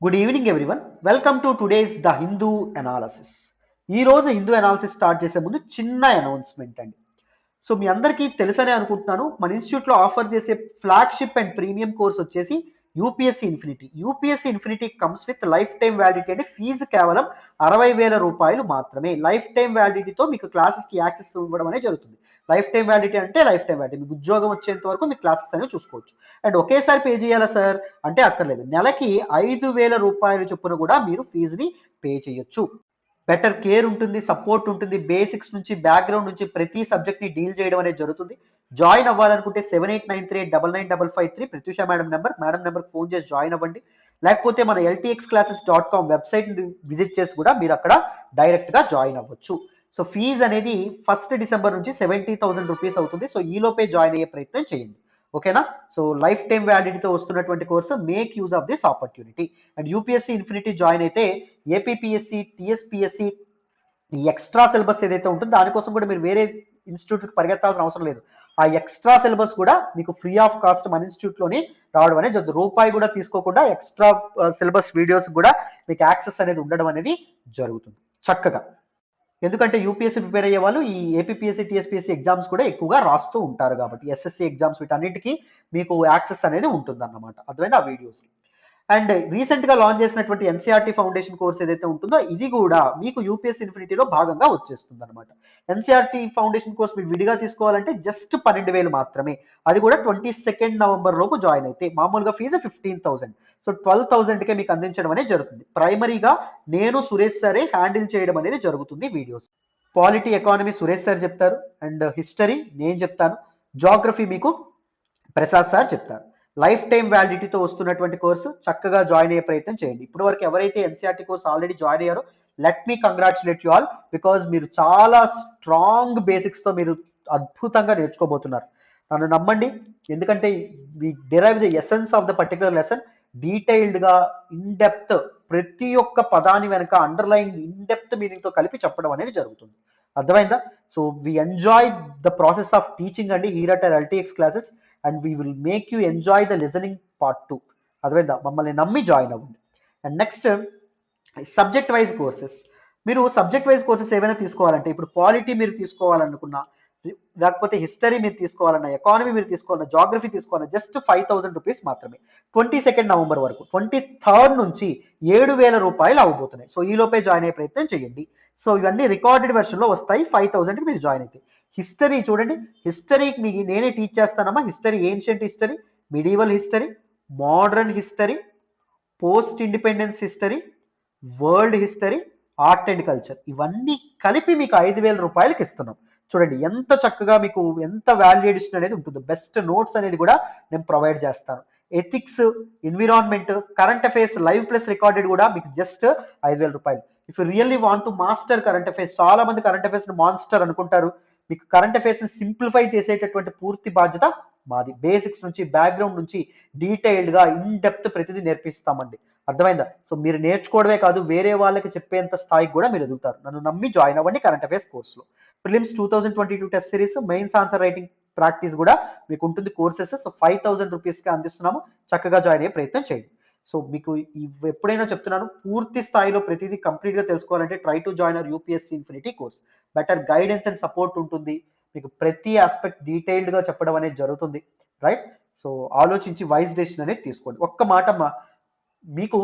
Good evening everyone. Welcome to today's the Hindu analysis. ఈ రోజు Hindu analysis start చేసే ముందు చిన్న అనౌన్స్మెంట్ అండి. సో మీ అందరికీ తెలుసనే అనుకుంటున్నాను, మన ఇన్స్టిట్యూట్లో ఆఫర్ చేసే ఫ్లాగ్షిప్ అండ్ ప్రీమియం కోర్స్ వచ్చేసి UPSC infinity. UPSC infinity comes with life time validity. అంటే ఫీజు కేవలం 60,000 రూపాయలు మాత్రమే. లైఫ్ టైం వ్యాలిడిటీతో మీకు క్లాసెస్కి యాక్సెస్ ఇవ్వడం అనేది జరుగుతుంది. లైఫ్ టైం వ్యాలిడిటీ అంటే లైఫ్ టైం వ్యాలిడిటీ, మీకు ఉద్యోగం వచ్చేంత వరకు మీ క్లాసెస్ అనేవి చూసుకోవచ్చు. అండ్ ఒకేసారి పే చేయాలా సార్ అంటే అక్కర్లేదు. నెలకి 5,000 రూపాయలు చొప్పున కూడా మీరు ఫీజుని పే చేయొచ్చు. బెటర్ కేర్ ఉంటుంది, సపోర్ట్ ఉంటుంది. బేసిక్స్ నుంచి బ్యాక్గ్రౌండ్ నుంచి ప్రతి సబ్జెక్ట్ని డీల్ చేయడం అనేది జరుగుతుంది. జాయిన్ అవ్వాలనుకుంటే 7893899553 ప్రత్యూష మేడం నెంబర్ ఫోన్ చేసి జాయిన్ అవ్వండి. లేకపోతే మన ltxclasses.com వెబ్సైట్ విజిట్ చేసి కూడా మీరు అక్కడ డైరెక్ట్గా జాయిన్ అవ్వచ్చు. సో ఫీజు అనేది 1 డిసెంబర్ నుంచి 70,000 రూపీస్ అవుతుంది. సో ఈలోపే జాయిన్ అయ్యే ప్రయత్నం చేయండి, ఓకేనా? సో లైఫ్ టైం వ్యాలిడిటీతో వస్తున్నటువంటి course, make use of this opportunity. And UPSC infinity join అయితే ఏపీపీఎస్సీ, టీఎస్పీఎస్సీ ఈ ఎక్స్ట్రా సిలబస్ ఏదైతే ఉంటుందో దానికోసం కూడా మీరు వేరే ఇన్స్టిట్యూట్కి పరిగెత్తాల్సిన అవసరం లేదు. ఆ ఎక్స్ట్రా సిలబస్ కూడా మీకు ఫ్రీ ఆఫ్ కాస్ట్ మన ఇన్స్టిట్యూట్లోనే రావడం అనేది జరుగుతుంది. రూపాయి కూడా తీసుకోకుండా ఎక్స్ట్రా సిలబస్ వీడియోస్ కూడా మీకు యాక్సెస్ అనేది ఉండడం అనేది జరుగుతుంది చక్కగా. ఎందుకంటే యూపీఎస్సీ ప్రిపేర్ అయ్యే వాళ్ళు ఈ ఏపీపీఎస్సీ, టీఎస్పీఎస్సీ ఎగ్జామ్స్ కూడా ఎక్కువగా రాస్తూ ఉంటారు కాబట్టి ఎస్ఎస్సీ ఎగ్జామ్స్ వీటన్నిటికీ మీకు యాక్సెస్ అనేది ఉంటుంది అన్నమాట. అర్థమైంది ఆ వీడియోస్. అండ్ రీసెంట్ గా లాంచ్ చేసినటువంటి ఎన్సీఆర్టీ ఫౌండేషన్ కోర్స్ ఏదైతే ఉంటుందో ఇది కూడా మీకు యూపీఎస్సీ ఇన్ఫినిటీలో భాగంగా వచ్చేస్తుంది అనమాట. ఎన్సీఆర్టీ ఫౌండేషన్ కోర్స్ మీరు విడిగా తీసుకోవాలంటే జస్ట్ 12,000 మాత్రమే. అది కూడా 22 నవంబర్ లోపు జాయిన్ అయితే. మామూలుగా ఫీజు 15,000. సో 12,000కే మీకు అందించడం అనేది జరుగుతుంది. ప్రైమరీగా నేను సురేష్ సరే హ్యాండిల్ చేయడం అనేది జరుగుతుంది videos. Polity, economy Suresh sir చెప్తారు. అండ్ హిస్టరీ నేను చెప్తాను. జాగ్రఫీ మీకు ప్రసాద్ సార్ చెప్తారు. లైఫ్ టైం వ్యాలిడిటీతో వస్తున్నటువంటి కోర్సు, చక్కగా జాయిన్ అయ్యే ప్రయత్నం చేయండి. ఇప్పటి వరకు ఎవరైతే ఎన్సీఆర్టీ కోర్స్ ఆల్రెడీ జాయిన్ అయ్యారో let me congratulate you all, because మీరు చాలా స్ట్రాంగ్ బేసిక్స్తో మీరు అద్భుతంగా నేర్చుకోబోతున్నారు. నన్ను నమ్మండి, ఎందుకంటే we derive the essence of the particular lesson. డీటెయిల్డ్గా ఇన్డెప్త్ ప్రతి ఒక్క పదాని వెనక అండర్లైన్ ఇన్డెప్త్ మీనింగ్తో కలిపి చెప్పడం అనేది జరుగుతుంది. అర్థమైందా? So we enjoy the process of teaching అండి here at LTX classes. And we will make you enjoy the listening part 2. అర్థమైందా? మమ్మల్ని నమ్మి జాయిన్ అవ్వండి. And next subject wise courses. మీరు సబ్జెక్ట్ వైజ్ కోర్సెస్ ఏవైనా తీసుకోవాలంటే, ఇప్పుడు పాలిటీ మీరు తీసుకోవాలనుకున్నా, లేకపోతే హిస్టరీ మీరు తీసుకోవాలన్నా, ఎకానమీ మీరు తీసుకోవాలన్నా, జాగ్రఫీ తీసుకోవాలన్నా జస్ట్ 5,000 రూపీస్ మాత్రమే. 22 నవంబర్ వరకు. 23 నుంచి 7,000 రూపాయలు అవ్వబోతున్నాయి. సో ఈ లోపే జాయిన్ అయ్యే ప్రయత్నం చేయండి. సో ఇవన్నీ రికార్డెడ్ వెర్షన్లో వస్తాయి. 5,000కి మీరు జాయిన్ అయితే. హిస్టరీ చూడండి, హిస్టరీకి మీకు నేనే టీచ్ చేస్తానమ్మా. History, ancient history, medieval history, modern history, post independence history, world history, art and culture, ఇవన్నీ కలిపి మీకు 5,000 రూపాయలకి ఇస్తున్నాం. చూడండి ఎంత చక్కగా మీకు ఎంత వాల్యూ ఎడిషన్ అనేది ఉంటుంది. బెస్ట్ నోట్స్ అనేది కూడా నేను ప్రొవైడ్ చేస్తాను. Ethics, environment, current affairs live plus recorded కూడా మీకు జస్ట్ 5,000 రూపాయలు. If you really want to master current affairs, చాలా మంది కరెంట్ అఫైర్స్ మాన్స్టర్ అనుకుంటారు. మీకు కరెంట్ అఫైర్స్ సింప్లిఫై చేసేటటువంటి పూర్తి బాధ్యత మాది. బేసిక్స్ నుంచి బ్యాక్గ్రౌండ్ నుంచి డీటెయిల్డ్గా ఇన్ డెప్త్ ప్రతిదీ నేర్పిస్తామండి. అర్థమైందా? సో మీరు నేర్చుకోవడమే కాదు, వేరే వాళ్ళకి చెప్పేంత స్థాయికి కూడా మీరు ఎదుగుతారు. నన్ను నమ్మి జాయిన్ అవ్వండి కరెంట్ అఫైర్స్ కోర్సులో. Prelims 2022 test series, mains answer writing practice కూడా మీకు ఉంటుంది కోర్సెస్. సో 5,000 రూపీస్కి అందిస్తున్నాము. చక్కగా జాయిన్ అయ్యే ప్రయత్నం చేయండి. సో మీకు ఎప్పుడైనా చెప్తున్నాను, పూర్తి స్థాయిలో ప్రతిదీ కంప్లీట్గా తెలుసుకోవాలంటే try to join hour UPSC infinity course. Better guidance and support ఉంటుంది. మీకు ప్రతి ఆస్పెక్ట్ డీటెయిల్డ్గా చెప్పడం అనేది జరుగుతుంది, రైట్? సో ఆలోచించి వైజ్ డెసిషన్ అనేది తీసుకోండి. ఒక్క మాట అమ్మా, మీకు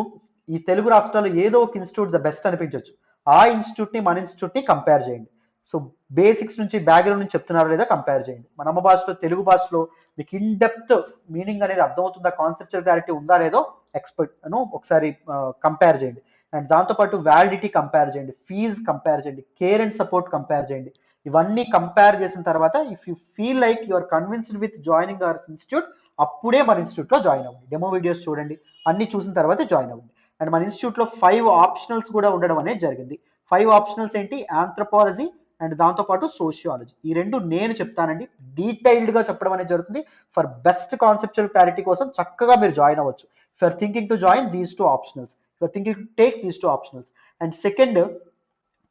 ఈ తెలుగు రాష్ట్రాల్లో ఏదో ఒక ఇన్స్టిట్యూట్ ద బెస్ట్ అనిపించవచ్చు. ఆ ఇన్స్టిట్యూట్ని మన ఇన్స్టిట్యూట్ని కంపేర్ చేయండి. సో బేసిక్స్ నుంచి బ్యాక్గ్రౌండ్ నుంచి చెప్తున్నారో లేదా కంపేర్ చేయండి. మన అమ్మ భాషలో, తెలుగు భాషలో మీకు ఇన్ డెప్త్ మీనింగ్ అనేది అర్థమవుతుందా, కాన్సెప్చువల్ క్లారిటీ ఉందా లేదో ఎక్స్పర్ట్ అను ఒకసారి కంపేర్ చేయండి. అండ్ దాంతోపాటు వ్యాలిడిటీ కంపేర్ చేయండి, ఫీజ్ కంపేర్ చేయండి, కేర్ అండ్ సపోర్ట్ కంపేర్ చేయండి. ఇవన్నీ కంపేర్ చేసిన తర్వాత if you feel like you are convinced with joining our institute, అప్పుడే మన ఇన్స్టిట్యూట్లో జాయిన్ అవ్వండి. డెమో వీడియోస్ చూడండి, అన్ని చూసిన తర్వాత జాయిన్ అవ్వండి. అండ్ మన ఇన్స్టిట్యూట్లో 5 ఆప్షనల్స్ కూడా ఉండడం అనేది జరిగింది. 5 ఆప్షనల్స్ ఏంటి? ఆంథ్రోపాలజీ అండ్ దాంతోపాటు సోషియాలజీ. ఈ రెండు నేను చెప్తానండి, డీటెయిల్డ్గా చెప్పడం అనేది జరుగుతుంది. ఫర్ బెస్ట్ కాన్సెప్చువల్ క్లారిటీ కోసం చక్కగా మీరు జాయిన్ అవ్వచ్చు. If you're thinking to join these 2 optionals, if you're thinking to take these 2 optionals. And second,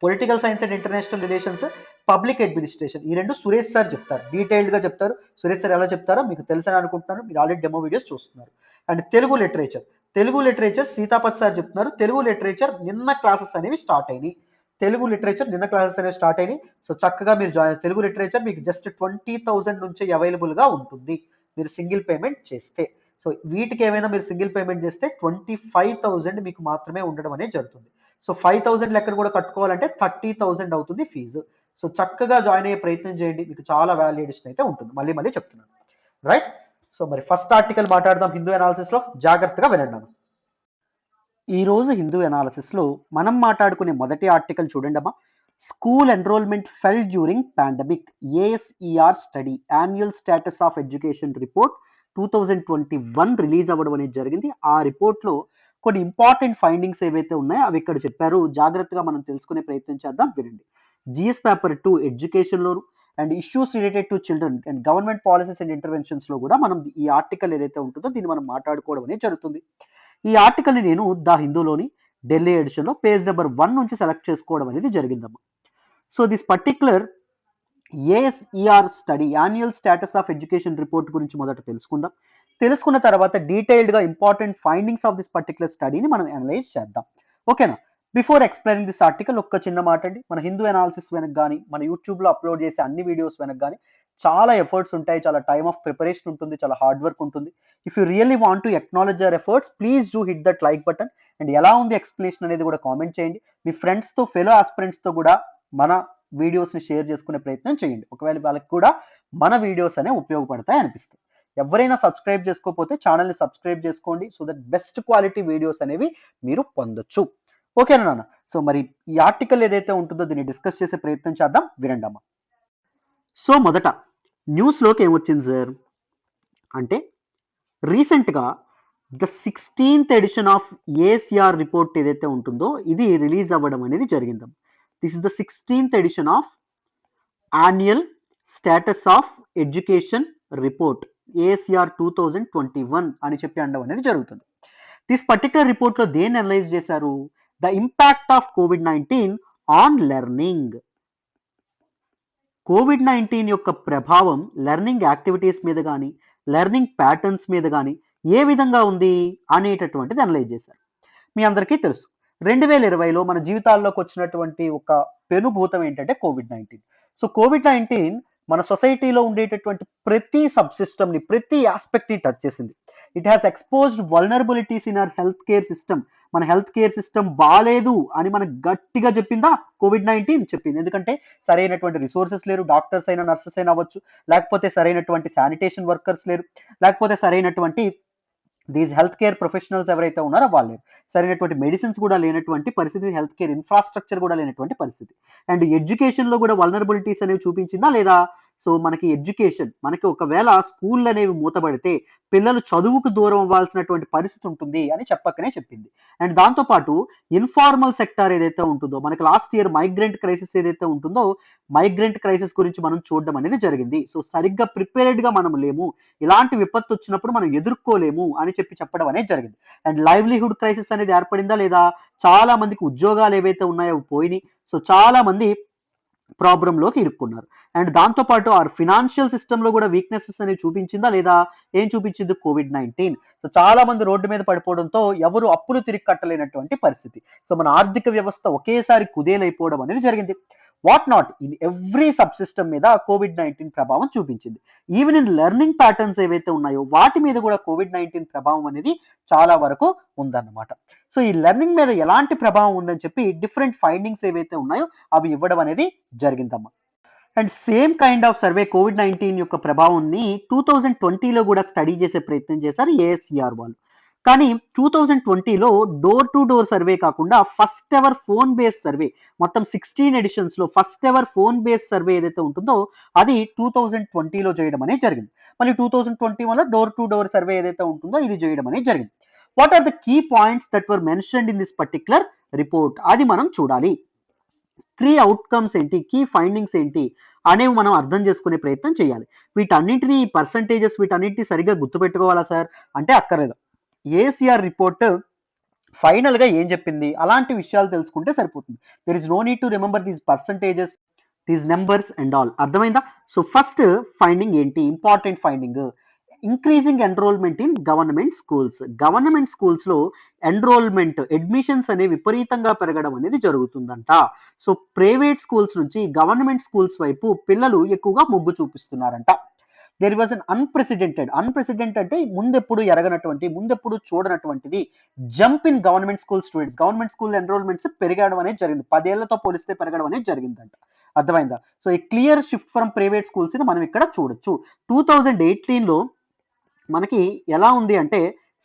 political science and international relations, public administration, ఈ రెండు సురేష్ సార్ చెప్తారు, డీటెయిల్డ్గా చెప్తారు. సురేష్ సార్ ఎలా చెప్తారో మీకు తెలుసని అనుకుంటున్నాను, మీరు ఆల్రెడీ డెమో వీడియోస్ చూస్తున్నారు. And Telugu literature, Telugu literature Seethapathi sir చెప్తున్నారు. తెలుగు లిటరేచర్ నిన్న క్లాసెస్ అనేవి స్టార్ట్ అయినాయి. తెలుగు లిటరేచర్ నిన్న క్లాసెస్ అనేవి స్టార్ట్ అయినాయి. సో చక్కగా మీరు జాయిన్. తెలుగు లిటరేచర్ మీకు జస్ట్ 20,000 నుంచి అవైలబుల్గా ఉంటుంది మీరు సింగిల్ పేమెంట్ చేస్తే. సో వీటికి ఏమైనా మీరు సింగిల్ పేమెంట్ చేస్తే 25,000 మీకు మాత్రమే ఉండడం అనేది జరుగుతుంది. సో 5,000 లెక్కన కూడా కట్టుకోవాలంటే 30,000 అవుతుంది ఫీజు. సో చక్కగా జాయిన్ అయ్యే ప్రయత్నం చేయండి, మీకు చాలా వాల్యుయేషన్ అయితే ఉంటుంది. మళ్ళీ మళ్ళీ చెప్తున్నాను, రైట్. సో మరి ఫస్ట్ ఆర్టికల్ మాట్లాడదాం హిందూ అనాలిసిస్ లో, జాగ్రత్తగా వినండి. ఈ రోజు హిందూ అనాలిసిస్ లో మనం మాట్లాడుకునే మొదటి ఆర్టికల్ చూడండి అమ్మా. School enrolment fell during pandemic, ASER study annual status of education report 2021 release అవ్వడం అనేది జరిగింది. ఆ రిపోర్ట్ లో కొన్ని ఇంపార్టెంట్ ఫైండింగ్స్ ఏవైతే ఉన్నాయో అవి ఇక్కడ చెప్పారు. జాగ్రత్తగా మనం తెలుసుకునే ప్రయత్నం చేద్దాం, వినండి. జిఎస్ పేపర్ 2 ఎడ్యుకేషన్ లోను and issues related to children and government policies and interventions లో కూడా మనం ఈ ఆర్టికల్ ఏదైతే ఉంటుందో దీన్ని మనం మాట్లాడుకోవడం అనేది జరుగుతుంది. ఈ ఆర్టికల్ని నేను ద హిందూలోని ఢిల్లీ ఎడిషన్లో పేజ్ నెంబర్ 1 నుంచి సెలెక్ట్ చేసుకోవడం అనేది జరిగిందమ్మా. So this particular ASER study annual status of education report గురించి మొదట తెలుసుకుందాం. తెలుసుకున్న తర్వాత డీటెయిల్డ్గా important findings of this particular స్టడీని మనం అనలైజ్ చేద్దాం, ఓకేనా. బిఫోర్ ఎక్స్ప్లెయినింగ్ దిస్ ఆర్టికల్ ఒక్క చిన్న మాట అండి. మన హిందూ అనాలిసిస్ వెనక కానీ మన యూట్యూబ్లో అప్లోడ్ చేసే అన్ని వీడియోస్ వెనక కానీ చాలా ఎఫర్ట్స్ ఉంటాయి, చాలా టైమ్ ఆఫ్ ప్రిపరేషన్ ఉంటుంది, చాలా హార్డ్ వర్క్ ఉంటుంది. If you really want to acknowledge our efforts, please do hit that like button. And ఎలా ఉంది ఎక్స్ప్లెనేషన్ అనేది కూడా కామెంట్ చేయండి. మీ ఫ్రెండ్స్తో ఫెలో ఆస్పిరెంట్స్తో కూడా మన వీడియోస్ని షేర్ చేసుకునే ప్రయత్నం చేయండి, ఒకవేళ వాళ్ళకి కూడా మన వీడియోస్ అనేవి ఉపయోగపడతాయి అనిపిస్తాయి. ఎవరైనా సబ్స్క్రైబ్ చేసుకోకపోతే ఛానల్ని సబ్స్క్రైబ్ చేసుకోండి, so that best quality videos అనేవి మీరు పొందొచ్చు, ఓకేనా నాన్న. సో మరి ఈ ఆర్టికల్ ఏదైతే ఉంటుందో దీన్ని డిస్కస్ చేసే ప్రయత్నం చేద్దాం, వినండి అమ్మా. సో మొదట న్యూస్లోకి ఏమొచ్చింది సార్ అంటే, రీసెంట్గా the 16th edition of ASER report ఏదైతే ఉంటుందో ఇది రిలీజ్ అవ్వడం అనేది జరిగింది. This is the 16th edition of annual status of education report ASER 2021 అని చెప్పి అనడం అనేది జరుగుతుంది. దిస్ పర్టికులర్ రిపోర్ట్లో దేన్ని అనలైజ్ చేశారు? The impact of COVID-19 on learning. COVID-19 యొక్క ప్రభావం లెర్నింగ్ యాక్టివిటీస్ మీద కానీ లెర్నింగ్ ప్యాటర్న్స్ మీద కానీ ఏ విధంగా ఉంది అనేటటువంటిది అనలైజ్ చేశారు. మీ అందరికీ తెలుసు 2020లో మన జీవితాల్లోకి వచ్చినటువంటి ఒక పెనుభూతం ఏంటంటే COVID-19. సో COVID-19 మన సొసైటీలో ఉండేటటువంటి ప్రతి సబ్ సిస్టమ్ని, ప్రతి ఆస్పెక్ట్ని టచ్ చేసింది. It has exposed vulnerabilities in our health care system. మన హెల్త్ కేర్ సిస్టమ్ బాగాలేదు అని మనకు గట్టిగా చెప్పిందా? COVID-19 చెప్పింది. ఎందుకంటే సరైనటువంటి రిసోర్సెస్ లేరు, డాక్టర్స్ అయినా నర్సెస్ అయినా అవ్వచ్చు, లేకపోతే సరైనటువంటి శానిటేషన్ వర్కర్స్ లేరు, లేకపోతే సరైనటువంటి దీస్ హెల్త్ కేర్ ప్రొఫెషనల్స్ ఎవరైతే ఉన్నారో వాళ్ళు, సరైనటువంటి మెడిసిన్స్ కూడా లేనటువంటి పరిస్థితి, హెల్త్ కేర్ ఇన్ఫ్రాస్ట్రక్చర్ కూడా లేనటువంటి పరిస్థితి. అండ్ ఎడ్యుకేషన్లో కూడా వల్నరబిలిటీస్ అనేవి చూపించిందా లేదా? సో మనకి ఎడ్యుకేషన్, మనకి ఒకవేళ స్కూల్ అనేవి మూతపడితే పిల్లలు చదువుకు దూరం అవ్వాల్సినటువంటి పరిస్థితి ఉంటుంది అని చెప్పకనే చెప్పింది. అండ్ దాంతోపాటు ఇన్ఫార్మల్ సెక్టార్ ఏదైతే ఉంటుందో, మనకి లాస్ట్ ఇయర్ మైగ్రెంట్ క్రైసిస్ ఏదైతే ఉంటుందో, మైగ్రెంట్ క్రైసిస్ గురించి మనం చూడడం అనేది జరిగింది. సో సరిగ్గా ప్రిపేర్డ్గా మనం లేము, ఇలాంటి విపత్తు వచ్చినప్పుడు మనం ఎదుర్కోలేము అని చెప్పడం అనేది జరిగింది. అండ్ లైవ్లీహుడ్ క్రైసిస్ అనేది ఏర్పడిందా లేదా? చాలా మందికి ఉద్యోగాలు ఏవైతే ఉన్నాయో పోయినాయి. సో చాలా మంది ప్రాబ్లంలోకి ఇరుక్కున్నారు. అండ్ దాంతోపాటు ఆ ఫినాన్షియల్ సిస్టంలో కూడా వీక్నెసెస్ అనేవి చూపించిందా లేదా? ఏం చూపించింది? COVID-19. సో చాలా మంది రోడ్డు మీద పడిపోవడంతో ఎవరు అప్పులు తిరిగి కట్టలేనటువంటి పరిస్థితి. సో మన ఆర్థిక వ్యవస్థ ఒకేసారి కుదేలైపోవడం అనేది జరిగింది. What not in every sub system మీద COVID-19 ప్రభావం చూపించింది. ఈవెన్ ఇన్ లెర్నింగ్ ప్యాటర్న్స్ ఏవైతే ఉన్నాయో వాటి మీద కూడా COVID-19 ప్రభావం అనేది చాలా వరకు ఉందన్నమాట. సో ఈ లెర్నింగ్ మీద ఎలాంటి ప్రభావం ఉందని చెప్పి డిఫరెంట్ ఫైండింగ్స్ ఏవైతే ఉన్నాయో అవి ఇవ్వడం అనేది జరిగిందమ్మా. And same kind of survey COVID-19 యొక్క ప్రభావాన్ని 2020లో కూడా స్టడీ చేసే ప్రయత్నం చేశారు ఏఎస్ఈఆర్ వాళ్ళు. కానీ 2020లో డోర్ టు డోర్ సర్వే కాకుండా first ever phone base survey, మొత్తం 16 ఎడిషన్స్లో first ever phone base survey ఏదైతే ఉంటుందో అది 2020లో చేయడం అనేది జరిగింది. మళ్ళీ 2021లో డోర్ టు డోర్ సర్వే ఏదైతే ఉంటుందో ఇది చేయడం అనేది జరిగింది. What are the key points that were mentioned in this particular report, అది మనం చూడాలి. కీ అవుట్కమ్స్ ఏంటి, కీ ఫైండింగ్స్ ఏంటి అనేవి మనం అర్థం చేసుకునే ప్రయత్నం చేయాలి. వీటన్నింటినీ పర్సంటేజెస్ వీటన్నింటినీ సరిగ్గా గుర్తుపెట్టుకోవాలా సార్ అంటే అక్కర్లేదు. ఏసీఆర్ రిపోర్ట్ ఫైనల్గా ఏం చెప్పింది అలాంటి విషయాలు తెలుసుకుంటే సరిపోతుంది. There is no need to remember these percentages, these numbers and all. అర్థమైందా? సో ఫస్ట్ ఫైండింగ్ ఏంటి? Important finding, increasing enrolment in government schools. Government స్కూల్స్లో ఎన్రోల్మెంట్ అడ్మిషన్స్ అనేవి విపరీతంగా పెరగడం అనేది జరుగుతుందంట. సో ప్రైవేట్ స్కూల్స్ నుంచి గవర్నమెంట్ స్కూల్స్ వైపు పిల్లలు ఎక్కువగా మొగ్గు చూపిస్తున్నారంట. దెర్ వాజ్ అన్ అన్ప్రెసిడెంటెడ్ అంటే ముందెప్పుడు ఎరగనటువంటి, ముందెప్పుడు చూడనటువంటిది jump in government school students. Government school enrolments పెరగడం అనేది జరిగింది. 10 ఏళ్లతో పోలిస్తే పెరగడం అనేది జరిగిందంట. అర్థమైందా? సో ఈ clear shift from private schools ని మనం ఇక్కడ చూడొచ్చు. 2018లో మనకి ఎలా ఉంది అంటే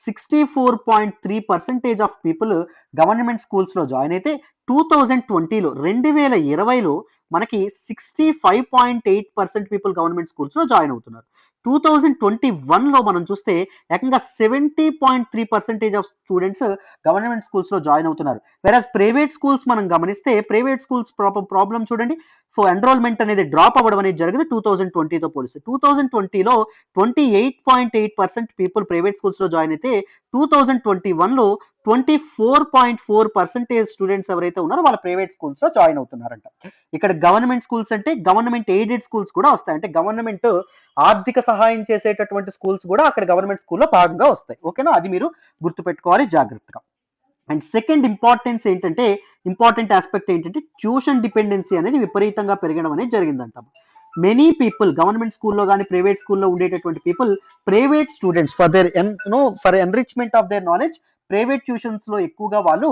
64.3% ఆఫ్ పీపుల్ గవర్నమెంట్ స్కూల్స్లో జాయిన్ అయితే 2020లో 2020లో మనకి 65.8% పీపుల్ గవర్నమెంట్ స్కూల్స్లో జాయిన్ అవుతున్నారు. 2021లో మనం చూస్తే ఏకంగా 70.3% ఆఫ్ స్టూడెంట్స్ గవర్నమెంట్ స్కూల్స్లో జాయిన్ అవుతున్నారు. వెరాజ్ ప్రైవేట్ స్కూల్స్ మనం గమనిస్తే ప్రైవేట్ స్కూల్స్ ప్రాబ్లం చూడండి. ఎన్రోల్మెంట్ అనేది డ్రాప్ అవ్వడం అనేది జరిగింది 2020తో పోలిస్తే. 2020లో 28.8% పీపుల్ ప్రైవేట్ స్కూల్స్లో జాయిన్ అయితే 2021లో 24.4% స్టూడెంట్స్ ఎవరైతే ఉన్నారో వాళ్ళ ప్రైవేట్ స్కూల్స్లో జాయిన్ అవుతున్నారంట. ఇక్కడ గవర్నమెంట్ స్కూల్స్ అంటే గవర్నమెంట్ ఎయిడెడ్ స్కూల్స్ కూడా వస్తాయి. అంటే గవర్నమెంట్ ఆర్థిక సహాయం చేసేటటువంటి స్కూల్స్ కూడా అక్కడ గవర్నమెంట్ స్కూల్లో భాగంగా వస్తాయి. ఓకేనా? అది మీరు గుర్తుపెట్టుకోవాలి జాగ్రత్తగా. అండ్ సెకండ్ ఇంపార్టెంట్ ఆస్పెక్ట్ ఏంటంటే ట్యూషన్ డిపెండెన్సీ అనేది విపరీతంగా పెరగడం అనేది జరిగిందంట. మెనీ పీపుల్ గవర్నమెంట్ స్కూల్లో కానీ ప్రైవేట్ స్కూల్లో ఉండేటటువంటి people private students for enrichment of their knowledge private tuitions లో ఎక్కువగా వాళ్ళు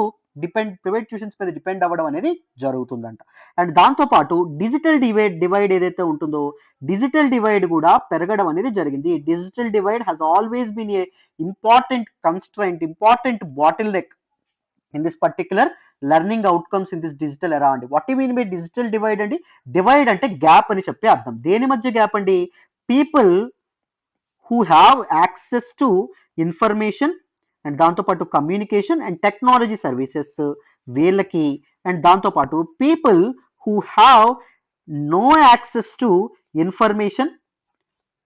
ప్రైవేట్ ట్యూషన్స్ మీద డిపెండ్ అవ్వడం అనేది జరుగుతుందంట. అండ్ దాంతోపాటు డిజిటల్ డివైడ్ ఏదైతే ఉంటుందో డిజిటల్ డివైడ్ కూడా పెరగడం అనేది జరిగింది. Digital divide has always been a important constraint, important bottleneck in this particular learning outcomes in this digital era అండి. What you mean by digital divide అండి? Divide అంటే gap అని చెప్పే అర్థం. దేని మధ్య గ్యాప్ అండి? People who have access to information and దాంతోపాటు కమ్యూనికేషన్ అండ్ టెక్నాలజీ సర్వీసెస్ వీళ్ళకి, అండ్ దాంతోపాటు people who have no access to information,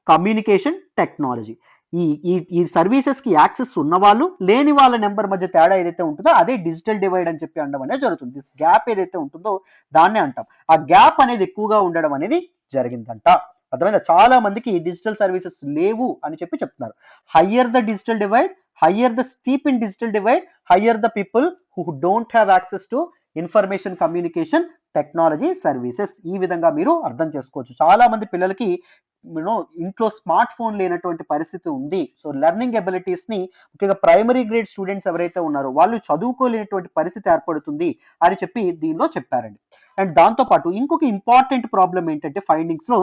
communication, technology ఈ ఈ ఈ సర్వీసెస్ కి యాక్సెస్ ఉన్న వాళ్ళు లేని వాళ్ళ నెంబర్ మధ్య తేడా ఏదైతే ఉంటుందో అదే డిజిటల్ డివైడ్ అని చెప్పి అనడం అనేది జరుగుతుంది. దిస్ గ్యాప్ ఏదైతే ఉంటుందో దాన్నే అంటాం. ఆ గ్యాప్ అనేది ఎక్కువగా ఉండడం అనేది జరిగిందంట. అర్థమైందా? చాలా మందికి డిజిటల్ సర్వీసెస్ లేవు అని చెప్పి చెప్తున్నారు. Higher the digital divide, higher the steep in digital divide, higher the people who don't have access to information, communication, technology services. ఈ విధంగా మీరు అర్థం చేసుకోవచ్చు. చాలా మంది పిల్లలకి ఇంట్లో స్మార్ట్ ఫోన్ లేనటువంటి పరిస్థితి ఉంది. సో లెర్నింగ్ ఎబిలిటీస్ ని ముఖ్యంగా ప్రైమరీ గ్రేడ్ స్టూడెంట్స్ ఎవరైతే ఉన్నారో వాళ్ళు చదువుకోలేనటువంటి పరిస్థితి ఏర్పడుతుంది అని చెప్పి దీనిలో చెప్పారండి. అండ్ దాంతోపాటు ఇంకొక ఇంపార్టెంట్ ప్రాబ్లం ఏంటంటే ఫైండింగ్స్ లో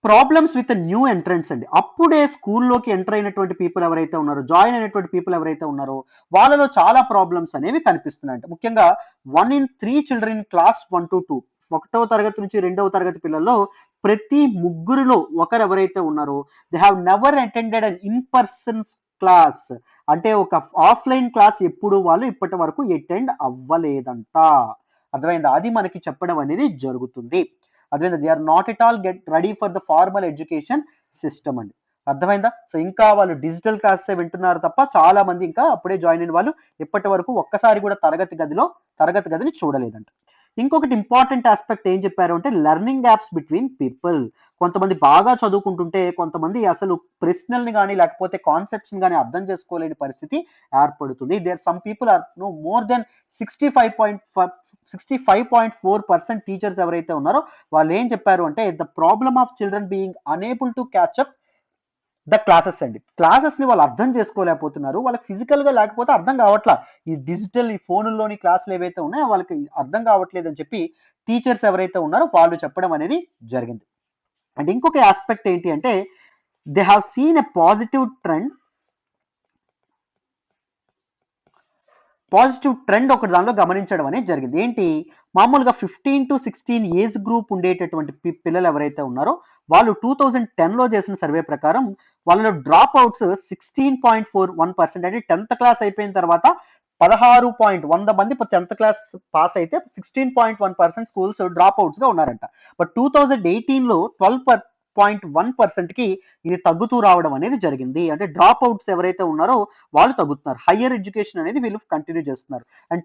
ప్రాబ్లమ్స్ విత్ న్యూ ఎంట్రెంట్స్ అండి. అప్పుడే స్కూల్లోకి ఎంటర్ అయినటువంటి పీపుల్ ఎవరైతే ఉన్నారో, జాయిన్ అయినటువంటి పీపుల్ ఎవరైతే ఉన్నారో వాళ్ళలో చాలా ప్రాబ్లమ్స్ అనేవి కనిపిస్తున్నాయంట. ముఖ్యంగా 1 in 3 children in class 1 to 2, 1వ తరగతి నుంచి 2వ తరగతి పిల్లల్లో ప్రతి ముగ్గురిలో ఒకరు ఎవరైతే ఉన్నారో they have never attended an in person class. అంటే ఒక ఆఫ్లైన్ క్లాస్ ఎప్పుడు వాళ్ళు ఇప్పటి వరకు అటెండ్ అవ్వలేదంట. అర్థమైందా? అది మనకి చెప్పడం అనేది జరుగుతుంది. అర్థమైందా? They are not at all get ready for the formal education system అండి. అర్థమైందా? సో ఇంకా వాళ్ళు డిజిటల్ క్లాసెస్ వింటున్నారు తప్ప చాలా మంది ఇంకా అప్పుడే జాయిన్ అయిన వాళ్ళు ఇప్పటి వరకు ఒక్కసారి కూడా తరగతి గదిని చూడలేదంట. ఇంకొకటి ఇంపార్టెంట్ ఆస్పెక్ట్ ఏం చెప్పారు అంటే లెర్నింగ్ గ్యాప్స్ బిట్వీన్ పీపుల్. కొంతమంది బాగా చదువుకుంటుంటే కొంతమంది అసలు ప్రశ్నల్ని కానీ లేకపోతే కాన్సెప్ట్స్ కానీ అర్థం చేసుకోలేని పరిస్థితి ఏర్పడుతుంది. There some people are more than 65.4% teachers ఎవరైతే ఉన్నారో వాళ్ళు ఏం చెప్పారు అంటే the problem of children being unable to catch up the classes అండి. క్లాసెస్ ని వాళ్ళు అర్థం చేసుకోలేకపోతున్నారు. వాళ్ళకి ఫిజికల్ గా లేకపోతే అర్థం కావట్లా. ఈ డిజిటల్ ఈ ఫోన్లోని క్లాసులు ఏవైతే ఉన్నాయో వాళ్ళకి అర్థం కావట్లేదు అని చెప్పి టీచర్స్ ఎవరైతే ఉన్నారో వాళ్ళు చెప్పడం అనేది జరిగింది. అండ్ ఇంకొక ఆస్పెక్ట్ ఏంటి అంటే they have seen a positive trend ఒకటి దానిలో గమనించడం అనేది జరిగింది. ఏంటి? మామూలుగా 15 to 16 ఏజ్ గ్రూప్ ఉండేటటువంటి పిల్లలు ఎవరైతే ఉన్నారో వాళ్ళు 2010లో చేసిన సర్వే ప్రకారం వాళ్ళలో డ్రాప్ అవుట్స్ 16.41%. అంటే 10th క్లాస్ అయిపోయిన తర్వాత 100 మంది 10th క్లాస్ పాస్ అయితే 16.1% స్కూల్స్ డ్రాప్ అవుట్స్ గా ఉన్నారంట. బట్ 2018లో 12.1% కి ఇది తగ్గుతూ రావడం అనేది జరిగింది. అంటే డ్రాప్ అవుట్స్ ఎవరైతే ఉన్నారో వాళ్ళు తగ్గుతున్నారు. హయ్యర్ ఎడ్యుకేషన్ అనేది వీళ్ళు కంటిన్యూ చేస్తున్నారు. అండ్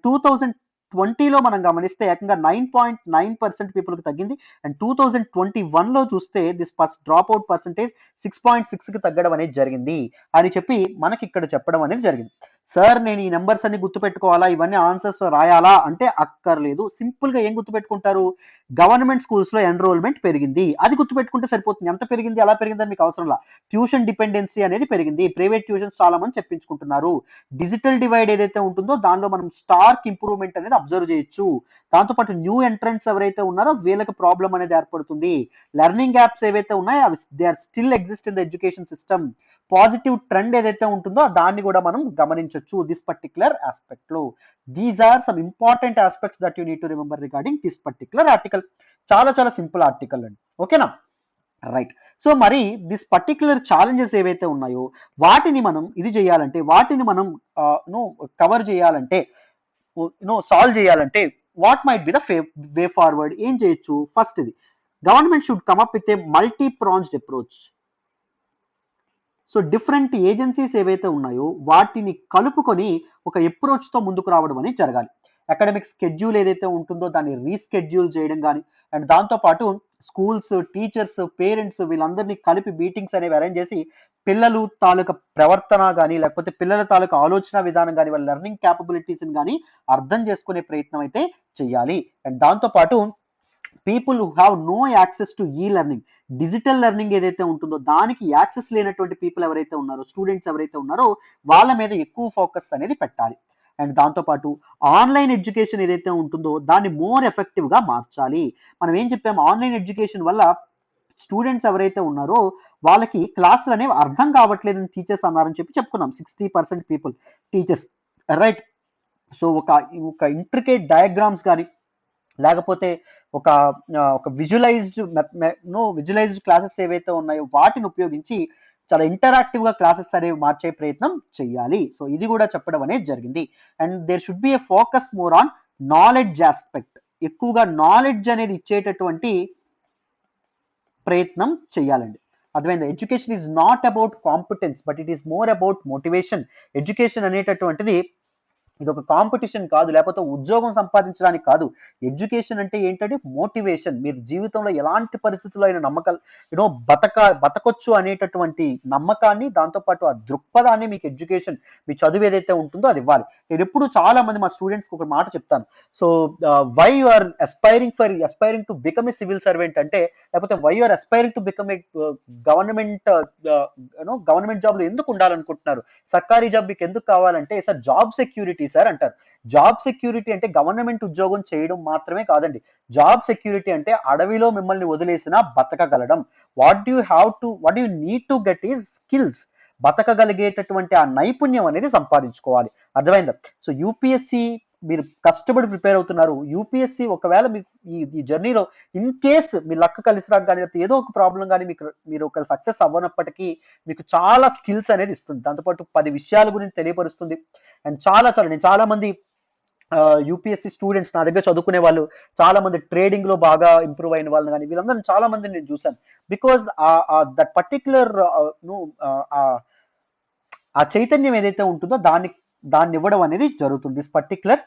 2020లో మనం గమనిస్తే ఏకంగా 9.9% పీపుల్కి తగ్గింది. అండ్ 2021లో చూస్తే దిస్ డ్రాప్ అవుట్ పర్సంటేజ్ 6.6కి తగ్గడం అనేది జరిగింది అని చెప్పి మనకి ఇక్కడ చెప్పడం అనేది జరిగింది. సార్ నేను ఈ నెంబర్స్ అన్ని గుర్తుపెట్టుకోవాలా, ఇవన్నీ ఆన్సర్స్ రాయాలా అంటే అక్కర్లేదు. సింపుల్గా ఏం గుర్తుపెట్టుకుంటారు, గవర్నమెంట్ స్కూల్స్లో ఎన్రోల్మెంట్ పెరిగింది, అది గుర్తుపెట్టుకుంటే సరిపోతుంది. ఎంత పెరిగింది, ఎలా పెరిగిందని మీకు అవసరం లా. ట్యూషన్ డిపెండెన్సీ అనేది పెరిగింది, ప్రైవేట్ ట్యూషన్స్ చాలా మంది చెప్పించుకుంటున్నారు. డిజిటల్ డివైడ్ ఏదైతే ఉంటుందో దానిలో మనం స్టార్క్ ఇంప్రూవ్మెంట్ అనేది అబ్జర్వ్ చేయొచ్చు. దాంతోపాటు న్యూ ఎంట్రెంట్స్ ఎవరైతే ఉన్నారో వీళ్ళకి ప్రాబ్లం అనేది ఏర్పడుతుంది. లెర్నింగ్ యాప్స్ ఏవైతే ఉన్నాయో అవి they are still exist in the education system. Positive trend ఏదైతే ఉంటుందో దాన్ని కూడా మనం గమనించవచ్చు దిస్ పర్టికులర్ ఆస్పెక్ట్ లో. These are some important aspects that you need to remember regarding this particular article. చాలా చాలా సింపుల్ ఆర్టికల్ అండి, ఓకేనా? రైట్. సో మరి దిస్ పర్టికులర్ ఛాలెంజెస్ ఏవైతే ఉన్నాయో వాటిని మనం ఇది చేయాలంటే, వాటిని మనం కవర్ చేయాలంటే, సాల్వ్ చేయాలంటే what might be the way forward? ఏం చేయొచ్చు? ఫస్ట్ ఇది government should come up with a multi pronged approach. So different agencies ఏవైతే ఉన్నాయో వాటిని కలుపుకొని ఒక అప్రోచ్తో ముందుకు రావడం అనేది జరగాలి. అకాడమిక్ స్కెడ్యూల్ ఏదైతే ఉంటుందో దాన్ని రీస్కెడ్యూల్ చేయడం కానీ, అండ్ దాంతోపాటు స్కూల్స్, టీచర్స్, పేరెంట్స్ వీళ్ళందరినీ కలిపి మీటింగ్స్ అనేవి అరేంజ్ చేసి పిల్లలు తాలూకా ప్రవర్తన కానీ, లేకపోతే పిల్లల తాలూకా ఆలోచన విధానం కానీ, వాళ్ళ లెర్నింగ్ క్యాపబిలిటీస్ని కానీ అర్థం చేసుకునే ప్రయత్నం అయితే చేయాలి. అండ్ దాంతోపాటు people who have no access to e learning, digital learning ఏదైతే ఉంటుందో దానికి యాక్సెస్ లేనటువంటి పీపుల్ ఎవరైతే ఉన్నారో, స్టూడెంట్స్ ఎవరైతే ఉన్నారో వాళ్ళ మీద ఎక్కువ ఫోకస్ అనేది పెట్టాలి. అండ్ దాంతోపాటు ఆన్లైన్ ఎడ్యుకేషన్ ఏదైతే ఉంటుందో దాన్ని మోర్ ఎఫెక్టివ్గా మార్చాలి. మనం ఏం చెప్పాము, ఆన్లైన్ ఎడ్యుకేషన్ వల్ల స్టూడెంట్స్ ఎవరైతే ఉన్నారో వాళ్ళకి క్లాసులు అనేవి అర్థం కావట్లేదని టీచర్స్ అన్నారని చెప్పి చెప్పుకున్నాం. 60% పీపుల్ టీచర్స్, రైట్? సో ఒక ఇంట్రికేట్ డయాగ్రామ్స్ కానీ, లేకపోతే ఒక విజువలైజ్డ్ క్లాసెస్ ఏవైతే ఉన్నాయో వాటిని ఉపయోగించి చాలా ఇంటరాక్టివ్గా క్లాసెస్ అనేవి మార్చే ప్రయత్నం చేయాలి. సో ఇది కూడా చెప్పడం అనేది జరిగింది. And there should be a focus more on knowledge aspect. ఎక్కువగా నాలెడ్జ్ అనేది ఇచ్చేటటువంటి ప్రయత్నం చేయాలండి. అర్థమైంది? Education is not about competence but it is more about motivation. Education అనేటటువంటిది ఇది ఒక కాంపిటీషన్ కాదు, లేకపోతే ఉద్యోగం సంపాదించడానికి కాదు. ఎడ్యుకేషన్ అంటే ఏంటంటే మోటివేషన్. మీరు జీవితంలో ఎలాంటి పరిస్థితుల్లో అయినా బతకొచ్చు అనేటటువంటి నమ్మకాన్ని, దాంతోపాటు ఆ దృక్పథాన్ని మీకు ఎడ్యుకేషన్, మీ చదువు ఏదైతే ఉంటుందో అది ఇవ్వాలి. నేను ఎప్పుడు చాలా మంది మా స్టూడెంట్స్కి ఒక మాట చెప్తాను. So why you are aspiring to become a civil servant అంటే, లేకపోతే why you are aspiring to become a government జాబ్లో ఎందుకు ఉండాలనుకుంటున్నారు, సర్కారీ జాబ్ మీకు ఎందుకు కావాలంటే, సార్ జాబ్ సెక్యూరిటీ సార్ అంటారు. జాబ్ సెక్యూరిటీ అంటే గవర్నమెంట్ ఉద్యోగం చేయడం మాత్రమే కాదండి. జాబ్ సెక్యూరిటీ అంటే అడవిలో మిమ్మల్ని వదిలేసినా బతకగలడం. What you need to get is skills. బతకగలిగేటటువంటి ఆ నైపుణ్యం అనేది సంపాదించుకోవాలి. అర్థమైందా? సో యూపీఎస్సి మీరు కష్టపడి ప్రిపేర్ అవుతున్నారు. యూపీఎస్సి ఒకవేళ మీకు ఈ జర్నీలో ఇన్ కేస్ మీ లక్ కలిసి రాక కానీ, ఏదో ఒక ప్రాబ్లం కానీ మీరు ఒక సక్సెస్ అవ్వనప్పటికీ మీకు చాలా స్కిల్స్ అనేది ఇస్తుంది. దాంతోపాటు 10 విషయాల గురించి తెలియపరుస్తుంది. అండ్ నేను చాలా మంది యూపీఎస్సి స్టూడెంట్స్ నా దగ్గర చదువుకునే వాళ్ళు, చాలా మంది ట్రేడింగ్ లో బాగా ఇంప్రూవ్ అయిన వాళ్ళని కానీ, వీళ్ళందరూ చాలా మందిని నేను చూశాను. బికాజ్ దట్ పర్టిక్యులర్ ఆ చైతన్యం ఏదైతే ఉంటుందో దాన్ని ఇవ్వడం అనేది జరుగుతుంది. This particular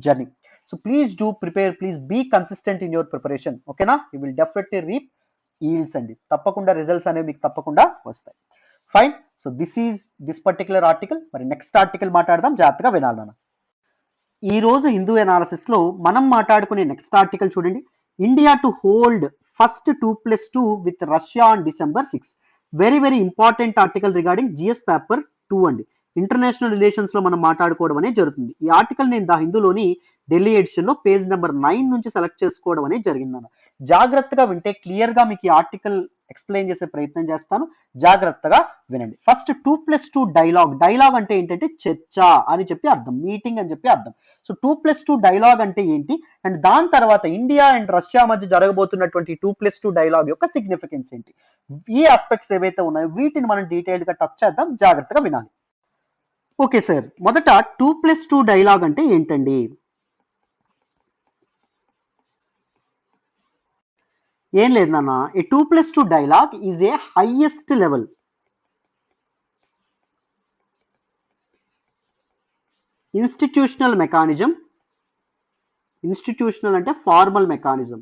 journey. So please do prepare, please be consistent in your preparation. ఓకేనా? You will definitely reap yields అండి. తప్పకుండా రిజల్ట్స్ అనేవి మీకు తప్పకుండా వస్తాయి. Fine. So this particular article. మరి నెక్స్ట్ ఆర్టికల్ మాట్లాడదాం, జాగ్రత్తగా వినాలి నాన్న. ఈ రోజు హిందూ ఎనాలిసిస్ లో మనం మాట్లాడుకునే నెక్స్ట్ ఆర్టికల్ చూడండి. India to hold first 2+2 with Russia on December 6. Very very important article regarding GS paper 2 అండి. ఇంటర్నేషనల్ రిలేషన్స్ లో మనం మాట్లాడుకోవడం అనేది జరుగుతుంది. ఈ ఆర్టికల్ నేను ద హిందూలోని ఢిల్లీ ఎడిషన్ లో పేజ్ నెంబర్ 9 నుంచి సెలెక్ట్ చేసుకోవడం అనేది జరిగిందన్న. జాగ్రత్తగా వింటే క్లియర్ గా మీకు ఈ ఆర్టికల్ ఎక్స్ప్లెయిన్ చేసే ప్రయత్నం చేస్తాను. జాగ్రత్తగా వినండి. ఫస్ట్ 2+2 డైలాగ్ అంటే ఏంటంటే చర్చ అని చెప్పి అర్థం, మీటింగ్ అని చెప్పి అర్థం. సో 2+2 డైలాగ్ అంటే ఏంటి, అండ్ దాని తర్వాత ఇండియా అండ్ రష్యా మధ్య జరగబోతున్నటువంటి 2+2 డైలాగ్ యొక్క సిగ్నిఫికెన్స్ ఏంటి, ఈ ఆస్పెక్ట్స్ ఏవైతే ఉన్నాయో వీటిని మనం డీటెయిల్ గా టచ్ చేద్దాం. జాగ్రత్తగా వినాలి. ఓకే సార్, మొదట 2+2 డైలాగ్ అంటే ఏంటండి? ఏం లేదు నాన్న, a 2+2 dialogue is a highest level institutional mechanism institutional అంటే formal mechanism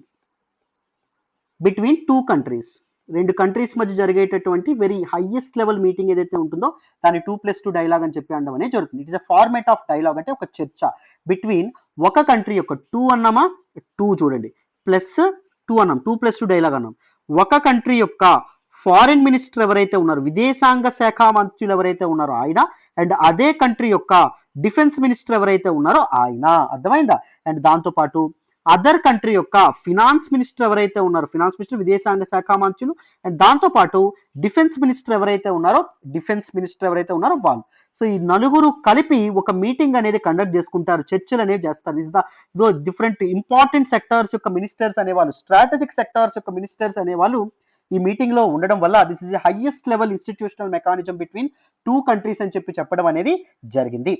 between two countries, రెండు కంట్రీస్ మధ్య జరిగేటటువంటి వెరీ హైయెస్ట్ లెవెల్ మీటింగ్ ఏదైతే ఉంటుందో దాన్ని 2+2 డైలాగ్ అని చెప్పి అనడం అనేది జరుగుతుంది. It is a format of dialogue అంటే ఒక చర్చ బిట్వీన్ ఒక కంట్రీ యొక్క 2 అన్నామా 2 చూడండి ప్లస్ 2 అన్నాం 2+2 డైలాగ్ అన్నాం. ఒక కంట్రీ యొక్క ఫారిన్ మినిస్టర్ ఎవరైతే ఉన్నారో విదేశాంగ శాఖ మంత్రులు ఎవరైతే ఉన్నారో ఆయన, అండ్ అదే కంట్రీ యొక్క డిఫెన్స్ మినిస్టర్ ఎవరైతే ఉన్నారో ఆయన, అర్థమైందా? అండ్ దాంతో పాటు అదర్ కంట్రీ యొక్క ఫినాన్స్ మినిస్టర్ ఎవరైతే ఉన్నారో, ఫినాన్స్ మినిస్టర్ విదేశాంగ శాఖ మంత్రులు, అండ్ దాంతో పాటు డిఫెన్స్ మినిస్టర్ ఎవరైతే ఉన్నారో వాళ్ళు. సో ఈ నలుగురు కలిపి ఒక మీటింగ్ అనేది కండక్ట్ చేసుకుంటారు, చర్చలు అనేవి చేస్తారు. Is though different important sectors యొక్క మినిస్టర్స్ అనేవాళ్ళు, స్ట్రాటజిక్ సెక్టార్స్ యొక్క మినిస్టర్స్ అనేవాళ్ళు ఈ మీటింగ్ లో ఉండడం వల్ల this is the highest level institutional mechanism between two countries అని చెప్పడం అనేది జరిగింది.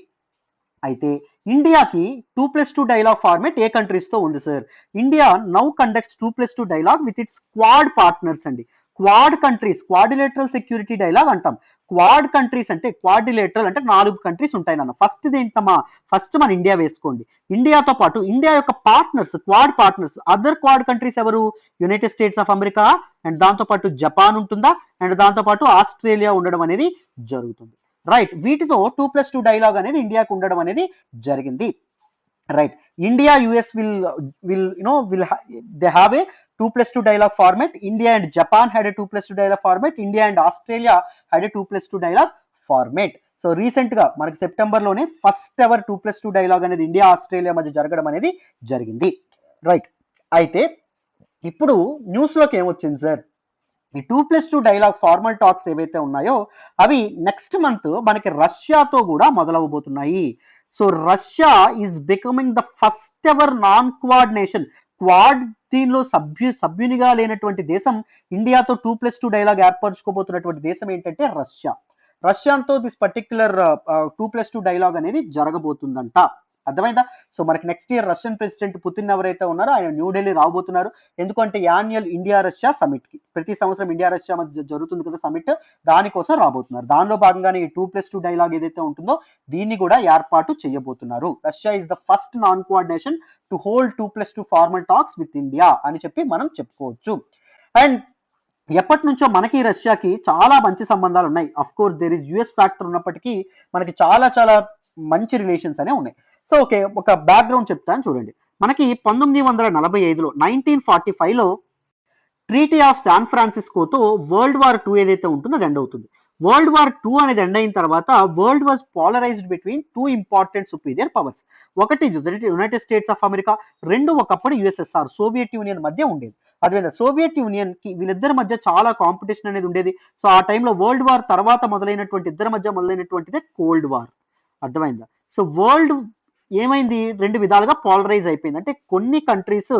అయితే ఇండియాకి 2+2 డైలాగ్ ఫార్మేట్ ఏ కంట్రీస్ తో ఉంది sir? India now conducts 2+2 dialogue with its quad partners అండి. Quad countries, quadrilateral security dialogue అంటాం. క్వాడ్ కంట్రీస్ అంటే క్వాడ్రిలేటరల్ అంటే 4 కంట్రీస్ ఉంటాయి నాన్న. ఫస్ట్ మన ఇండియా వేసుకోండి. ఇండియాతో పాటు ఇండియా యొక్క partners, quad partners, other quad countries ఎవరు? United States of America, and దాంతో పాటు జపాన్ ఉంటుందా, అండ్ దాంతో పాటు ఆస్ట్రేలియా ఉండడం అనేది జరుగుతుంది. రైట్, వీటితో 2+2 డైలాగ్ అనేది ఇండియాకు ఉండడం అనేది జరిగింది. Right, India US they have a 2+2 dialogue format. India and Japan had a 2+2 dialogue format. India and Australia had a 2+2 dialogue format. So recent గా మనకి సెప్టెంబర్ లోనే ఫస్ట్ ఎవర్ 2+2 డైలాగ్ అనేది ఇండియా ఆస్ట్రేలియా మధ్య జరగడం అనేది జరిగింది. రైట్, అయితే ఇప్పుడు న్యూస్ లోకి ఏమొచ్చింది సార్? ఈ 2+2 డైలాగ్ ఫార్మల్ టాక్స్ ఏవైతే ఉన్నాయో అవి నెక్స్ట్ మంత్ మనకి రష్యాతో కూడా మొదలవబోతున్నాయి. So Russia is becoming the first ever non quad nation. Quad దీనిలో సభ్యునిగా లేనటువంటి దేశం ఇండియాతో 2+2 డైలాగ్ ఏర్పరచుకోబోతున్నటువంటి దేశం ఏంటంటే రష్యా. రష్యాతో దిస్ పర్టిక్యులర్ 2+2 డైలాగ్ అనేది జరగబోతుందంట. అర్థమైందా? సో మనకి next year Russian president Putin ఎవరైతే ఉన్నారో ఆయన న్యూఢిల్లీ రాబోతున్నారు. ఎందుకంటే యాన్యువల్ ఇండియా రష్యా సమిట్ కి, ప్రతి సంవత్సరం ఇండియా రష్యా మధ్య జరుగుతుంది కదా సమిట్, దానికోసం రాబోతున్నారు. దానిలో భాగంగానే ఈ 2+2 డైలాగ్ ఏదైతే ఉంటుందో దీన్ని కూడా ఏర్పాటు చేయబోతున్నారు. Russia is the first non quad nation to hold 2+2 formal talks with India అని చెప్పి మనం చెప్పుకోవచ్చు. అండ్ ఎప్పటి నుంచో మనకి రష్యాకి చాలా మంచి సంబంధాలు ఉన్నాయి. Of course there is US factor ఉన్నప్పటికీ మనకి చాలా చాలా మంచి రిలేషన్స్ అనే ఉన్నాయి. సో ఓకే, ఒక బ్యాక్గ్రౌండ్ చెప్తాను చూడండి. మనకి 1945లో 1945లో ట్రీటీ ఆఫ్ శాన్ ఫ్రాన్సిస్కోతో వరల్డ్ వార్ 2 ఏదైతే ఉంటుందో అది ఎండ్ అవుతుంది. వరల్డ్ వార్ 2 అనేది ఎండ్ అయిన తర్వాత world was polarized between 2 important superior powers. ఒకటి యునైటెడ్ స్టేట్స్ ఆఫ్ అమెరికా, రెండు ఒకప్పుడు యుఎస్ఎస్ఆర్ సోవియట్ యూనియన్ మధ్య ఉండేది. అదేవిధంగా సోవియట్ యూనియన్ కి వీళ్ళిద్దరి మధ్య చాలా కాంపిటీషన్ అనేది ఉండేది. సో ఆ టైంలో వరల్డ్ వార్ తర్వాత ఇద్దరి మధ్య మొదలైనటువంటిదే కోల్డ్ వార్. అర్థమైందా? సో వరల్డ్ ఏమైంది, రెండు విధాలుగా పోలరైజ్ అయిపోయింది. అంటే కొన్ని కంట్రీస్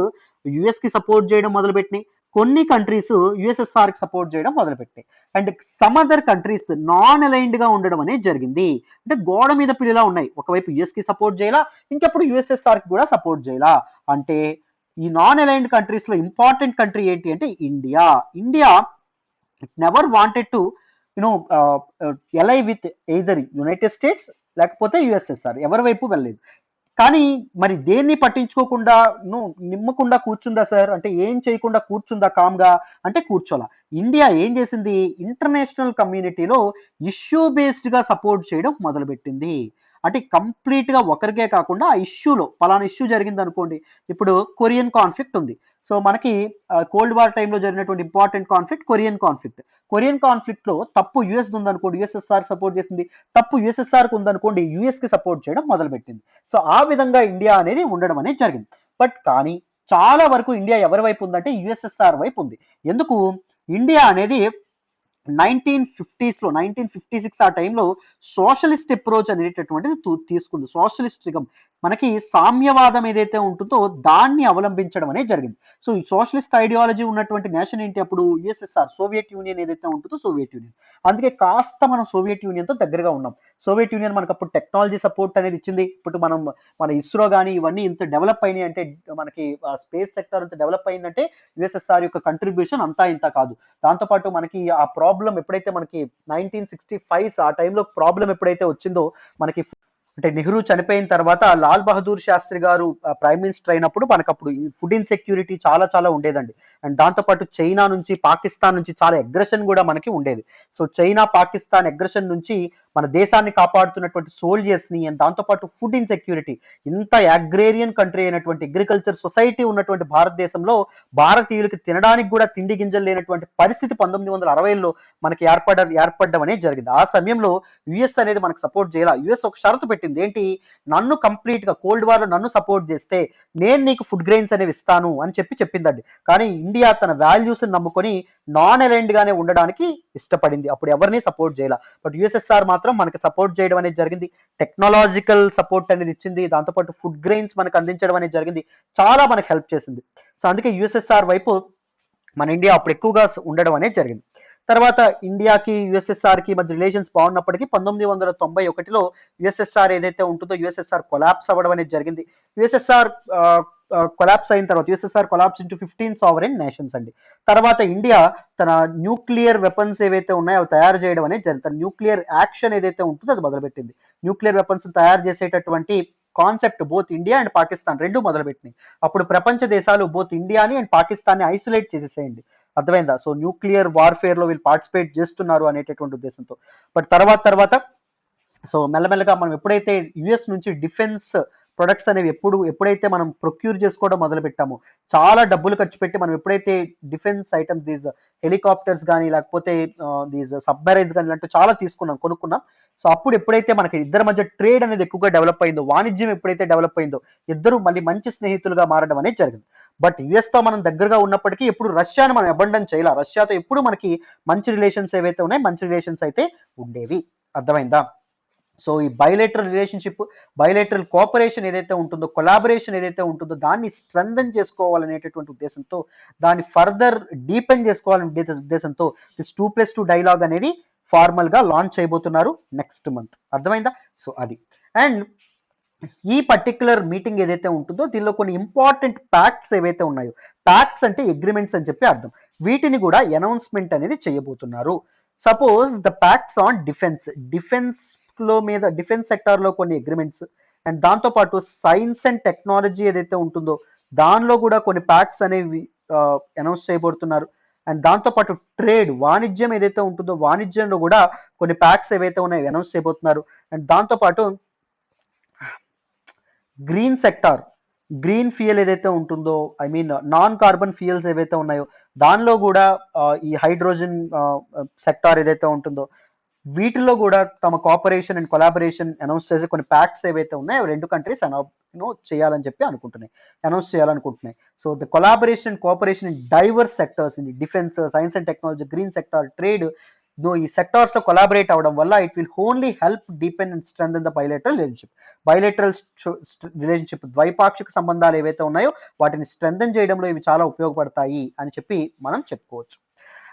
యుఎస్ కి సపోర్ట్ చేయడం మొదలుపెట్టినాయి, కొన్ని కంట్రీస్ యుఎస్ఎస్ఆర్ కి సపోర్ట్ చేయడం మొదలుపెట్టాయి. And some other countries non aligned గా ఉండడం అనేది జరిగింది. అంటే గోడ మీద పిల్లలా ఉన్నాయి, ఒకవైపు యుఎస్ కి సపోర్ట్ చేయాలా, ఇంకెప్పుడు యుఎస్ఎస్ఆర్ కి కూడా సపోర్ట్ చేయాలా. అంటే ఈ నాన్ అలైన్డ్ కంట్రీస్ లో ఇంపార్టెంట్ కంట్రీ ఏంటి అంటే India. India never wanted to ally with either United States లేకపోతే యుఎస్ఎస్ఆర్, ఎవరి వైపు వెళ్ళలేదు. కానీ మరి దేన్ని పట్టించుకోకుండా నిమ్మకుండా కూర్చుందా సార్ అంటే, ఏం చేయకుండా కూర్చుందా కామ్గా అంటే కూర్చోలా. ఇండియా ఏం చేసింది, ఇంటర్నేషనల్ కమ్యూనిటీలో ఇష్యూ బేస్డ్ గా సపోర్ట్ చేయడం మొదలుపెట్టింది. అంటే కంప్లీట్ గా ఒకరికే కాకుండా ఆ ఇష్యూలో పలానా ఇష్యూ జరిగింది అనుకోండి. ఇప్పుడు కొరియన్ కాన్ఫ్లిక్ట్ ఉంది. సో మనకి కోల్డ్ వార్ టైంలో జరిగినటువంటి ఇంపార్టెంట్ కాన్ఫ్లిక్ట్ కొరియన్ కాన్ఫ్లిక్ట్ లో తప్పు యుఎస్ ఉందనుకోండి, యుఎస్ఎస్ఆర్ సపోర్ట్ చేసింది. తప్పు యుఎస్ఎస్ఆర్ కు ఉందనుకోండి, యుఎస్ కి సపోర్ట్ చేయడం మొదలుపెట్టింది. సో ఆ విధంగా ఇండియా అనేది ఉండడం అనేది జరిగింది. బట్ కానీ చాలా వరకు ఇండియా ఎవరి వైపు ఉందంటే యుఎస్ఎస్ఆర్ వైపు ఉంది. ఎందుకు? ఇండియా అనేది 1956 ఆ టైంలో సోషలిస్ట్ అప్రోచ్ అనేటటువంటిది తీసుకుంది. సోషలిస్టిజం మనకి సామ్యవాదం ఏదైతే ఉంటుందో దాన్ని అవలంబించడం అనేది జరిగింది. సో ఈ సోషలిస్ట్ ఐడియాలజీ ఉన్నటువంటి నేషన్ ఏంటి అప్పుడు? యుఎస్ఎస్ఆర్, సోవియట్ యూనియన్ ఏదైతే ఉంటుందో సోవియట్ యూనియన్. అందుకే కాస్త మనం సోవియట్ యూనియన్ తో దగ్గరగా ఉన్నాం. సోవియట్ యూనియన్ మనకు అప్పుడు టెక్నాలజీ సపోర్ట్ అనేది ఇచ్చింది. ఇప్పుడు మన ఇస్రో కానీ ఇవన్నీ ఇంత డెవలప్ అయినాయి అంటే, మనకి స్పేస్ సెక్టర్ ఇంత డెవలప్ అయిందంటే యుఎస్ఎస్ఆర్ యొక్క కంట్రిబ్యూషన్ అంతా ఇంత కాదు. దాంతోపాటు మనకి ఆ ప్రాబ్లం ఎప్పుడైతే మనకి 1965 ఆ టైంలో ప్రాబ్లం ఎప్పుడైతే వచ్చిందో, మనకి అంటే నెహ్రూ చనిపోయిన తర్వాత లాల్ బహదూర్ శాస్త్రి గారు ప్రైమ్ మినిస్టర్ అయినప్పుడు మనకప్పుడు ఈ ఫుడ్ ఇన్సెక్యూరిటీ చాలా చాలా ఉండేదండి. అండ్ దాంతోపాటు చైనా నుంచి, పాకిస్తాన్ నుంచి చాలా అగ్రెషన్ కూడా మనకి ఉండేది. సో చైనా, పాకిస్తాన్ అగ్రెషన్ నుంచి మన దేశాన్ని కాపాడుతున్నటువంటి సోల్జర్స్ని, అండ్ దాంతోపాటు ఫుడ్ ఇన్సెక్యూరిటీ, ఇంత అగ్రేరియన్ కంట్రీ అయినటువంటి అగ్రికల్చర్ సొసైటీ ఉన్నటువంటి భారతదేశంలో భారతీయులకి తినడానికి కూడా తిండి గింజలు లేనటువంటి పరిస్థితి 1960లో మనకి ఏర్పడడం అనేది జరిగింది. ఆ సమయంలో యుఎస్ అనేది మనకు సపోర్ట్ చేయాలి. యుఎస్ ఒక షరతు పెట్టింది ఏంటి, నన్ను కంప్లీట్ గా కోల్డ్ వార్ లో నన్ను సపోర్ట్ చేస్తే నేను నీకు ఫుడ్ గ్రెయిన్స్ అనేవి ఇస్తాను అని చెప్పిందండి. కానీ ఇండియా తన వాల్యూస్ నమ్ముకొని నాన్ అలైన్డ్ గానే ఉండడానికి ఇష్టపడింది, అప్పుడు ఎవరిని సపోర్ట్ చేయాల. బట్ యుఎస్ఎస్ఆర్ మాత్రం మనకి సపోర్ట్ చేయడం అనేది జరిగింది, టెక్నాలజికల్ సపోర్ట్ అనేది ఇచ్చింది, దాంతోపాటు ఫుడ్ గ్రెయిన్స్ మనకు అందించడం అనేది జరిగింది, చాలా మనకు హెల్ప్ చేసింది. సో అందుకే యుఎస్ఎస్ఆర్ వైపు మన ఇండియా అప్పుడు ఎక్కువగా ఉండడం అనేది జరిగింది. తర్వాత ఇండియాకి యుఎస్ఎస్ఆర్కి మధ్య రిలేషన్స్ బాగున్నప్పటికీ 1991లో యుఎస్ఎస్ఆర్ ఏదైతే ఉంటుందో యుఎస్ఎస్ఆర్ కొలాప్స్ అవ్వడం అనేది జరిగింది. యుఎస్ఎస్ఆర్ కొలాప్స్ అయిన తర్వాత USSR collapse into 15 sovereign nations అండి. తర్వాత ఇండియా తన న్యూక్లియర్ వెపన్స్ ఏవైతే ఉన్నాయో అవి తయారు చేయడం అనేది జరిగింది. తన న్యూక్లియర్ యాక్షన్ ఏదైతే ఉంటుందో అది మొదలుపెట్టింది. న్యూక్లియర్ వెపన్స్ తయారు చేసేటటువంటి concept both India and Pakistan రెండు మొదలుపెట్టినాయి. అప్పుడు ప్రపంచ దేశాలు బోత్ ఇండియాని అండ్ పాకిస్తాన్ని ఐసోలేట్ చేసేసేయండి, అర్థమైందా? సో న్యూక్లియర్ వార్ఫేర్ లో వీళ్ళు పార్టిసిపేట్ చేస్తున్నారు అనేటటువంటి ఉద్దేశంతో. బట్ తర్వాత సో మెల్లమెల్లగా మనం ఎప్పుడైతే యుఎస్ నుంచి డిఫెన్స్ ప్రొడక్ట్స్ అనేవి ఎప్పుడైతే మనం ప్రొక్యూర్ చేసుకోవడం మొదలు పెట్టామో, చాలా డబ్బులు ఖర్చు పెట్టి మనం ఎప్పుడైతే డిఫెన్స్ ఐటమ్స్, దీస్ హెలికాప్టర్స్ కానీ లేకపోతే దీస్ సబ్మెరైన్స్ కానీ ఇలాంటివి చాలా కొనుక్కున్నాం. సో అప్పుడు ఎప్పుడైతే మనకి ఇద్దరి మధ్య ట్రేడ్ అనేది ఎక్కువగా డెవలప్ అయిందో, వాణిజ్యం ఎప్పుడైతే డెవలప్ అయిందో, ఇద్దరు మళ్ళీ మంచి స్నేహితులుగా మారడం అనేది జరిగింది. బట్ యుఎస్ తో మనం దగ్గరగా ఉన్నప్పటికీ ఎప్పుడు రష్యాను మనం అబండన్ చేయాలి, రష్యాతో ఎప్పుడు మనకి మంచి రిలేషన్స్ ఏవైతే ఉన్నాయో మంచి రిలేషన్స్ అయితే ఉండేవి, అర్థమైందా? సో ఈ బైలేటరల్ రిలేషన్షిప్, బైలేటరల్ కోఆపరేషన్ ఏదైతే ఉంటుందో, కొలాబరేషన్ ఏదైతే ఉంటుందో దాన్ని స్ట్రెంథన్ చేసుకోవాలనేటటువంటి ఉద్దేశంతో, దాన్ని ఫర్దర్ డీపెన్ చేసుకోవాలనే ఉద్దేశంతో దిస్ 2+2 డైలాగ్ అనేది ఫార్మల్ గా లాంచ్ చేయబోతున్నారు నెక్స్ట్ మంత్, అర్థమైందా? సో అది. అండ్ ఈ పర్టికులర్ మీటింగ్ ఏదైతే ఉంటుందో దీనిలో కొన్ని ఇంపార్టెంట్ ప్యాక్ట్స్ ఏవైతే ఉన్నాయో, ప్యాక్ట్స్ అంటే అగ్రిమెంట్స్ అని చెప్పి అర్థం, వీటిని కూడా అనౌన్స్మెంట్ అనేది చేయబోతున్నారు. Suppose the pacts on defence మీద డిఫెన్స్ సెక్టార్ లో కొన్ని అగ్రిమెంట్స్, అండ్ దాంతోపాటు సైన్స్ అండ్ టెక్నాలజీ ఏదైతే ఉంటుందో దానిలో కూడా కొన్ని ప్యాక్ట్స్ అనేవి అనౌన్స్ చేయబోతున్నారు. అండ్ దాంతోపాటు ట్రేడ్, వాణిజ్యం ఏదైతే ఉంటుందో వాణిజ్యంలో కూడా కొన్ని ప్యాక్ట్స్ ఏవైతే ఉన్నాయో అనౌన్స్ చేయబోతున్నారు. అండ్ దాంతోపాటు గ్రీన్ సెక్టార్, గ్రీన్ ఫ్యూయల్ ఏదైతే ఉంటుందో, I mean non carbon fuels ఏవైతే ఉన్నాయో దానిలో కూడా ఈ హైడ్రోజన్ సెక్టార్ ఏదైతే ఉంటుందో వీటిలో కూడా తమ కోఆపరేషన్ అండ్ కొలాబరేషన్ అనౌన్స్ చేసే కొన్ని ప్యాక్ట్స్ ఏవైతే ఉన్నాయో రెండు కంట్రీస్ చేయాలని చెప్పి అనౌన్స్ చేయాలనుకుంటున్నాయి. So the collaboration and cooperation in diverse sectors, in defence, science and technology, green sector, trade, ఈ సెక్టార్స్ లో కొలాబరేట్ అవడం వల్ల it will only help deepen and strengthen the bilateral relationship, ద్వైపాక్షిక సంబంధాలు ఏవైతే ఉన్నాయో వాటిని స్ట్రెంథెన్ చేయడంలో ఇవి చాలా ఉపయోగపడతాయి అని చెప్పి మనం చెప్పుకోవచ్చు.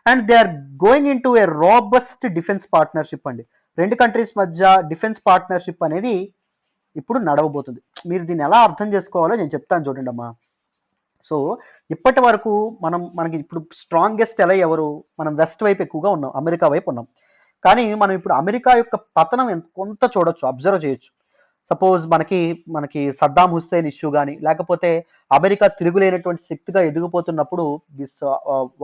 And they are going in to a robust defence partnership అండి. రెండు కంట్రీస్ మధ్య డిఫెన్స్ పార్ట్నర్షిప్ అనేది ఇప్పుడు నడవబోతుంది. మీరు దీన్ని ఎలా అర్థం చేసుకోవాలో నేను చెప్తాను చూడండి అమ్మా. సో ఇప్పటి వరకు మనకి ఇప్పుడు స్ట్రాంగెస్ట్ ఎలా ఎవరు, మనం వెస్ట్ వైపు ఎక్కువగా ఉన్నాం, అమెరికా వైపు ఉన్నాం. కానీ మనం ఇప్పుడు అమెరికా యొక్క పతనం కొంత చూడొచ్చు, అబ్జర్వ్ చేయొచ్చు. సపోజ్ మనకి సద్దాం హుస్సేన్ ఇష్యూ కానీ, లేకపోతే అమెరికా తిరుగులేనటువంటి శక్తిగా ఎదిగిపోతున్నప్పుడు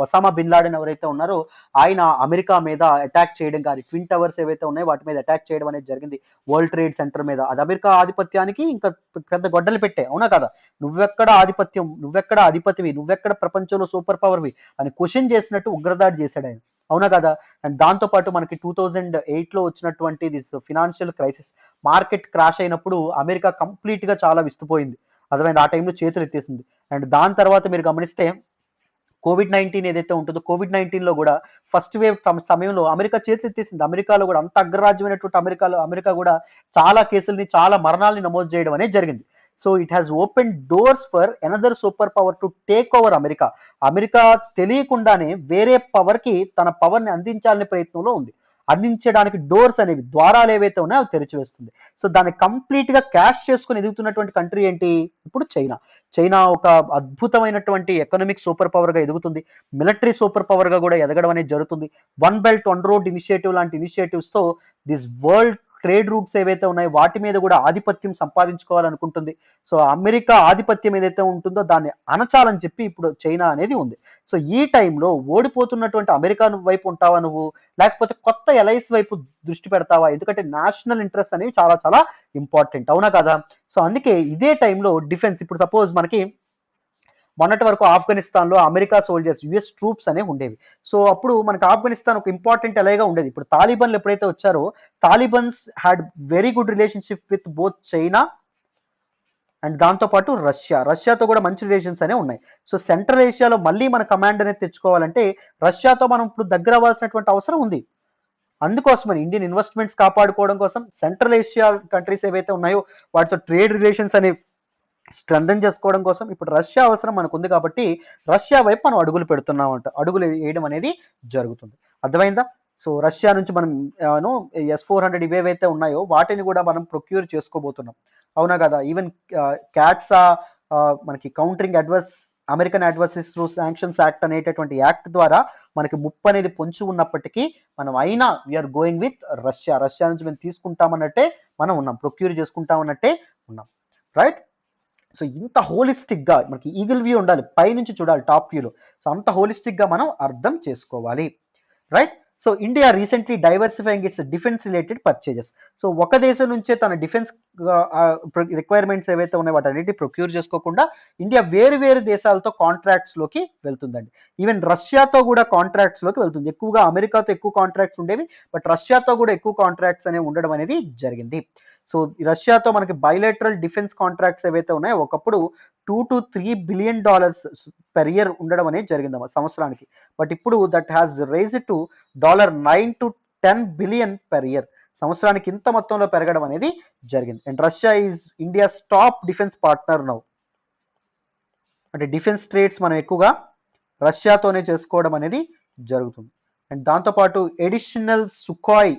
ఒసామా బిన్ లాడెన్ ఎవరైతే ఉన్నారో ఆయన అమెరికా మీద అటాక్ చేయడం కానీ, ట్విన్ టవర్స్ ఏవైతే ఉన్నాయో వాటి మీద అటాక్ చేయడం అనేది జరిగింది, వరల్డ్ ట్రేడ్ సెంటర్ మీద. అది అమెరికా ఆధిపత్యానికి ఇంకా పెద్ద గొడ్డలు పెట్టే, అవునా కదా? నువ్వెక్కడ ఆధిపత్యం, నువ్వెక్కడ అధిపతివి, నువ్వెక్కడ ప్రపంచంలో సూపర్ పవర్వి అని క్వశ్చన్ చేసినట్టు ఉగ్రదాడి చేశాడు ఆయన, అవునా కదా? అండ్ దాంతోపాటు మనకి 2008లో వచ్చినటువంటి this financial crisis, market crash అయినప్పుడు అమెరికా కంప్లీట్ గా చాలా విస్తుపోయింది, అర్థమైంది, ఆ టైంలో చేతులు ఎత్తేసింది. అండ్ దాని తర్వాత మీరు గమనిస్తే కోవిడ్-19 ఏదైతే ఉంటుందో కోవిడ్-19లో కూడా ఫస్ట్ వేవ్ సమయంలో అమెరికా చేతులు ఎత్తేసింది. అమెరికాలో కూడా అంత అగ్రరాజ్యమైనటువంటి అమెరికా కూడా చాలా కేసుల్ని, చాలా మరణాలని నమోదు చేయడం అనేది జరిగింది. So it has open doors for another super power to take over America. America తెలియకుండానే వేరే పవర్ కి తన పవర్ ని అందించాలనే ప్రయత్నంలో ఉంది. అందించడానికి డోర్స్ అనేవి, ద్వారాలు ఏవైతే ఉన్నాయో అవి తెరిచివేస్తుంది. సో దాన్ని కంప్లీట్ గా క్యాష్ చేసుకుని ఎదుగుతున్నటువంటి కంట్రీ ఏంటి ఇప్పుడు? చైనా ఒక అద్భుతమైనటువంటి ఎకనామిక్ సూపర్ పవర్ గా ఎదుగుతుంది, మిలిటరీ సూపర్ పవర్ గా కూడా ఎదగడం అనేది జరుగుతుంది. One belt one road initiative లాంటి ఇనిషియేటివ్స్ తో దిస్ వరల్డ్ ట్రేడ్ రూట్స్ ఏవైతే ఉన్నాయో వాటి మీద కూడా ఆధిపత్యం సంపాదించుకోవాలనుకుంటుంది. సో అమెరికా ఆధిపత్యం ఏదైతే ఉంటుందో దాన్ని అణచాలని చెప్పి ఇప్పుడు చైనా అనేది ఉంది. సో ఈ టైంలో ఓడిపోతున్నటువంటి అమెరికా వైపు ఉంటావా నువ్వు, లేకపోతే కొత్త ఎలైస్ వైపు దృష్టి పెడతావా? ఎందుకంటే నేషనల్ ఇంట్రెస్ట్ అనేవి చాలా చాలా ఇంపార్టెంట్, అవునా కదా? సో అందుకే ఇదే టైంలో డిఫెన్స్, ఇప్పుడు సపోజ్ మనకి మొన్నటి వరకు ఆఫ్ఘనిస్తాన్ లో అమెరికా సోల్జర్స్, యుఎస్ ట్రూప్స్ అనేవి ఉండేవి. సో అప్పుడు మనకి ఆఫ్ఘనిస్తాన్ ఒక ఇంపార్టెంట్ ఎలాగా ఉండేది. ఇప్పుడు తాలిబన్లు ఎప్పుడైతే వచ్చారో, Talibans had very good relationship with both China and దాంతోపాటు రష్యాతో కూడా మంచి రిలేషన్స్ అనేవి ఉన్నాయి. సో సెంట్రల్ ఏషియాలో మళ్ళీ మన కమాండ్ అనేది తెచ్చుకోవాలంటే రష్యాతో మనం ఇప్పుడు దగ్గర అవ్వాల్సినటువంటి అవసరం ఉంది. అందుకోసమని ఇండియన్ ఇన్వెస్ట్మెంట్స్ కాపాడుకోవడం కోసం సెంట్రల్ ఏషియా కంట్రీస్ ఏవైతే ఉన్నాయో వాటితో ట్రేడ్ రిలేషన్స్ అనేవి స్ట్రెంథన్ చేసుకోవడం కోసం ఇప్పుడు రష్యా అవసరం మనకు ఉంది కాబట్టి రష్యా వైపు మనం అడుగులు పెడుతున్నామంట, అడుగులు వేయడం అనేది జరుగుతుంది. అర్థమైందా? సో రష్యా నుంచి మనం S-400 ఇవేవైతే ఉన్నాయో వాటిని కూడా మనం ప్రొక్యూర్ చేసుకోబోతున్నాం, అవునా కదా? ఈవెన్ క్యాట్సా మనకి countering American adversaries through sanctions act అనేటటువంటి యాక్ట్ ద్వారా మనకి ముప్పు అనేది పొంచి ఉన్నప్పటికీ మనం అయినా వీఆర్ గోయింగ్ విత్ రష్యా నుంచి మేము తీసుకుంటామన్నట్టే మనం ఉన్నాం, ప్రొక్యూర్ చేసుకుంటామన్నట్టే ఉన్నాం, రైట్? సో ఇంత హోలిస్టిక్ గా మనకి ఈగిల్ వ్యూ ఉండాలి, పైనుంచి చూడాలి టాప్ వ్యూలో. సో అంత హోలిస్టిక్ గా మనం అర్థం చేసుకోవాలి, right? So India recently diversifying it's defence related purchases. So ఒక దేశం నుంచే తన డిఫెన్స్ రిక్వైర్మెంట్స్ ఏవైతే ఉన్నాయో వాటన్నిటి ప్రొక్యూర్ చేసుకోకుండా ఇండియా వేరు వేరు దేశాలతో కాంట్రాక్ట్స్ లోకి వెళ్తుందండి. ఈవెన్ రష్యాతో కూడా కాంట్రాక్ట్స్ లోకి వెళ్తుంది. ఎక్కువగా అమెరికాతో ఎక్కువ కాంట్రాక్ట్స్ ఉండేవి, బట్ రష్యాతో కూడా ఎక్కువ కాంట్రాక్ట్స్ అనేవి ఉండడం అనేది జరిగింది. సో రష్యాతో మనకి బైలేటరల్ డిఫెన్స్ కాంట్రాక్ట్స్ ఏవైతే ఉన్నాయో ఒకప్పుడు $2 to 3 billion పెర్ ఇయర్ ఉండడం అనేది జరిగింది సంవత్సరానికి. బట్ ఇప్పుడు that has rise to $9 to 10 billion per year. సంవత్సరానికి ఇంత మొత్తంలో పెరగడం అనేది జరిగింది. And Russia is India's top defence partner now. అంటే డిఫెన్స్ ట్రేడ్స్ మనం ఎక్కువగా రష్యాతోనే చేసుకోవడం అనేది జరుగుతుంది. అండ్ దాంతోపాటు ఎడిషనల్ సుఖాయ్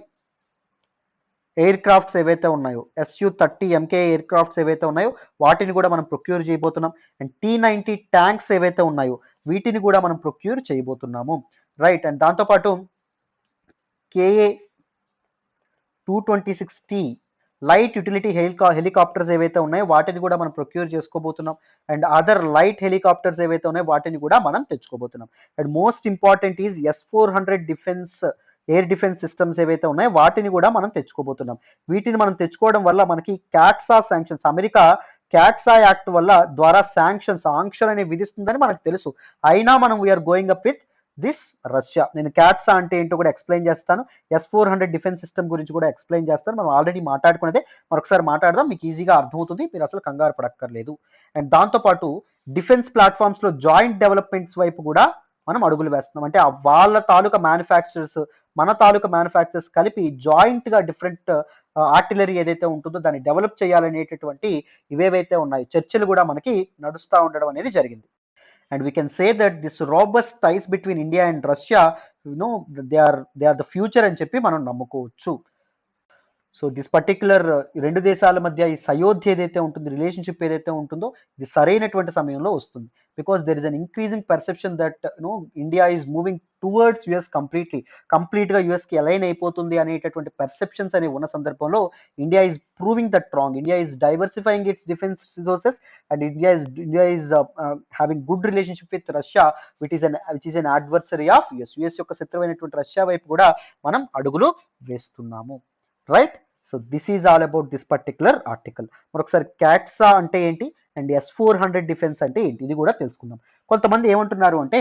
ఎయిర్ క్రాఫ్ట్స్ ఏవైతే ఉన్నాయో, Su-30 MK ఎయిర్ క్రాఫ్ట్స్ ఏవైతే ఉన్నాయో వాటిని కూడా మనం ప్రొక్యూర్ చేయబోతున్నాం. అండ్ T-90 ట్యాంక్స్ ఏవైతే ఉన్నాయో వీటిని కూడా మనం ప్రొక్యూర్ చేయబోతున్నాము, రైట్? అండ్ దాంతోపాటు KA-226T లైట్ యూటిలిటీ హెలికాప్టర్స్ ఏవైతే ఉన్నాయో వాటిని కూడా మనం ప్రొక్యూర్ చేసుకోబోతున్నాం. అండ్ అదర్ లైట్ హెలికాప్టర్స్ ఏవైతే ఉన్నాయో వాటిని కూడా మనం తెచ్చుకోబోతున్నాం. And most important is S-400 air defence systems ఏవైతే ఉన్నాయో వాటిని కూడా మనం తెచ్చుకోబోతున్నాం. వీటిని మనం తెచ్చుకోవడం వల్ల మనకి CAATSA sanctions, America CAATSA act వల్ల ద్వారా ఆంక్షలు అనేవి విధిస్తుందని మనకు తెలుసు. అయినా మనం we're going up with this Russia. నేను క్యాట్సా అంటే ఏంటో కూడా ఎక్స్ప్లెయిన్ చేస్తాను, S-400 డిఫెన్స్ సిస్టమ్ గురించి కూడా ఎక్స్ప్లెయిన్ చేస్తాను. మనం ఆల్రెడీ మాట్లాడుకున్నదే, మరొకసారి మాట్లాడదాం, మీకు ఈజీగా అర్థమవుతుంది, మీరు అసలు కంగారు పడక్కర్లేదు. అండ్ దాంతోపాటు డిఫెన్స్ ప్లాట్ఫామ్స్ లో జాయింట్ డెవలప్మెంట్స్ వైపు కూడా మనం అడుగులు వేస్తున్నాం. అంటే వాళ్ళ తాలూకా మ్యానుఫ్యాక్చరర్స్ మన తాలూకా మ్యానుఫ్యాక్చరర్స్ కలిపి జాయింట్ గా డిఫరెంట్ ఆర్టిలరీ ఏదైతే ఉంటుందో దాన్ని డెవలప్ చేయాలనేటటువంటి ఇవేవైతే ఉన్నాయో చర్చలు కూడా మనకి నడుస్తూ ఉండడం అనేది జరిగింది. And we can say that this robust ties between India and Russia they are the future అని చెప్పి మనం నమ్ముకోవచ్చు. సో దిస్ పర్టిక్యులర్ రెండు దేశాల మధ్య ఈ సయోధ్య ఏదైతే ఉంటుంది, రిలేషన్షిప్ ఏదైతే ఉంటుందో ఇది సరైనటువంటి సమయంలో వస్తుంది. Because there is an increasing perception that India is moving towards US కంప్లీట్గా యుఎస్కి అలైన్ అయిపోతుంది అనేటటువంటి పర్సెప్షన్స్ అనేవి ఉన్న సందర్భంలో India is proving that wrong. India is diversifying it's defence resources and India is having good relationship with Russia which is an adversary of US యొక్క శత్రువైనటువంటి Russia వైపు కూడా మనం అడుగులు వేస్తున్నాము, right? So this is all about this particular article. మరొకసారి క్యాట్సా అంటే ఏంటి and S-400 defence అంటే ఏంటి ఇది కూడా తెలుసుకుందాం. కొంతమంది ఏమంటున్నారు అంటే,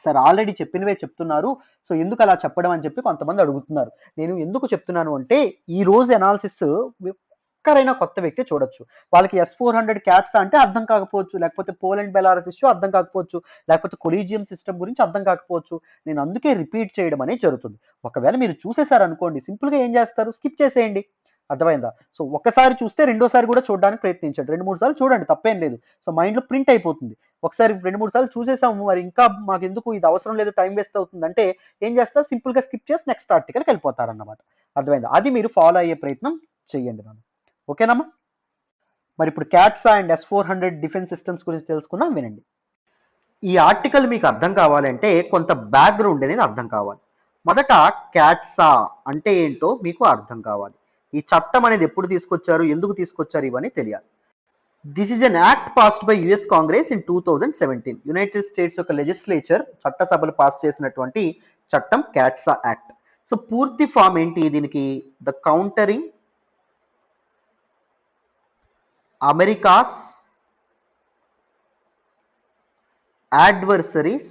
సార్ ఆల్రెడీ చెప్పినవే చెప్తున్నారు, సో ఎందుకు అలా చెప్పడం అని చెప్పి కొంతమంది అడుగుతున్నారు. నేను ఎందుకు చెప్తున్నాను అంటే ఈ రోజు అనాలిసిస్ ఒక్కరైనా కొత్త వ్యక్తి చూడొచ్చు, వాళ్ళకి S-400 క్యాట్సా అంటే అర్థం కాకపోవచ్చు, లేకపోతే పోలాండ్ బెలారస్ ఇష్యూ అర్థం కాకపోవచ్చు, లేకపోతే కొలీజియం సిస్టమ్ గురించి అర్థం కాకపోవచ్చు. నేను అందుకే రిపీట్ చేయడం అనేది జరుగుతుంది. ఒకవేళ మీరు చూసేసారు అనుకోండి, సింపుల్గా ఏం చేస్తారు, స్కిప్ చేసేయండి, అర్థమైందా? సో ఒకసారి చూస్తే రెండోసారి కూడా చూడడానికి ప్రయత్నించండి, 2-3 సార్లు చూడండి, తప్పేం లేదు. సో మైండ్లో ప్రింట్ అయిపోతుంది. ఒకసారి 2-3 సార్లు చూసేసాము, మరి ఇంకా మాకు ఎందుకు ఇది అవసరం లేదు, టైం వేస్ట్ అవుతుంది అంటే ఏం చేస్తారు, సింపుల్గా స్కిప్ చేసి నెక్స్ట్ ఆర్టికల్కి వెళ్ళిపోతారన్నమాట, అర్థమైందా? అది మీరు ఫాలో అయ్యే ప్రయత్నం చేయండి మనం, ఓకేనమ్మా? మరి ఇప్పుడు క్యాట్సా అండ్ S-400 డిఫెన్స్ సిస్టమ్స్ గురించి తెలుసుకుందాం, వినండి. ఈ ఆర్టికల్ మీకు అర్థం కావాలంటే కొంత బ్యాక్గ్రౌండ్ అనేది అర్థం కావాలి. మొదట క్యాట్సా అంటే ఏంటో మీకు అర్థం కావాలి. ఈ చట్టం అనేది ఎప్పుడు తీసుకొచ్చారు, ఎందుకు తీసుకొచ్చారు, ఇవన్నీ తెలియాలి. This is an act passed by US Congress in 2017. United States యొక్క లెజిస్లేచర్ చట్టసభలు పాస్ చేసినటువంటి చట్టం క్యాట్సా యాక్ట్. సో పూర్తి ఫామ్ ఏంటి దీనికి? The countering America's adversaries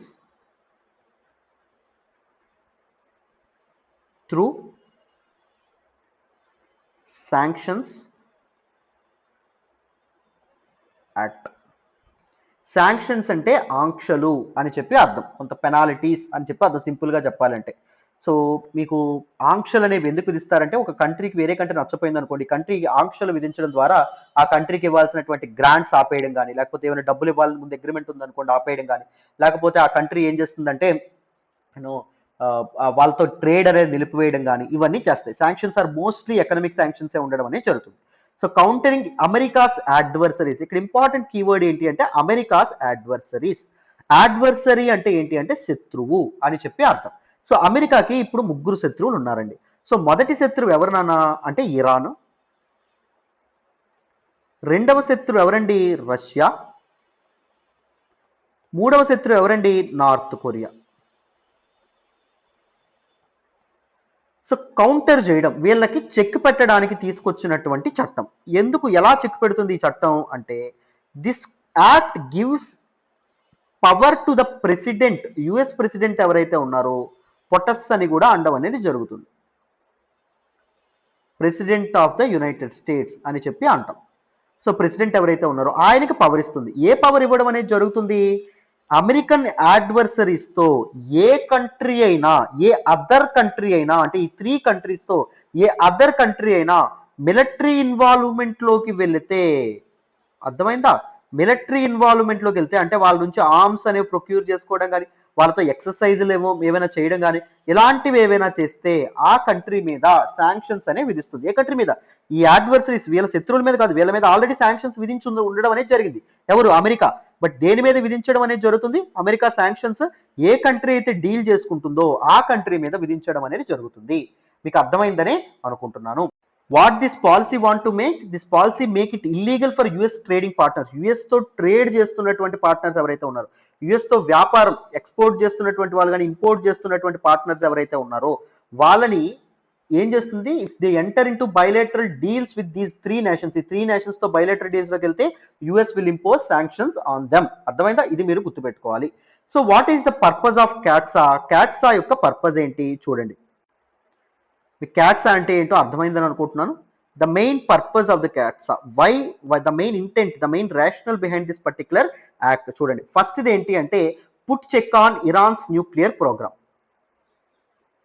through sanctions act. Sanctions అంటే ఆంక్షలు అని చెప్పి అర్థం, కొంత పెనాలిటీస్ అని చెప్పి అర్థం సింపుల్గా చెప్పాలంటే. సో మీకు ఆంక్షలు అనేవి ఎందుకు విధిస్తారంటే, ఒక కంట్రీకి వేరే కంట్రీ నచ్చపోయింది అనుకోండి, కంట్రీకి ఆంక్షలు విధించడం ద్వారా ఆ కంట్రీకి ఇవ్వాల్సినటువంటి గ్రాంట్స్ ఆపేయడం కానీ, లేకపోతే ఏమైనా డబ్బులు ఇవ్వాలని ముందు అగ్రిమెంట్ ఉందనుకోండి ఆపేయడం కానీ, లేకపోతే ఆ కంట్రీ ఏం చేస్తుందంటే యూనో వాళ్ళతో ట్రేడ్ అనేది నిలిపివేయడం కానీ, ఇవన్నీ చేస్తాయి. శాంక్షన్స్ ఆర్ మోస్ట్లీ ఎకనామిక్ శాంక్షన్సే ఉండడం అనేది జరుగుతుంది. సో కౌంటరింగ్ అమెరికాస్ అడ్వర్సరీస్, ఇక్కడ ఇంపార్టెంట్ కీవర్డ్ ఏంటి అంటే అమెరికాస్ అడ్వర్సరీస్. అడ్వర్సరీ అంటే ఏంటి అంటే శత్రువు అని చెప్పి అర్థం. సో అమెరికాకి ఇప్పుడు 3 శత్రువులు ఉన్నారండి. సో మొదటి శత్రువు ఎవరినన్నా అంటే ఇరాన్, రెండవ శత్రువు ఎవరండి రష్యా, మూడవ శత్రువు ఎవరండి నార్త్ కొరియా. సో కౌంటర్ చేయడం, వీళ్ళకి చెక్ పెట్టడానికి తీసుకొచ్చినటువంటి చట్టం. ఎందుకు, ఎలా చెక్ పెడుతుంది ఈ చట్టం అంటే, this act gives power to the president, US president ఎవరైతే ఉన్నారో పొటస్ అని కూడా అండం అనేది జరుగుతుంది. President of the United states అని చెప్పి అంటాం. సో ప్రెసిడెంట్ ఎవరైతే ఉన్నారో ఆయనకి పవర్ ఇస్తుంది. ఏ పవర్ ఇవ్వడం అనేది జరుగుతుంది? అమెరికన్ అడ్వర్సరీస్తో ఏ కంట్రీ అయినా, ఏ అదర్ కంట్రీ అయినా, అంటే ఈ 3 కంట్రీస్తో ఏ అదర్ కంట్రీ అయినా మిలిటరీ ఇన్వాల్వ్మెంట్లోకి వెళితే, అర్థమైందా? మిలిటరీ ఇన్వాల్వ్మెంట్లోకి వెళ్తే అంటే వాళ్ళ నుంచి ఆర్మ్స్ అనేవి ప్రొక్యూర్ చేసుకోవడం కానీ, వాళ్ళతో ఎక్సర్సైజులు ఏమైనా చేయడం కానీ, ఇలాంటివి ఏవైనా చేస్తే ఆ కంట్రీ మీద శాంక్షన్స్ అనేవి విధిస్తుంది. ఏ కంట్రీ మీద? ఈ అడ్వర్సరీస్, వీళ్ళ శత్రువుల మీద కాదు, వీళ్ళ మీద ఆల్రెడీ శాంక్షన్స్ విధించి ఉండడం అనేది జరిగింది. ఎవరు? అమెరికా. బట్ దేని మీద విధించడం అనేది జరుగుతుంది? అమెరికా శాంక్షన్స్ ఏ కంట్రీ అయితే డీల్ చేసుకుంటుందో ఆ కంట్రీ మీద విధించడం అనేది జరుగుతుంది. మీకు అర్థమైందనే అనుకుంటున్నాను. What this policy want to make? This policy make it illegal for US trading partners. US తో ట్రేడ్ చేస్తున్నటువంటి పార్ట్నర్స్ ఎవరైతే ఉన్నారో, యుఎస్ తో వ్యాపారం ఎక్స్పోర్ట్ చేస్తున్నటువంటి వాళ్ళు కానీ, ఇంపోర్ట్ చేస్తున్నటువంటి పార్ట్నర్స్ ఎవరైతే ఉన్నారో వాళ్ళని ఏం చేస్తుంది? If they enter into bilateral deals with these 3 nations, ఈ 3 నేషన్స్ తో బైలేటరల్ డీల్స్ లోకి వెళ్తే US will impose sanctions on them. అర్థమైందా? ఇది మీరు గుర్తుపెట్టుకోవాలి. So what is the purpose of CAATSA? CAATSA యొక్క పర్పస్ ఏంటి చూడండి. క్యాట్సా అంటే ఏంటో అర్థమైందని అనుకుంటున్నాను. The main purpose of the CAATSA, why the main intent, the main rational behind this particular act చూడండి. ఫస్ట్ ఇది ఏంటి అంటే put check on Iran's nuclear program.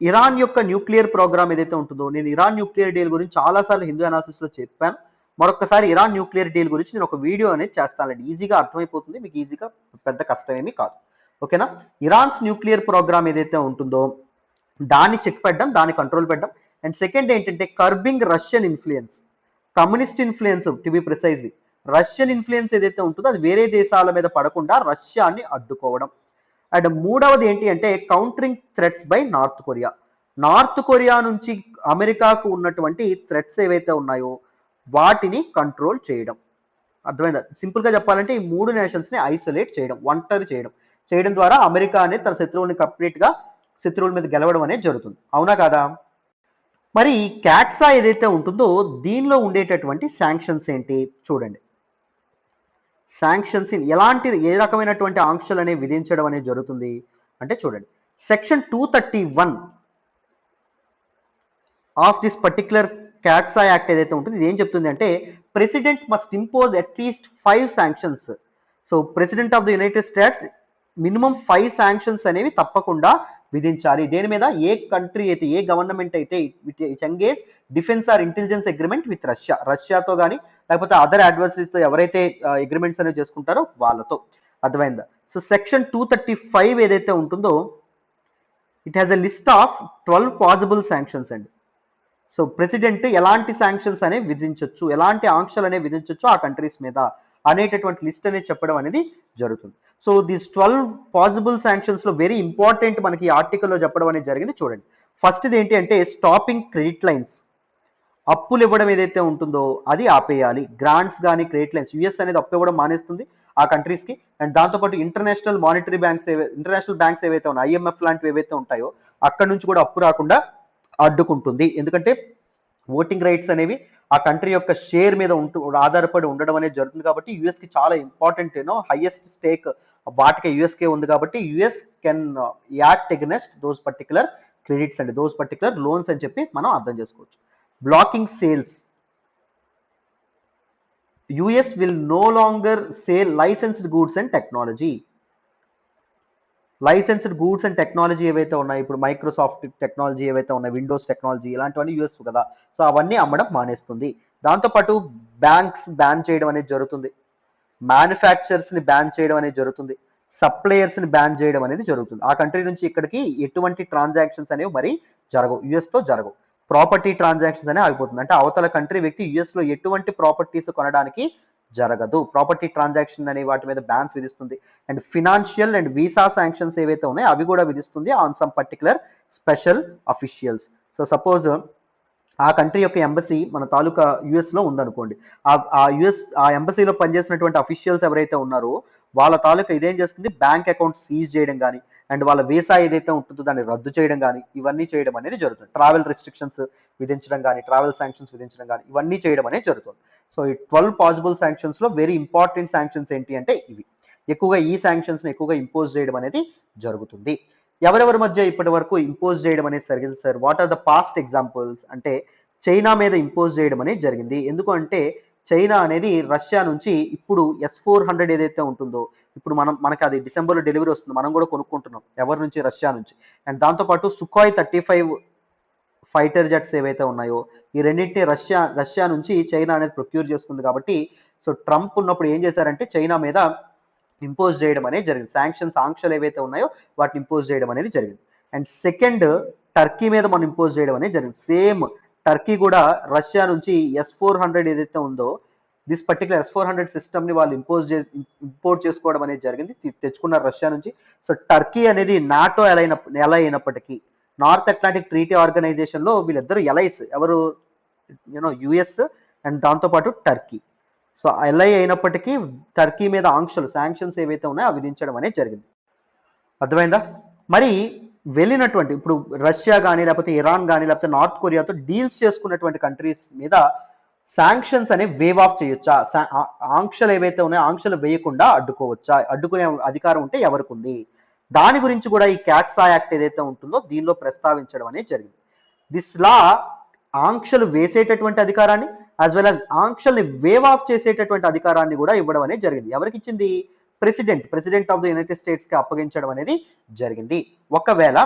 Iran యొక్క న్యూక్లియర్ ప్రోగ్రామ్ ఏదైతే ఉంటుందో, నేను ఇరాన్ న్యూక్లియర్ డీల్ గురించి చాలాసార్లు హిందూ అనాలిసిస్ లో చెప్పాను. మరొకసారి ఇరాన్ న్యూక్లియర్ డీల్ గురించి నేను ఒక వీడియో అనేది చేస్తానండి. ఈజీగా అర్థమైపోతుంది మీకు, ఈజీగా, పెద్ద కష్టమేమీ కాదు. ఓకేనా? ఇరాన్స్ న్యూక్లియర్ ప్రోగ్రామ్ ఏదైతే ఉంటుందో దాన్ని చెక్ పెట్టడం, దాన్ని కంట్రోల్ పెట్టడం. అండ్ సెకండ్ ఏంటంటే kerbing Russian influence, communist influence to be precisely. Russian influence ఏదైతే ఉంటుందో అది వేరే దేశాల మీద పడకుండా రష్యాని అడ్డుకోవడం. అండ్ మూడవది ఏంటి అంటే countering threats by north Korea. North Korea నుంచి అమెరికాకు ఉన్నటువంటి థ్రెట్స్ ఏవైతే ఉన్నాయో వాటిని కంట్రోల్ చేయడం. అర్థమైందా? సింపుల్గా చెప్పాలంటే ఈ 3 నేషన్స్ని ఐసోలేట్ చేయడం, ఒంటరి చేయడం ద్వారా అమెరికా అనేది తన శత్రువుని కంప్లీట్గా శత్రువుల మీద గెలవడం అనేది జరుగుతుంది. అవునా కాదా? మరి క్యాట్సా ఏదైతే ఉంటుందో దీనిలో ఉండేటటువంటి శాంక్షన్స్ ఏంటి చూడండి. శాంక్షన్స్ ఎలాంటి, ఏ రకమైనటువంటి ఆంక్షలు అనేవి విధించడం అనేది జరుగుతుంది అంటే చూడండి. Section 231 of this particular CAATSA act ఏదైతే ఉంటుంది ఇది ఏం చెప్తుంది అంటే president must impose at least 5 sanctions. So president of the United States minimum 5 sanctions అనేవి తప్పకుండా విధించాలి. దేని మీద? ఏ కంట్రీ అయితే, ఏ గవర్నమెంట్ అయితే engage defence or intelligence agreement with రష్యాతో కానీ, లేకపోతే అదర్ అడ్వర్సరీస్తో ఎవరైతే అగ్రిమెంట్స్ అనేవి చేసుకుంటారో వాళ్ళతో. అర్థమైందా? సో సెక్షన్ 235 ఏదైతే ఉంటుందో it has a list of 12 possible sanctions అండి. సో ప్రెసిడెంట్ ఎలాంటి శాంక్షన్స్ అనేవి విధించవచ్చు, ఎలాంటి ఆంక్షలు అనేవి విధించవచ్చు ఆ కంట్రీస్ మీద అనేటటువంటి లిస్ట్ అనేది చెప్పడం అనేది జరుగుతుంది. సో దీస్ 12 పాసిబుల్ శాంక్షన్స్ లో వెరీ ఇంపార్టెంట్ మనకి ఈ ఆర్టికల్లో చెప్పడం అనేది జరిగింది. చూడండి. ఫస్ట్ ఇది ఏంటి అంటే స్టాపింగ్ క్రెడిట్ లైన్స్ అప్పులు ఇవ్వడం ఏదైతే ఉంటుందో అది ఆపేయాలి. గ్రాంట్స్ కానీ క్రెడిట్ లైన్స్, యూఎస్ అనేది అప్పు ఇవ్వడం మానేస్తుంది ఆ కంట్రీస్కి. అండ్ దాంతోపాటు ఇంటర్నేషనల్ బ్యాంక్స్ ఏవైతే ఉన్నాయి, ఐఎంఎఫ్ లాంటివి ఏవైతే ఉంటాయో అక్కడ నుంచి కూడా అప్పు రాకుండా అడ్డుకుంటుంది. ఎందుకంటే ఓటింగ్ రైట్స్ అనేవి ఆ కంట్రీ యొక్క షేర్ మీద ఆధారపడి ఉండడం అనేది జరుగుతుంది. కాబట్టి యూఎస్కి చాలా ఇంపార్టెంట్ హైయెస్ట్ స్టేక్ వాటికే యూఎస్కే ఉంది. కాబట్టి US can act against those particular credits and those particular loans అని చెప్పి మనం అర్థం చేసుకోవచ్చు. Blocking sales, US will know longer sale licensed goods and technology. Licensed goods and technology ఏవైతే ఉన్నాయి, ఇప్పుడు మైక్రోసాఫ్ట్ టెక్నాలజీ ఏవైతే ఉన్నాయి, విండోస్ టెక్నాలజీ ఇలాంటివన్నీ యూఎస్ కదా, సో అవన్నీ అమ్మడం మానేస్తుంది. దాంతోపాటు బ్యాంక్స్ బ్యాన్ చేయడం అనేది జరుగుతుంది, మ్యానుఫ్యాక్చరర్స్ని బ్యాన్ చేయడం అనేది జరుగుతుంది, సప్లయర్స్ని బ్యాన్ చేయడం అనేది జరుగుతుంది. ఆ కంట్రీ నుంచి ఇక్కడికి ఎటువంటి ట్రాన్సాక్షన్స్ అనేవి మరి జరగవు, యుఎస్తో జరగవు. ప్రాపర్టీ ట్రాన్సాక్షన్స్ అనేవి ఆగిపోతుంది. అంటే అవతల కంట్రీ వ్యక్తి యుఎస్లో ఎటువంటి ప్రాపర్టీస్ కొనడానికి జరగదు. ప్రాపర్టీ ట్రాన్సాక్షన్ అనే వాటి మీద బ్యాన్స్ విధిస్తుంది. And financial and visa sanctions ఏవైతే ఉన్నాయో అవి కూడా విధిస్తుంది on some particular special officials. So suppose ఆ కంట్రీ యొక్క ఎంబసీ మన తాలూకా యుఎస్లో ఉందనుకోండి, ఆ ఎంబసీలో పనిచేసినటువంటి అఫీషియల్స్ ఎవరైతే ఉన్నారో వాళ్ళ తాలూకా ఇదేం చేస్తుంది, బ్యాంక్ అకౌంట్ సీజ్ చేయడం కానీ అండ్ వాళ్ళ వీసా ఏదైతే ఉంటుందో దాన్ని రద్దు చేయడం కానీ ఇవన్నీ చేయడం అనేది జరుగుతుంది. ట్రావెల్ రెస్ట్రిక్షన్స్ విధించడం కానీ, ట్రావెల్ శాంక్షన్స్ విధించడం కానీ ఇవన్నీ చేయడం అనేది జరుగుతుంది. సో ఈ 12 పాసిబుల్ శాంక్షన్స్లో వెరీ ఇంపార్టెంట్ శాంక్షన్స్ ఏంటి అంటే ఇవి. ఎక్కువగా ఈ శాంక్షన్స్ని ఎక్కువగా ఇంపోజ్ చేయడం అనేది జరుగుతుంది. ఎవరెవరి మధ్య ఇప్పటి వరకు ఇంపోజ్ చేయడం అనేది జరిగింది sir? What are the past examples అంటే చైనా మీద ఇంపోజ్ చేయడం అనేది జరిగింది. ఎందుకు అంటే చైనా అనేది రష్యా నుంచి ఇప్పుడు S-400 ఏదైతే ఉంటుందో, ఇప్పుడు మనకి అది డిసెంబర్లో డెలివరీ వస్తుంది, మనం కూడా కొనుక్కుంటున్నాం ఎవరి నుంచి, రష్యా నుంచి. అండ్ దాంతోపాటు సుఖాయ్ 35 ఫైటర్ జెట్స్ ఏవైతే ఉన్నాయో ఈ రెండింటిని రష్యా నుంచి చైనా అనేది ప్రొక్యూర్ చేసుకుంది. కాబట్టి సో ట్రంప్ ఉన్నప్పుడు ఏం చేశారంటే చైనా మీద ఇంపోజ్ చేయడం అనేది జరిగింది. ఆంక్షలు ఏవైతే ఉన్నాయో వాటిని ఇంపోజ్ చేయడం అనేది జరిగింది. అండ్ సెకండ్, టర్కీ మీద మనం ఇంపోజ్ చేయడం అనేది జరిగింది. సేమ్ టర్కీ కూడా రష్యా నుంచి S-400 ఏదైతే ఉందో దిస్ పర్టికులర్ S-400 సిస్టమ్ని వాళ్ళు ఇంపోర్ట్ చేసుకోవడం అనేది జరిగింది, తెచ్చుకున్నారు రష్యా నుంచి. సో టర్కీ అనేది నాటో ఎలా అయినప్పటికీ నార్త్ అట్లాంటిక్ ట్రీటీ ఆర్గనైజేషన్లో వీళ్ళిద్దరు ఎలైస్, ఎవరు యుఎస్ అండ్ దాంతోపాటు టర్కీ. సో ఎల్ఐ అయినప్పటికీ టర్కీ మీద శాంక్షన్స్ ఏవైతే ఉన్నాయో అవి విధించడం అనేది జరిగింది. అర్థమైందా? మరి వెళ్ళినటువంటి ఇప్పుడు రష్యా కానీ లేకపోతే ఇరాన్ కానీ లేకపోతే నార్త్ కొరియాతో డీల్స్ చేసుకున్నటువంటి కంట్రీస్ మీద శాంక్షన్స్ అనేవి వేవ్ ఆఫ్ చేయొచ్చా? ఆంక్షలు ఏవైతే ఉన్నాయో ఆంక్షలు వేయకుండా అడ్డుకోవచ్చా? అడ్డుకునే అధికారం ఉంటే ఎవరికి ఉంది? దాని గురించి కూడా ఈ క్యాట్సా యాక్ట్ ఏదైతే ఉంటుందో దీనిలో ప్రస్తావించడం అనేది జరిగింది. దిస్ లా ఆంక్షలు వేసేటటువంటి అధికారాన్ని యాజ్ వెల్ యాజ్ ఆంక్షల్ని వేవ్ ఆఫ్ చేసేటటువంటి అధికారాన్ని కూడా ఇవ్వడం అనేది జరిగింది. ఎవరికి ఇచ్చింది? ప్రెసిడెంట్ ఆఫ్ ద యునైటెడ్ స్టేట్స్కి అప్పగించడం అనేది జరిగింది. ఒకవేళ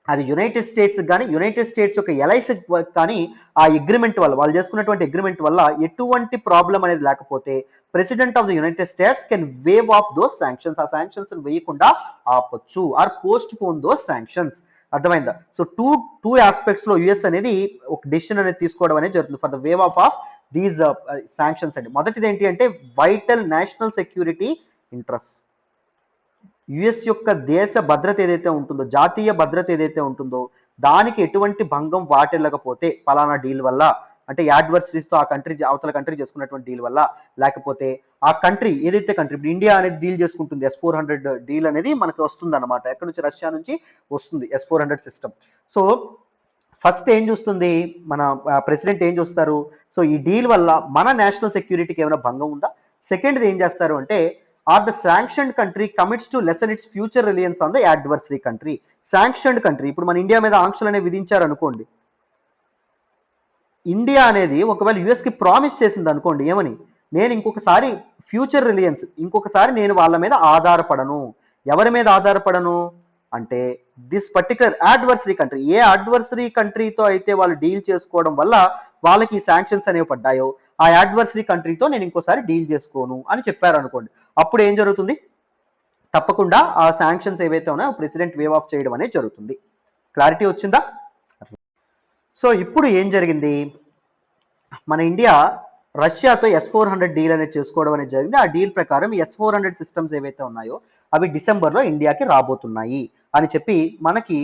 అది యునైటెడ్ స్టేట్స్ కానీ యునైటెడ్ స్టేట్స్ యొక్క ఎలైస్ కానీ ఆ అగ్రిమెంట్ వల్ల వాళ్ళు చేసుకున్నటువంటి అగ్రిమెంట్ వల్ల ఎటువంటి ప్రాబ్లం అనేది లేకపోతే president of the United states can wave of those sanctions. ఆ శాంక్షన్స్ వేయకుండా ఆపొచ్చు or post phone those sanctions. అర్థమైందా? సో టూ ఆస్పెక్ట్స్ లో యుఎస్ అనేది ఒక డెసిషన్ అనేది తీసుకోవడం అనేది జరుగుతుంది for the wave of these sanctions అండి. మొదటిది ఏంటి అంటే vital national security interest. US యొక్క దేశ భద్రత ఏదైతే ఉంటుందో, జాతీయ భద్రత ఏదైతే ఉంటుందో దానికి ఎటువంటి భంగం వాటిల్లకపోతే పలానా డీల్ వల్ల, అంటే యాడ్వర్సరీస్తో ఆ కంట్రీ అవతల కంట్రీ చేసుకున్నటువంటి డీల్ వల్ల, లేకపోతే ఆ కంట్రీ ఏదైతే కంట్రీ ఇప్పుడు ఇండియా అనేది డీల్ చేసుకుంటుంది S-400 డీల్ అనేది మనకు వస్తుంది అనమాట. ఎక్కడి నుంచి? రష్యా నుంచి వస్తుంది S-400 సిస్టమ్. సో ఫస్ట్ ఏం చూస్తుంది మన ప్రెసిడెంట్, ఏం చూస్తారు? సో ఈ డీల్ వల్ల మన నేషనల్ సెక్యూరిటీకి ఏమైనా భంగం ఉందా? సెకండ్ది ఏం చేస్తారు అంటే are the sanctioned country commits to lessen its future reliance on the adversary country. Sanctioned country ఇప్పుడు మన ఇండియా మీద ఆంక్షలు అనేవి విధించారు అనుకోండి, ఇండియా అనేది ఒకవేళ యుఎస్కి ప్రామిస్ చేసింది అనుకోండి, ఏమని, నేను ఇంకొకసారి ఫ్యూచర్ రిలయన్స్, ఇంకొకసారి నేను వాళ్ళ మీద ఆధారపడను. ఎవరి మీద ఆధారపడను అంటే దిస్ పర్టికులర్ యాడ్వర్సరీ కంట్రీ. ఏ యాడ్వర్సరీ కంట్రీతో అయితే వాళ్ళు డీల్ చేసుకోవడం వల్ల వాళ్ళకి ఈ శాంక్షన్స్ అనేవి పడ్డాయో ఆ యాడ్వర్సరీ కంట్రీతో నేను ఇంకోసారి డీల్ చేసుకోను అని చెప్పారు అనుకోండి, అప్పుడు ఏం జరుగుతుంది? తప్పకుండా ఆ శాంక్షన్స్ ఏవైతే ఉన్నాయో ప్రెసిడెంట్ వేవ్ ఆఫ్ చేయడం అనేది జరుగుతుంది. క్లారిటీ వచ్చిందా? సో ఇప్పుడు ఏం జరిగింది, మన ఇండియా రష్యాతో S-400 డీల్ అనేది చేసుకోవడం అనేది జరిగింది. ఆ డీల్ ప్రకారం S-400 సిస్టమ్స్ ఏవైతే ఉన్నాయో అవి డిసెంబర్లో ఇండియాకి రాబోతున్నాయి అని చెప్పి మనకి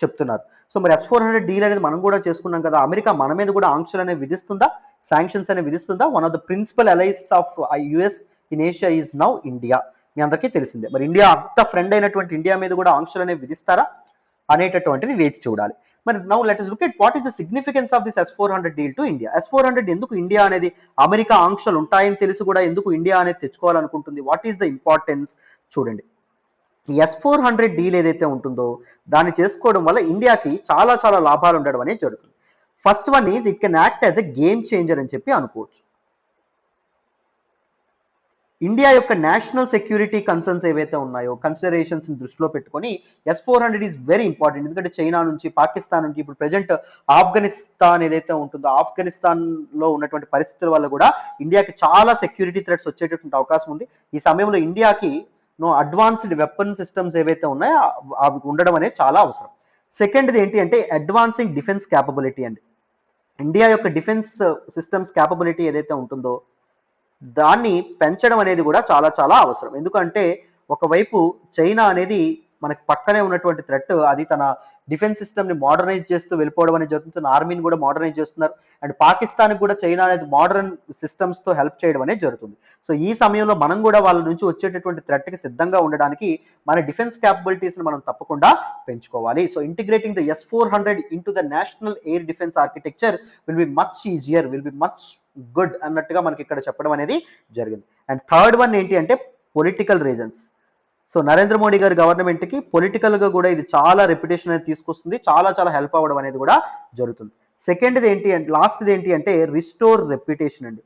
చెప్తున్నారు. సో మరి S-400 డీల్ అనేది మనం కూడా చేసుకున్నాం కదా, అమెరికా మన మీద కూడా ఆంక్షలు అనేవి విధిస్తుందా, శాంక్షన్స్ అనేవి విధిస్తుందా? One of the principal allies of US in Asia is now India. మీ అందరికీ తెలిసిందే. మరి ఇండియా అంత ఫ్రెండ్ అయినటువంటి ఇండియా మీద కూడా ఆంక్షలు అనేవి విధిస్తారా అనేటటువంటిది వేచి చూడాలి. మరి now let us look at what is the significance of this S-400 deal to India. S-400 ఎందుకు ఇండియా అనేది, అమెరికా ఆంక్షలు ఉంటాయని తెలిసి కూడా ఎందుకు ఇండియా అనేది తెచ్చుకోవాలనుకుంటుంది, వాట్ ఈస్ ద ఇంపార్టెన్స్ చూడండి. S-400 డీల్ ఏదైతే ఉంటుందో దాన్ని చేసుకోవడం వల్ల ఇండియాకి చాలా చాలా లాభాలు ఉండడం అనేది జరుగుతుంది. First one is it can act as a game changer అని చెప్పి అనుకోవచ్చు. ఇండియా యొక్క నేషనల్ సెక్యూరిటీ కన్సర్న్స్ ఏవైతే ఉన్నాయో కన్సిడరేషన్స్ దృష్టిలో పెట్టుకొని S-400 ఈజ్ వెరీ ఇంపార్టెంట్. ఎందుకంటే చైనా నుంచి, పాకిస్తాన్ నుంచి, ఇప్పుడు ప్రెజెంట్ ఆఫ్ఘనిస్తాన్ ఏదైతే ఉంటుందో ఆఫ్ఘనిస్తాన్ లో ఉన్నటువంటి పరిస్థితుల వల్ల కూడా ఇండియాకి చాలా సెక్యూరిటీ థ్రెట్స్ వచ్చేటటువంటి అవకాశం ఉంది. ఈ సమయంలో ఇండియాకి అడ్వాన్స్డ్ వెపన్ సిస్టమ్స్ ఏవైతే ఉన్నాయో అవి ఉండడం అనేది చాలా అవసరం. సెకండ్ది ఏంటి అంటే అడ్వాన్సింగ్ డిఫెన్స్ క్యాపబిలిటీ అండి. ఇండియా యొక్క డిఫెన్స్ సిస్టమ్స్ క్యాపబిలిటీ ఏదైతే ఉంటుందో దాన్ని పెంచడం అనేది కూడా చాలా చాలా అవసరం. ఎందుకంటే ఒకవైపు చైనా అనేది మనకి పక్కనే ఉన్నటువంటి థ్రెట్, అది తన డిఫెన్స్ సిస్టమ్ని మోడర్నైజ్ చేస్తూ వెళ్ళిపోవడం అనేది జరుగుతుంది. ఆర్మీని కూడా మోడర్నైజ్ చేస్తున్నారు. అండ్ పాకిస్తాన్కి కూడా చైనా అనేది మోడర్న్ సిస్టమ్స్తో హెల్ప్ చేయడం అనేది జరుగుతుంది. సో ఈ సమయంలో మనం కూడా వాళ్ళ నుంచి వచ్చేటటువంటి థ్రెట్కి సిద్ధంగా ఉండడానికి మన డిఫెన్స్ క్యాపబిలిటీస్ని మనం తప్పకుండా పెంచుకోవాలి. So integrating the S-400 into the national air defence architecture will be much easier, will be much good అన్నట్టుగా మనకి ఇక్కడ చెప్పడం అనేది జరిగింది. అండ్ థర్డ్ వన్ ఏంటి అంటే political reasons. So Narendra Modi గారి గవర్నమెంట్కి పొలిటికల్గా కూడా ఇది చాలా రెప్యుటేషన్ అనేది తీసుకొస్తుంది, చాలా చాలా హెల్ప్ అవ్వడం అనేది కూడా జరుగుతుంది. సెకండ్ది ఏంటి అంటే, లాస్ట్ది ఏంటి అంటే రిస్టోర్ రెప్యుటేషన్ అండి.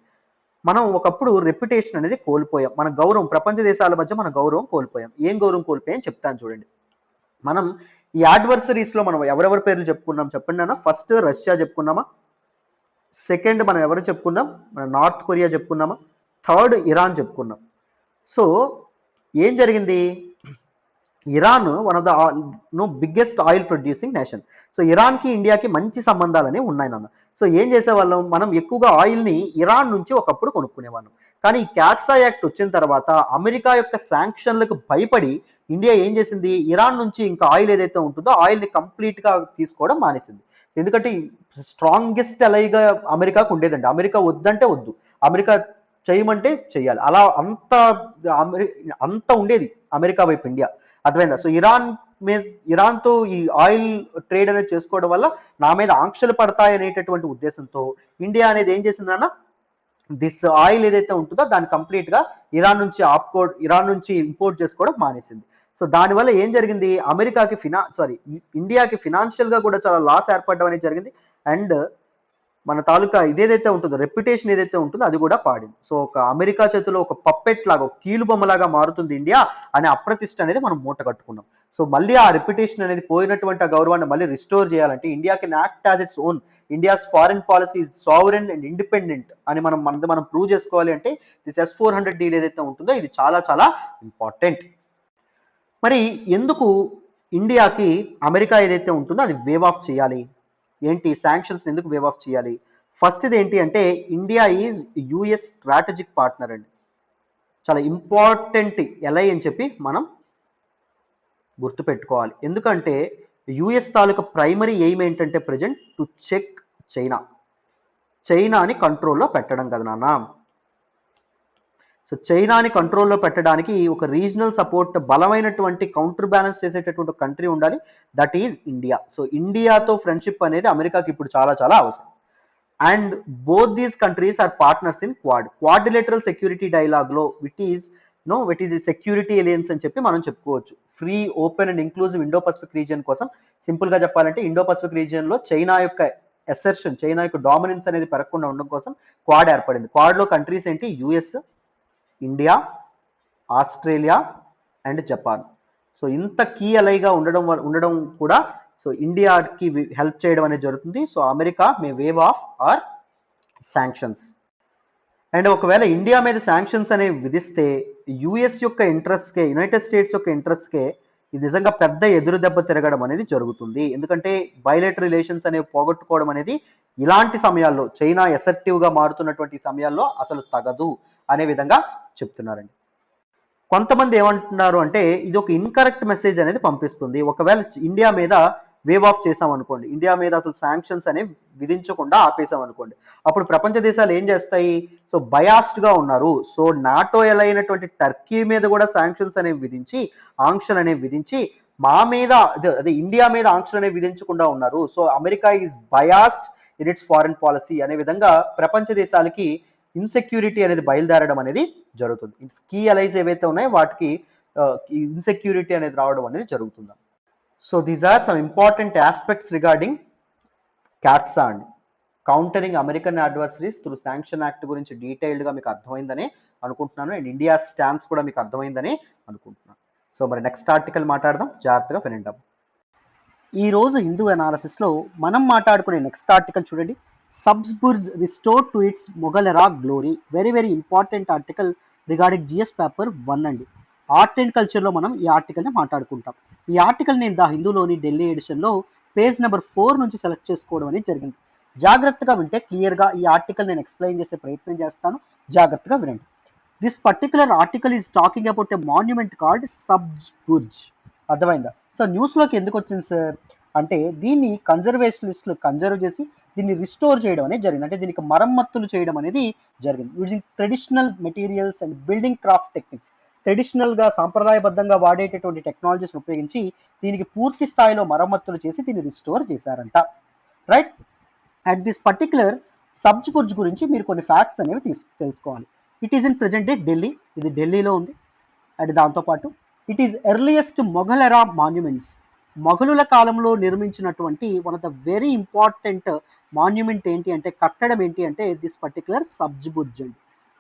మనం ఒకప్పుడు రెప్యుటేషన్ అనేది కోల్పోయాం, మన గౌరవం ప్రపంచ దేశాల మధ్య మన గౌరవం కోల్పోయాం. ఏం గౌరవం కోల్పోయాం చెప్తాను చూడండి. మనం ఈ యాడ్వర్సరీస్లో మనం ఎవరెవరి పేర్లు చెప్పుకున్నాం చెప్పండి అన్న. ఫస్ట్ రష్యా చెప్పుకున్నామా, సెకండ్ మనం ఎవరు చెప్పుకున్నాం, మన నార్త్ కొరియా చెప్పుకున్నామా, థర్డ్ ఇరాన్ చెప్పుకున్నాం. సో ఏం జరిగింది, Iran one of the biggest oil producing nation. సో ఇరాన్కి ఇండియాకి మంచి సంబంధాలని ఉన్నాయి నాన్న. సో ఏం చేసేవాళ్ళం, మనం ఎక్కువగా ఆయిల్ని ఇరాన్ నుంచి ఒకప్పుడు కొనుక్కునేవాళ్ళం. కానీ ఈ క్యాట్సా యాక్ట్ వచ్చిన తర్వాత అమెరికా యొక్క శాంక్షన్లకు భయపడి ఇండియా ఏం చేసింది, ఇరాన్ నుంచి ఇంకా ఆయిల్ ఏదైతే ఉంటుందో ఆయిల్ని కంప్లీట్గా తీసుకోవడం మానేసింది. ఎందుకంటే స్ట్రాంగెస్ట్ అలైగా అమెరికాకు ఉండేదండి. అమెరికా వద్దంటే వద్దు, అమెరికా చేయమంటే చెయ్యాలి, అలా అంత ఉండేది అమెరికా వైపు ఇండియా. అర్థమైందా? సో ఇరాన్తో ఈ ఆయిల్ ట్రేడ్ అనేది చేసుకోవడం వల్ల నా మీద ఆంక్షలు పడతాయి అనేటటువంటి ఉద్దేశంతో ఇండియా అనేది ఏం చేసిందన్న, దిస్ ఆయిల్ ఏదైతే ఉంటుందో దాన్ని కంప్లీట్గా ఇరాన్ నుంచి ఇంపోర్ట్ చేసుకోవడం మానేసింది. సో దానివల్ల ఏం జరిగింది, అమెరికాకి ఇండియాకి ఫినాన్షియల్గా కూడా చాలా లాస్ ఏర్పడడం అనేది జరిగింది. అండ్ మన తాలూకా ఇదేదైతే ఉంటుందో రెప్యుటేషన్ ఏదైతే ఉంటుందో అది కూడా పాడింది. సో ఒక అమెరికా చేతిలో ఒక పప్పెట్ లాగా, ఒక కీలు బొమ్మలాగా మారుతుంది ఇండియా అనే అప్రతిష్ట అనేది మనం మూట కట్టుకున్నాం. సో మళ్ళీ ఆ రెప్యుటేషన్ అనేది పోయినటువంటి ఆ గౌరవాన్ని మళ్ళీ రిస్టోర్ చేయాలంటే India can act as its own. India's foreign policy is sovereign and independent అని మనం ప్రూవ్ చేసుకోవాలి అంటే దిస్ S-400 డీల్ ఏదైతే ఉంటుందో ఇది చాలా చాలా ఇంపార్టెంట్. మరి ఎందుకు ఇండియాకి అమెరికా ఏదైతే ఉంటుందో అది వేవ్ ఆఫ్ చేయాలి, ఏంటి శాంక్షన్స్ ఎందుకు వేవ్ ఆఫ్ చేయాలి? ఫస్ట్ ఇది ఏంటి అంటే India is US strategic partner అండి, చాలా ఇంపార్టెంట్ ఎలై అని చెప్పి మనం గుర్తుపెట్టుకోవాలి. ఎందుకంటే యుఎస్ తాలూకా ప్రైమరీ ఎయిమ్ ఏంటంటే ప్రజెంట్ టు చెక్ చైనాని కంట్రోల్లో పెట్టడం కదా నాన్న. సో చైనాని కంట్రోల్లో పెట్టడానికి ఒక రీజనల్ సపోర్ట్, బలమైనటువంటి కౌంటర్ బ్యాలెన్స్ చేసేటటువంటి కంట్రీ ఉండాలి, దట్ ఈజ్ ఇండియా. సో ఇండియాతో ఫ్రెండ్షిప్ అనేది అమెరికాకి ఇప్పుడు చాలా చాలా అవసరం. And both these countries are partners in quadrilateral security డైలాగ్లో విట్ ఈజ్ సెక్యూరిటీ ఎలియన్స్ అని చెప్పి మనం చెప్పుకోవచ్చు. Free, open and inclusive Indo Pacific region కోసం సింపుల్గా చెప్పాలంటే ఇండో పసిఫిక్ రీజియన్లో చైనా యొక్క ఎసర్షన్, చైనా యొక్క డామినెన్స్ అనేది పెరగకుండా ఉండడం కోసం క్వాడ్ ఏర్పడింది. క్వాడ్లో కంట్రీస్ ఏంటి, US, India, Australia and Japan. So ఇంత కీ అలైగా ఉండడం కూడా సో ఇండియాకి హెల్ప్ చేయడం అనేది జరుగుతుంది. So America may wave off or sanctions. And ఒకవేళ ఇండియా మీద శాంక్షన్స్ అనేవి విధిస్తే యుఎస్ యొక్క ఇంట్రెస్ట్కే, యునైటెడ్ స్టేట్స్ యొక్క ఇంట్రెస్ట్కే ఇది నిజంగా పెద్ద ఎదురు దెబ్బ తిరగడం అనేది జరుగుతుంది. ఎందుకంటే బైలేటరల్ రిలేషన్స్ అనేవి పోగొట్టుకోవడం అనేది ఇలాంటి సమయాల్లో, చైనా ఎసర్టివ్గా మారుతున్నటువంటి సమయాల్లో అసలు తగదు అనే విధంగా చెప్తున్నారండి. కొంతమంది ఏమంటున్నారు అంటే ఇది ఒక ఇన్కరెక్ట్ మెసేజ్ అనేది పంపిస్తుంది. ఒకవేళ ఇండియా మీద వేవ్ ఆఫ్ చేసాం అనుకోండి, ఇండియా మీద అసలు శాంక్షన్స్ అనేవి విధించకుండా ఆపేసాం అనుకోండి, అప్పుడు ప్రపంచ దేశాలు ఏం చేస్తాయి? సో బయాస్డ్ గా ఉన్నారు, సో నాటో ఎలా అయినటువంటి టర్కీ మీద కూడా శాంక్షన్స్ అనేవి విధించి, ఆంక్షలు అనేవి విధించి, మా మీద అదే ఇండియా మీద ఆంక్షలు అనేవి విధించకుండా ఉన్నారు, so America is biased in it's foreign policy అనే విధంగా ప్రపంచ దేశాలకి ఇన్సెక్యూరిటీ అనేది బయలుదేరడం అనేది జరుగుతుంది. కీ అలైస్ ఏవైతే ఉన్నాయో వాటికి ఇన్సెక్యూరిటీ అనేది రావడం అనేది జరుగుతుంది. So these are some important aspects regarding CAATSA అండి. Countering American adversaries through sanction act గురించి డీటెయిల్డ్గా మీకు అర్థమైందని అనుకుంటున్నాను, అండ్ ఇండియా స్టాన్స్ కూడా మీకు అర్థమైందని అనుకుంటున్నాను. సో మరి నెక్స్ట్ ఆర్టికల్ మాట్లాడదాం, జాగ్రత్తగా వినండి. ఈ రోజు హిందూ అనాలిసిస్లో మనం మాట్లాడుకునే నెక్స్ట్ ఆర్టికల్ చూడండి, సబ్స్బుర్జ్ restored to its Mughal era glory. Very very important article regarding GS paper 1 అండి. ఆర్ట్ అండ్ కల్చర్లో మనం ఈ ఆర్టికల్ని మాట్లాడుకుంటాం. ఈ ఆర్టికల్ నేను ద హిందూలోని ఢిల్లీ ఎడిషన్లో పేజ్ నెంబర్ 4 నుంచి సెలెక్ట్ చేసుకోవడం అనేది జరిగింది. జాగ్రత్తగా వింటే క్లియర్గా ఈ ఆర్టికల్ నేను ఎక్స్ప్లెయిన్ చేసే ప్రయత్నం చేస్తాను, జాగ్రత్తగా వినండి. This particular article is talking about a monument called సబ్స్బుర్జ్. అర్థమైందా? సో న్యూస్లోకి ఎందుకు వచ్చింది సార్ అంటే, దీన్ని కన్జర్వేషనిస్టులు కన్జర్వ్ చేసి దీన్ని రిస్టోర్ చేయడం అనేది జరిగింది, అంటే దీనికి మరమ్మతులు చేయడం అనేది జరిగింది. Using traditional materials and building craft techniques. ట్రెడిషనల్గా సాంప్రదాయబద్ధంగా వాడేటటువంటి టెక్నాలజీస్ని ఉపయోగించి దీనికి పూర్తి స్థాయిలో మరమ్మతులు చేసి దీన్ని రిస్టోర్ చేశారంట, రైట్? అట్ దిస్ పర్టికులర్ సబ్స్బుర్జ్ గురించి మీరు కొన్ని ఫ్యాక్ట్స్ అనేవి తెలుసుకోవాలి. It is in present day Delhi, ఇది ఢిల్లీలో ఉంది. అండ్ దాంతోపాటు ఇట్ ఈస్ ఎర్లియస్ట్ మొఘల్ ఎరా మాన్యుమెంట్స్. మొఘలుల కాలంలో నిర్మించినటువంటి one of the very important monument ఏంటి అంటే, కట్టడం ఏంటి అంటే దిస్ పర్టికులర్ సబ్స్బుర్జ్ అండి.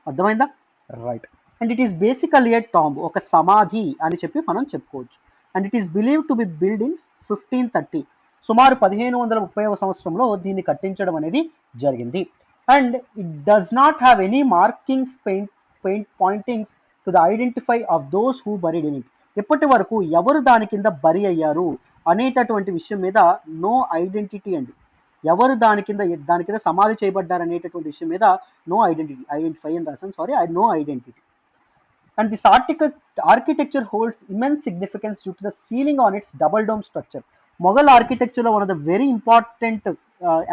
అర్థమైందా? Right. And it is basically a tomb, ఒక సమాధి అని చెప్పి మనం చెప్పుకోవచ్చు. And it is believe to be build in 1530, సుమారు 1530వ సంవత్సరంలో దీన్ని కట్టించడం అనేది జరిగింది. And it does not have any markings pointings to the identify of those who buried in it. ఇప్పటి వరకు ఎవరు దాని కింద బరి అయ్యారు అనేటటువంటి విషయం మీద నో ఐడెంటిటీ అండి. ఎవరు దాని కింద సమాధి చేయబడ్డారు అనేటటువంటి విషయం మీద నో ఐడెంటిఫై అని రాశాను, sorry, no identity. And this architecture holds immense significance due to the ceiling on its double dome structure. Mughal ఆర్కిటెక్చర్లో one of the very important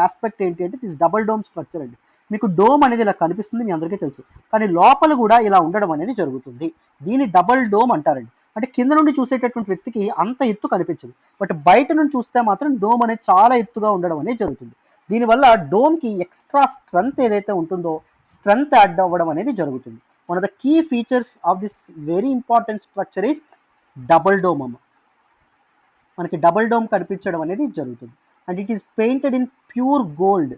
aspect ఏంటి అంటే దిస్ డబుల్ డోమ్ స్ట్రక్చర్ అండి. మీకు డోమ్ అనేది ఇలా కనిపిస్తుంది, మీ అందరికీ తెలుసు, కానీ లోపల కూడా ఇలా ఉండడం అనేది జరుగుతుంది. దీన్ని డబుల్ డోమ్ అంటారండి. అంటే కింద నుండి చూసేటటువంటి వ్యక్తికి అంత ఎత్తు కనిపించదు, బట్ బయట నుండి చూస్తే మాత్రం డోమ్ అనేది చాలా ఎత్తుగా ఉండడం అనేది జరుగుతుంది. దీనివల్ల డోమ్కి ఎక్స్ట్రా స్ట్రెంగ్త్ ఏదైతే ఉంటుందో స్ట్రెంగ్త్ యాడ్ అవ్వడం అనేది జరుగుతుంది. One of the key features of this very important structure is double dome అమ్మ. మనకి డబుల్ డోమ్ కనిపించడం అనేది జరుగుతుంది. And it is painted in pure gold,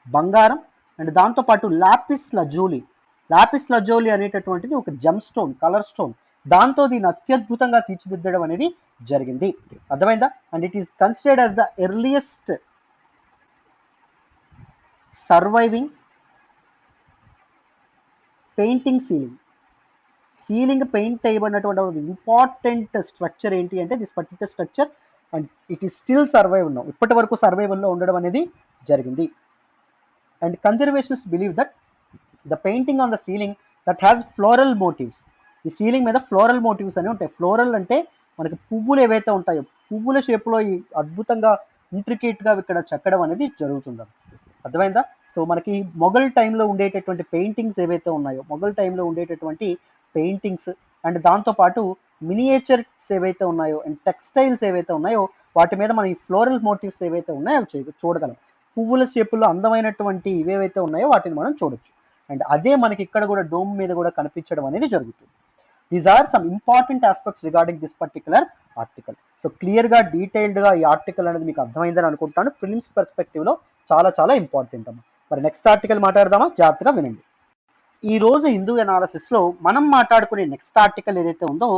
బంగారం. అండ్ దాంతోపాటు లాపిస్ లజోలి అనేటటువంటిది ఒక జెమ్ స్టోన్, కలర్ స్టోన్, దాంతో దీన్ని అత్యద్భుతంగా తీర్చిదిద్దడం అనేది జరిగింది. అర్థమైందా? And it is considered as the earliest surviving painting ceiling paint చేయబడినటువంటి ఇంపార్టెంట్ స్ట్రక్చర్ ఏంటి అంటే this particular structure, and it is still survive now, ఇప్పటి వరకు సర్వైవల్లో ఉండడం అనేది జరిగింది. And conservationist believe that the painting on the ceiling that has floral motifs. ఈ సీలింగ్ మీద ఫ్లోరల్ మోటివ్స్ అనేవి ఉంటాయి. ఫ్లోరల్ అంటే మనకి పువ్వులు ఏవైతే ఉంటాయో, పువ్వుల షేప్లో ఈ అద్భుతంగా ఇంట్రికేట్గా ఇక్కడ చెక్కడం అనేది జరుగుతుంది. అర్థమైందా? సో మనకి మొఘల్ టైంలో ఉండేటటువంటి పెయింటింగ్స్ ఏవైతే ఉన్నాయో, మొఘల్ టైంలో ఉండేటటువంటి పెయింటింగ్స్ అండ్ దాంతోపాటు మినియేచర్స్ ఏవైతే ఉన్నాయో అండ్ టెక్స్టైల్స్ ఏవైతే ఉన్నాయో వాటి మీద మనం ఈ ఫ్లోరల్ మోటివ్స్ ఏవైతే ఉన్నాయో అవి చూడగలం. పువ్వుల షేపుల్లో అందమైనటువంటి ఇవేవైతే ఉన్నాయో వాటిని మనం చూడొచ్చు. అండ్ అదే మనకి ఇక్కడ కూడా డోమ్ మీద కూడా కనిపించడం అనేది జరుగుతుంది. These are some important aspects regarding this particular article. So క్లియర్గా డీటెయిల్డ్గా ఈ ఆర్టికల్ అనేది మీకు అర్థమైందని అనుకుంటాను. ప్రిలిమ్స్ పర్స్పెక్టివ్లో చాలా చాలా ఇంపార్టెంట్ అమ్మా. మరి నెక్స్ట్ ఆర్టికల్ మాట్లాడదామా, జాగ్రత్తగా వినండి. ఈ రోజు హిందూ అనాలిసిస్లో మనం మాట్లాడుకునే నెక్స్ట్ ఆర్టికల్ ఏదైతే ఉందో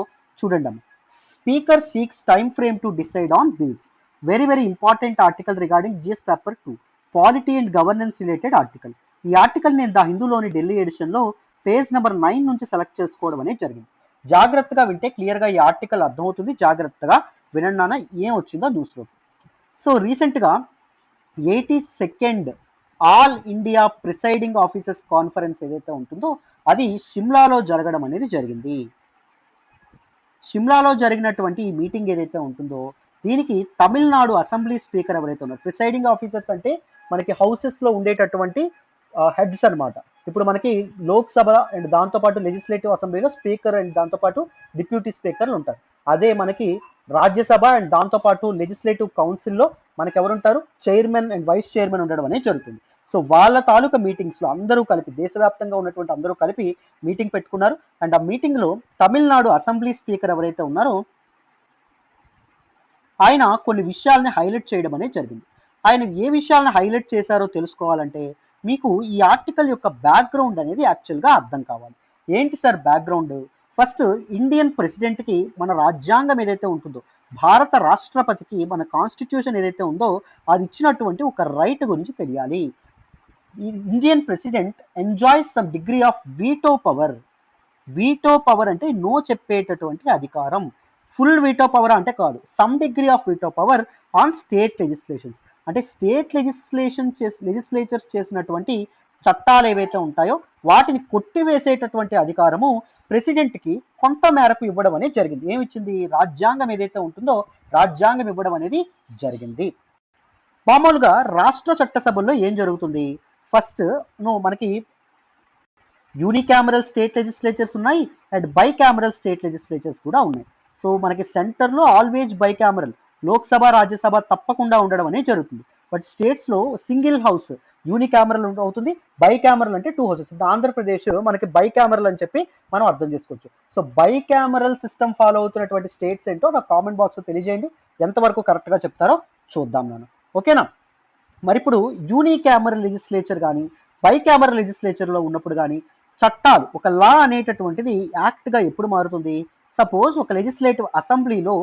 చూడండి అమ్మా. Speaker seeks time frame to decide on bills. Very very important article regarding GS paper 2, polity and governance related article. ఈ ఆర్టికల్ నేను ద హిందూలోని ఢిల్లీ ఎడిషన్లో పేజ్ నెంబర్ 9 నుంచి సెలెక్ట్ చేసుకోవడం అనేది జరిగింది. జాగ్రత్తగా వింటే క్లియర్గా ఈ ఆర్టికల్ అర్థమవుతుంది. జాగ్రత్తగా వినండి నాన్న ఏం వచ్చిందో న్యూస్లో. సో రీసెంట్గా 82nd all India presiding officers conference ఏదైతే ఉంటుందో అది షిమ్లాలో జరగడం అనేది జరిగింది. షిమ్లాలో జరిగినటువంటి ఈ మీటింగ్ ఏదైతే ఉంటుందో దీనికి తమిళనాడు అసెంబ్లీ స్పీకర్ ఎవరైతే ఉన్నారు, ప్రిసైడింగ్ ఆఫీసర్స్ అంటే మనకి హౌసెస్లో ఉండేటటువంటి హెడ్స్ అనమాట. ఇప్పుడు మనకి లోక్సభ అండ్ దాంతోపాటు లెజిస్లేటివ్ అసెంబ్లీలో స్పీకర్ అండ్ దాంతోపాటు డిప్యూటీ స్పీకర్లు ఉంటారు. అదే మనకి రాజ్యసభ అండ్ దాంతోపాటు లెజిస్లేటివ్ కౌన్సిల్లో మనకి ఎవరుంటారు, చైర్మన్ అండ్ వైస్ చైర్మన్ ఉండడం అనేది జరుగుతుంది. సో వాళ్ళ తాలూకా మీటింగ్స్లో అందరూ కలిపి, దేశవ్యాప్తంగా ఉన్నటువంటి అందరూ కలిపి మీటింగ్ పెట్టుకున్నారు. అండ్ ఆ మీటింగ్లో తమిళనాడు అసెంబ్లీ స్పీకర్ ఎవరైతే ఉన్నారో ఆయన కొన్ని విషయాల్ని హైలైట్ చేయడం అనేది జరిగింది. ఆయన ఏ విషయాలను హైలైట్ చేశారో తెలుసుకోవాలంటే మీకు ఈ ఆర్టికల్ యొక్క బ్యాక్గ్రౌండ్ అనేది యాక్చువల్గా అర్థం కావాలి. ఏంటి సార్ బ్యాక్గ్రౌండ్? ఫస్ట్ ఇండియన్ ప్రెసిడెంట్కి మన రాజ్యాంగం ఏదైతే ఉంటుందో, భారత రాష్ట్రపతికి మన కాన్స్టిట్యూషన్ ఏదైతే ఉందో అది ఇచ్చినటువంటి ఒక రైట్ గురించి తెలియాలి. Indian president enjoys some degree of veto power. Veto power అంటే నో చెప్పేటటువంటి అధికారం. ఫుల్ వీటో పవర్ అంటే కాదు, some degree of veto power on state legislations. అంటే స్టేట్ లెజిస్లేచర్స్ చేసినటువంటి చట్టాలు ఏవైతే ఉంటాయో వాటిని కొట్టివేసేటటువంటి అధికారము ప్రెసిడెంట్కి కొంత మేరకు ఇవ్వడం అనేది జరిగింది. ఏమిచ్చింది? రాజ్యాంగం ఏదైతే ఉంటుందో రాజ్యాంగం ఇవ్వడం అనేది జరిగింది. మామూలుగా రాష్ట్ర చట్టసభల్లో ఏం జరుగుతుంది? ఫస్ట్ మనకి యూనికామరల్ స్టేట్ లెజిస్లేచర్స్ ఉన్నాయి అండ్ బైకామరల్ స్టేట్ లెజిస్లేచర్స్ కూడా ఉన్నాయి. సో మనకి సెంటర్లో ఆల్వేజ్ బైకామరల్, లోక్సభ రాజ్యసభ తప్పకుండా ఉండడం అనేది జరుగుతుంది. బట్ స్టేట్స్లో సింగిల్ హౌస్ యూనికామరల్ అవుతుంది, బైకామరల్ అంటే 2 హౌసెస్. ఇప్పుడు ఆంధ్రప్రదేశ్ మనకి బైకామరల్ అని చెప్పి మనం అర్థం చేసుకోవచ్చు. సో బైకామరల్ సిస్టమ్ ఫాలో అవుతున్నటువంటి స్టేట్స్ ఏంటో నాకు కామెంట్ బాక్స్లో తెలియజేయండి, ఎంతవరకు కరెక్ట్గా చెప్తారో చూద్దాం నేను. ఓకేనా? మరి ఇప్పుడు యూనికామరల్ లెజిస్లేచర్ కానీ బైకామరల్ లెజిస్లేచర్లో ఉన్నప్పుడు కానీ చట్టాలు, ఒక లా అనేటటువంటిది యాక్ట్గా ఎప్పుడు మారుతుంది? సపోజ్ ఒక లెజిస్లేటివ్ అసెంబ్లీలో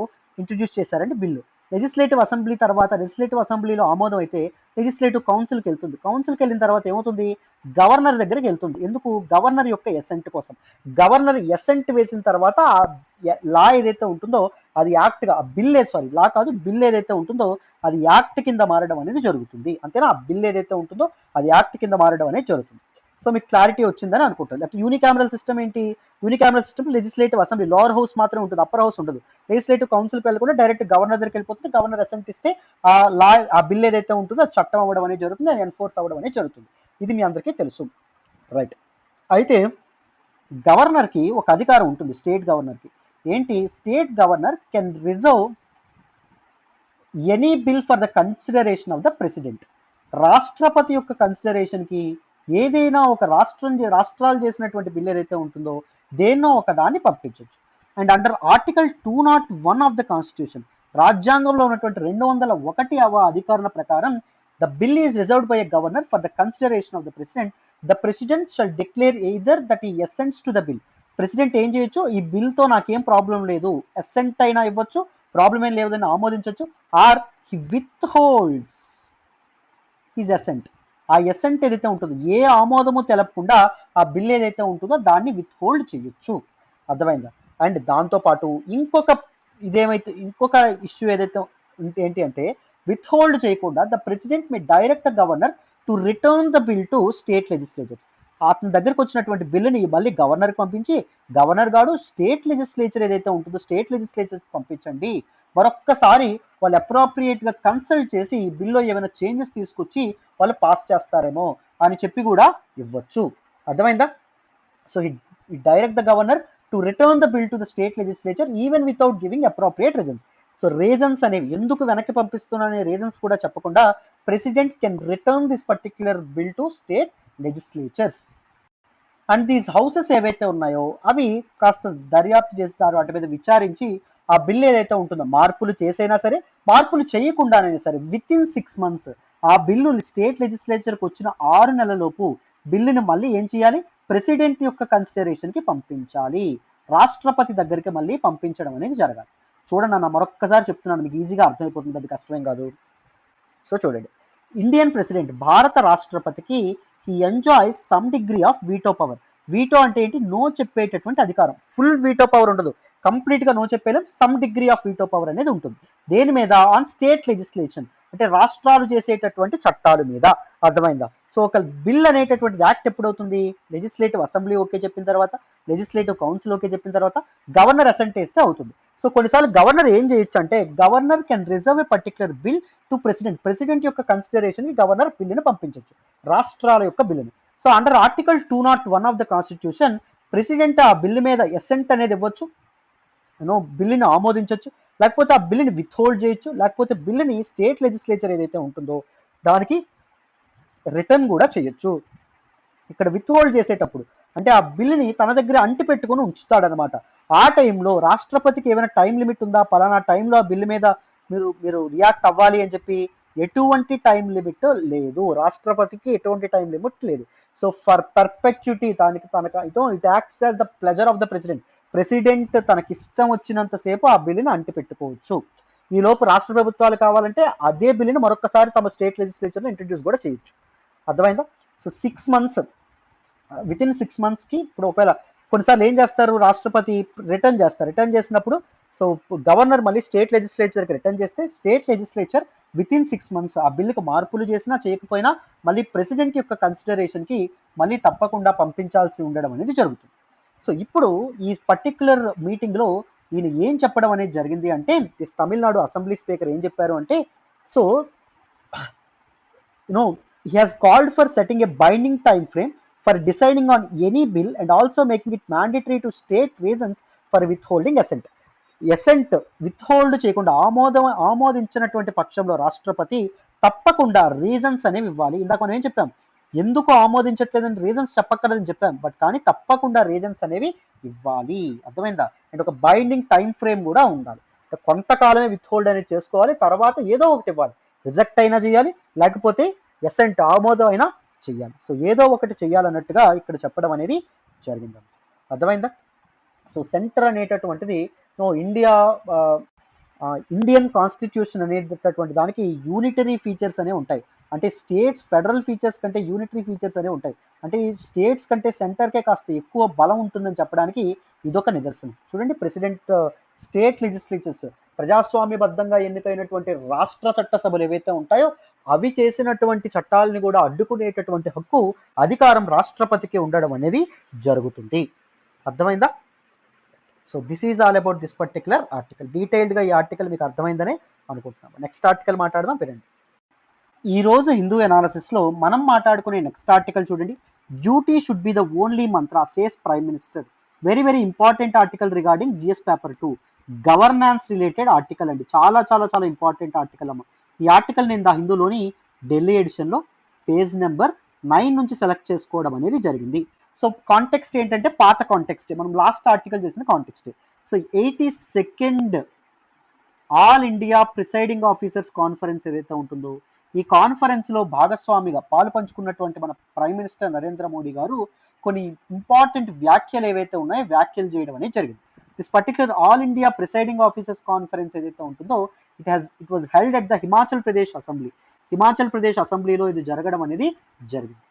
ఇంట్రడ్యూస్ చేశారంటే బిల్లు, లెజిస్లేటివ్ అసెంబ్లీ తర్వాత లెజిస్లేటివ్ అసెంబ్లీలో ఆమోదం అయితే లెజిస్లేటివ్ కౌన్సిల్కి వెళ్తుంది. కౌన్సిల్కి వెళ్ళిన తర్వాత ఏమవుతుంది? గవర్నర్ దగ్గరికి వెళ్తుంది. ఎందుకు? గవర్నర్ యొక్క ఎసెంట్ కోసం. గవర్నర్ ఎసెంట్ వేసిన తర్వాత ఆ లా ఏదైతే ఉంటుందో అది యాక్ట్గా, లా కాదు, బిల్ ఏదైతే ఉంటుందో అది యాక్ట్ కింద మారడం అనేది జరుగుతుంది. అంతేనా? ఆ బిల్ ఏదైతే ఉంటుందో అది యాక్ట్ కింద మారడం అనేది జరుగుతుంది. సో మీకు క్లారిటీ వచ్చిందని అనుకుంటాను. లేకపోతే యూనికామరల్ సిస్టమ్ ఏంటి? Unicameral system legislative assembly, lower house మాత్రమే ఉంటుంది, అప్పర్ హౌస్ ఉండదు. లెజిస్లేటివ్ కౌన్సిల్కి వెళ్ళకుండా డైరెక్ట్ గవర్నర్ దగ్గరికి వెళ్ళిపోతుంది. గవర్నర్ అసెంట్ ఇస్తే ఆ బిల్ ఏదైతే ఉంటుందో అది చట్టం అవ్వడం అనేది జరుగుతుంది, అది ఎన్ఫోర్స్ అవ్వడం అనేది జరుగుతుంది. ఇది మీ అందరికీ తెలుసు, రైట్? అయితే గవర్నర్కి ఒక అధికారం ఉంటుంది, స్టేట్ గవర్నర్కి. ఏంటి? State governor can reserve any bill for the consideration of the president. రాష్ట్రపతి యొక్క కన్సిడరేషన్కి ఏదైనా ఒక రాష్ట్రాలు చేసినటువంటి బిల్ ఏదైతే ఉంటుందో దేన్నో ఒక దాన్ని పంపించవచ్చు. And under article 201 of the constitution, రాజ్యాంగంలో ఉన్నటువంటి 201వ అధికరణ ప్రకారం the bill is reserved by a governor for the consideration of the president. The president shall declare either that ఈ ఎసెంట్స్ టు ద బిల్. ప్రెసిడెంట్ ఏం చేయొచ్చు? ఈ బిల్తో నాకేం ప్రాబ్లం లేదు, ఎసెంట్ అయినా ఇవ్వచ్చు, ప్రాబ్లం ఏం లేదని ఆమోదించవచ్చు, or he with holds his assent. ఆ ఎసెంట్ ఏదైతే ఉంటుందో, ఏ ఆమోదము తెలపకుండా ఆ బిల్ ఏదైతే ఉంటుందో దాన్ని విత్ హోల్డ్ చేయొచ్చు. అర్థమైందా? అండ్ దాంతోపాటు ఇంకొక ఇష్యూ ఏదైతే ఏంటి అంటే, విత్ హోల్డ్ చేయకుండా the president May direct the governor to return the bill to state legislatures. అతని దగ్గరకు వచ్చినటువంటి బిల్లుని మళ్ళీ గవర్నర్కి పంపించి, గవర్నర్ గారు స్టేట్ లెజిస్లేచర్ ఏదైతే ఉంటుందో స్టేట్ లెజిస్లేచర్స్ పంపించండి, మరొక్కసారి వాళ్ళు అప్రోప్రియేట్గా కన్సల్ట్ చేసి ఈ బిల్లో ఏమైనా చేంజెస్ తీసుకొచ్చి వాళ్ళు పాస్ చేస్తారేమో అని చెప్పి కూడా ఇవ్వచ్చు. అర్థమైందా? సో ఈ direct the governor to return the bill to the state legislature even without giving appropriate reasons. So reasons అనేవి, ఎందుకు వెనక్కి పంపిస్తున్నా రీజన్స్ కూడా చెప్పకుండా president can return this particular bill to state legislatures. And these houses ఏవైతే ఉన్నాయో అవి కాస్త దర్యాప్తు చేస్తారు, వాటి మీద విచారించి ఆ బిల్ ఏదైతే ఉంటుందో మార్పులు చేసైనా సరే, మార్పులు చేయకుండానైనా సరే విత్ ఇన్ 6 months ఆ బిల్లు స్టేట్ లెజిస్లేచర్కి వచ్చిన 6 నెలలలోపు బిల్లుని మళ్ళీ ఏం చేయాలి? ప్రెసిడెంట్ యొక్క కన్సిడరేషన్కి పంపించాలి, రాష్ట్రపతి దగ్గరికి మళ్ళీ పంపించడం అనేది జరగాలి. చూడండి అన్న, మరొక్కసారి చెప్తున్నాను, మీకు ఈజీగా అర్థమైపోతుంది, అది కష్టమేం కాదు. సో చూడండి, ఇండియన్ ప్రెసిడెంట్, భారత రాష్ట్రపతికి he enjoys some degree of veto power. Veto అంటే ఏంటి? నో చెప్పేటటువంటి అధికారం. ఫుల్ వీటో పవర్ ఉండదు, కంప్లీట్గా నో చెప్పేయలేం, some degree of veto power అనేది ఉంటుంది. దేని మీద? ఆన్ స్టేట్ లెజిస్లేషన్, అంటే రాష్ట్రాలు చేసేటటువంటి చట్టాల మీద. అర్థమైందా? సో ఒక బిల్ అనేటటువంటి యాక్ట్ ఎప్పుడవుతుంది? లెజిస్లేటివ్ అసెంబ్లీ ఓకే చెప్పిన తర్వాత, లెజిస్లేటివ్ కౌన్సిల్ ఓకే చెప్పిన తర్వాత, గవర్నర్ అసెంట్ వేస్తే అవుతుంది. సో కొన్నిసార్లు గవర్నర్ ఏం చేయొచ్చు అంటే governor can reserve a particular bill to president యొక్క కన్సిడరేషన్ కి గవర్నర్ బిల్లుని పంపించవచ్చు, రాష్ట్రాల యొక్క బిల్లుని. So under article 201 of the constitution president ఆ బిల్లు మీద ఎసెంట్ అనేది ఇవ్వచ్చు, బిల్లుని ఆమోదించవచ్చు, లేకపోతే ఆ బిల్లుని విత్హోల్డ్ చేయొచ్చు, లేకపోతే బిల్లుని స్టేట్ లెజిస్లేచర్ ఏదైతే ఉంటుందో దానికి రిటర్న్ కూడా చేయొచ్చు. ఇక్కడ విత్హోల్డ్ చేసేటప్పుడు అంటే ఆ బిల్లుని తన దగ్గర అంటి పెట్టుకుని ఉంచుతాడనమాట. ఆ టైంలో రాష్ట్రపతికి ఏమైనా టైం లిమిట్ ఉందా, పలానా టైంలో ఆ బిల్లు మీద మీరు రియాక్ట్ అవ్వాలి అని చెప్పి ఎటువంటి టైం లిమిట్ లేదు, రాష్ట్రపతికి ఎటువంటి టైం లిమిట్ లేదు. So for perpetuity it acts as the pleasure of the president తనకి ఇష్టం వచ్చినంతసేపు ఆ బిల్లుని అంటి పెట్టుకోవచ్చు. ఈ లోపు రాష్ట్ర ప్రభుత్వాలు కావాలంటే అదే బిల్లుని మరొకసారి తమ స్టేట్ లెజిస్లేచర్లో ఇంట్రడ్యూస్ కూడా చేయొచ్చు. అర్థమైందా? సో 6 months విత్ ఇన్ 6 monthsకి ఇప్పుడు ఒకవేళ కొన్నిసార్లు ఏం చేస్తారు, రాష్ట్రపతి రిటర్న్ చేసినప్పుడు సో గవర్నర్ మళ్ళీ స్టేట్ లెజిస్లేచర్కి రిటర్న్ చేస్తే state legislature with in 6 months ఆ బిల్లుకు మార్పులు చేసినా చేయకపోయినా మళ్ళీ ప్రెసిడెంట్ యొక్క కన్సిడరేషన్కి మళ్ళీ తప్పకుండా పంపించాల్సి ఉండడం అనేది జరుగుతుంది. సో ఇప్పుడు ఈ పర్టిక్యులర్ మీటింగ్లో ఈయన ఏం చెప్పడం అనేది జరిగింది అంటే తమిళనాడు అసెంబ్లీ స్పీకర్ ఏం చెప్పారు అంటే so he has called for setting a binding time frame for deciding on any bill and also making it mandatory to state reasons for withholding assent. Withhold చేయకుండా ఆమోదించినటువంటి పక్షంలో రాష్ట్రపతి తప్పకుండా రీజన్స్ అనేవి ఇవ్వాలి. ఇందాక మనం ఏం చెప్పాం, ఎందుకు ఆమోదించట్లేదని రీజన్స్ చెప్పక్కర్లేదని చెప్పాం, బట్ కానీ తప్పకుండా రీజన్స్ అనేవి ఇవ్వాలి. అర్థమైందా? అంటే ఒక బైండింగ్ టైం ఫ్రేమ్ కూడా ఉండాలి. కొంతకాలమే విత్హోల్డ్ అనేది చేసుకోవాలి, తర్వాత ఏదో ఒకటి ఇవ్వాలి, రిజెక్ట్ అయినా చేయాలి, లేకపోతే ఎసెంట్ ఆమోదం అయినా చెయ్యాలి. సో ఏదో ఒకటి చెయ్యాలన్నట్టుగా ఇక్కడ చెప్పడం అనేది జరిగింది. అర్థమైందా? సో సెంటర్ అనేటటువంటిది ఇండియన్ కాన్స్టిట్యూషన్ అనేటటువంటి దానికి యూనిటరీ ఫీచర్స్ అనేవి ఉంటాయి. అంటే స్టేట్స్ ఫెడరల్ ఫీచర్స్ కంటే యూనిటరీ ఫీచర్స్ అనేవి ఉంటాయి. అంటే ఈ స్టేట్స్ కంటే సెంటర్కే కాస్త ఎక్కువ బలం ఉంటుందని చెప్పడానికి ఇదొక నిదర్శనం. చూడండి, ప్రెసిడెంట్ స్టేట్ లెజిస్లేచర్స్ ప్రజాస్వామ్యబద్ధంగా ఎన్నికైనటువంటి రాష్ట్ర చట్టసభలు ఏవైతే ఉంటాయో అవి చేసినటువంటి చట్టాలని కూడా అడ్డుకునేటటువంటి హక్కు, అధికారం రాష్ట్రపతికి ఉండడం అనేది జరుగుతుంది. అర్థమైందా? So this is all about this particular article. డీటెయిల్డ్గా ఈ ఆర్టికల్ మీకు అర్థమైందని అనుకుంటున్నాము. నెక్స్ట్ ఆర్టికల్ మాట్లాడదాం. వినండి. ఈ రోజు హిందూ అనాలిసిస్లో మనం మాట్లాడుకునే నెక్స్ట్ ఆర్టికల్ చూడండి. Duty should be the only mantra says prime minister. Very very important article regarding GS paper 2 governance related article అండి. చాలా చాలా చాలా ఇంపార్టెంట్ ఆర్టికల్ అమ్మ. ఈ ఆర్టికల్ నేను ద హిందూలోని ఢిల్లీ ఎడిషన్లో పేజ్ నెంబర్ 9 నుంచి సెలెక్ట్ చేసుకోవడం అనేది జరిగింది. సో కాంటెక్స్ట్ ఏంటంటే పాత కాంటెక్స్ట్, మనం లాస్ట్ ఆర్టికల్ చేసిన context. So 82nd all India presiding officers conference ఏదైతే ఉంటుందో ఈ కాన్ఫరెన్స్లో భాగస్వామిగా పాలు పంచుకున్నటువంటి మన ప్రైమ్ మినిస్టర్ నరేంద్ర మోడీ గారు కొన్ని ఇంపార్టెంట్ వ్యాఖ్యలు ఏవైతే ఉన్నాయో వ్యాఖ్యలు చేయడం అనేది జరిగింది. This particular all India presiding officers conference ఏదైతే ఉంటుందో it was held at the Himachal Pradesh అసెంబ్లీలో ఇది జరగడం అనేది జరిగింది.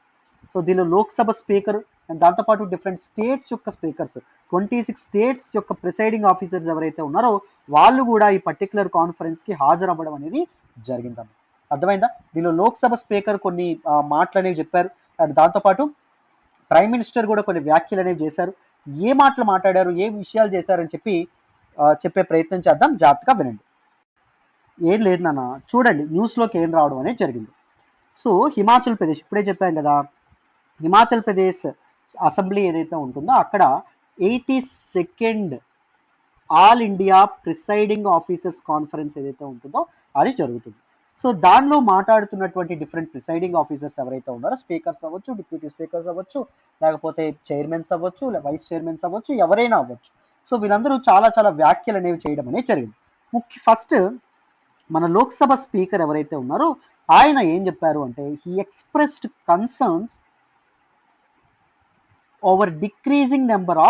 సో దీనిలో లోక్సభ స్పీకర్ అండ్ దాంతోపాటు డిఫరెంట్ స్టేట్స్ యొక్క స్పీకర్స్ 26 స్టేట్స్ యొక్క ప్రిసైడింగ్ ఆఫీసర్స్ ఎవరైతే ఉన్నారో వాళ్ళు కూడా ఈ పర్టికులర్ కాన్ఫరెన్స్కి హాజరవ్వడం అనేది జరిగిందన్న. అర్థమైందా? దీనిలో లోక్సభ స్పీకర్ కొన్ని మాటలు అనేవి చెప్పారు అండ్ దాంతోపాటు ప్రైమ్ మినిస్టర్ కూడా కొన్ని వ్యాఖ్యలు అనేవి చేశారు. ఏ మాటలు మాట్లాడారు, ఏ విషయాలు చేశారని చెప్పే ప్రయత్నం చేద్దాం. జాగ్రత్తగా వినండి. ఏం లేదు నాన్న, చూడండి న్యూస్లోకి ఏం రావడం అనేది జరిగింది. సో హిమాచల్ ప్రదేశ్, ఇప్పుడే చెప్పాను కదా, హిమాచల్ ప్రదేశ్ అసెంబ్లీ ఏదైతే ఉంటుందో అక్కడ 82nd all India presiding officers conference ఏదైతే ఉంటుందో అది జరుగుతుంది. సో దానిలో మాట్లాడుతున్నటువంటి డిఫరెంట్ ప్రిసైడింగ్ ఆఫీసర్స్ ఎవరైతే ఉన్నారో స్పీకర్స్ అవ్వచ్చు, డిప్యూటీ స్పీకర్స్ అవ్వచ్చు, లేకపోతే చైర్మన్స్ అవ్వచ్చు, వైస్ చైర్మన్స్ అవ్వచ్చు, ఎవరైనా అవ్వచ్చు. సో వీళ్ళందరూ చాలా చాలా వ్యాఖ్యలు అనేవి చేయడం అనేది జరిగింది. ఫస్ట్ మన లోక్సభ స్పీకర్ ఎవరైతే ఉన్నారో ఆయన ఏం చెప్పారు అంటే he expressed concerns over decreasing number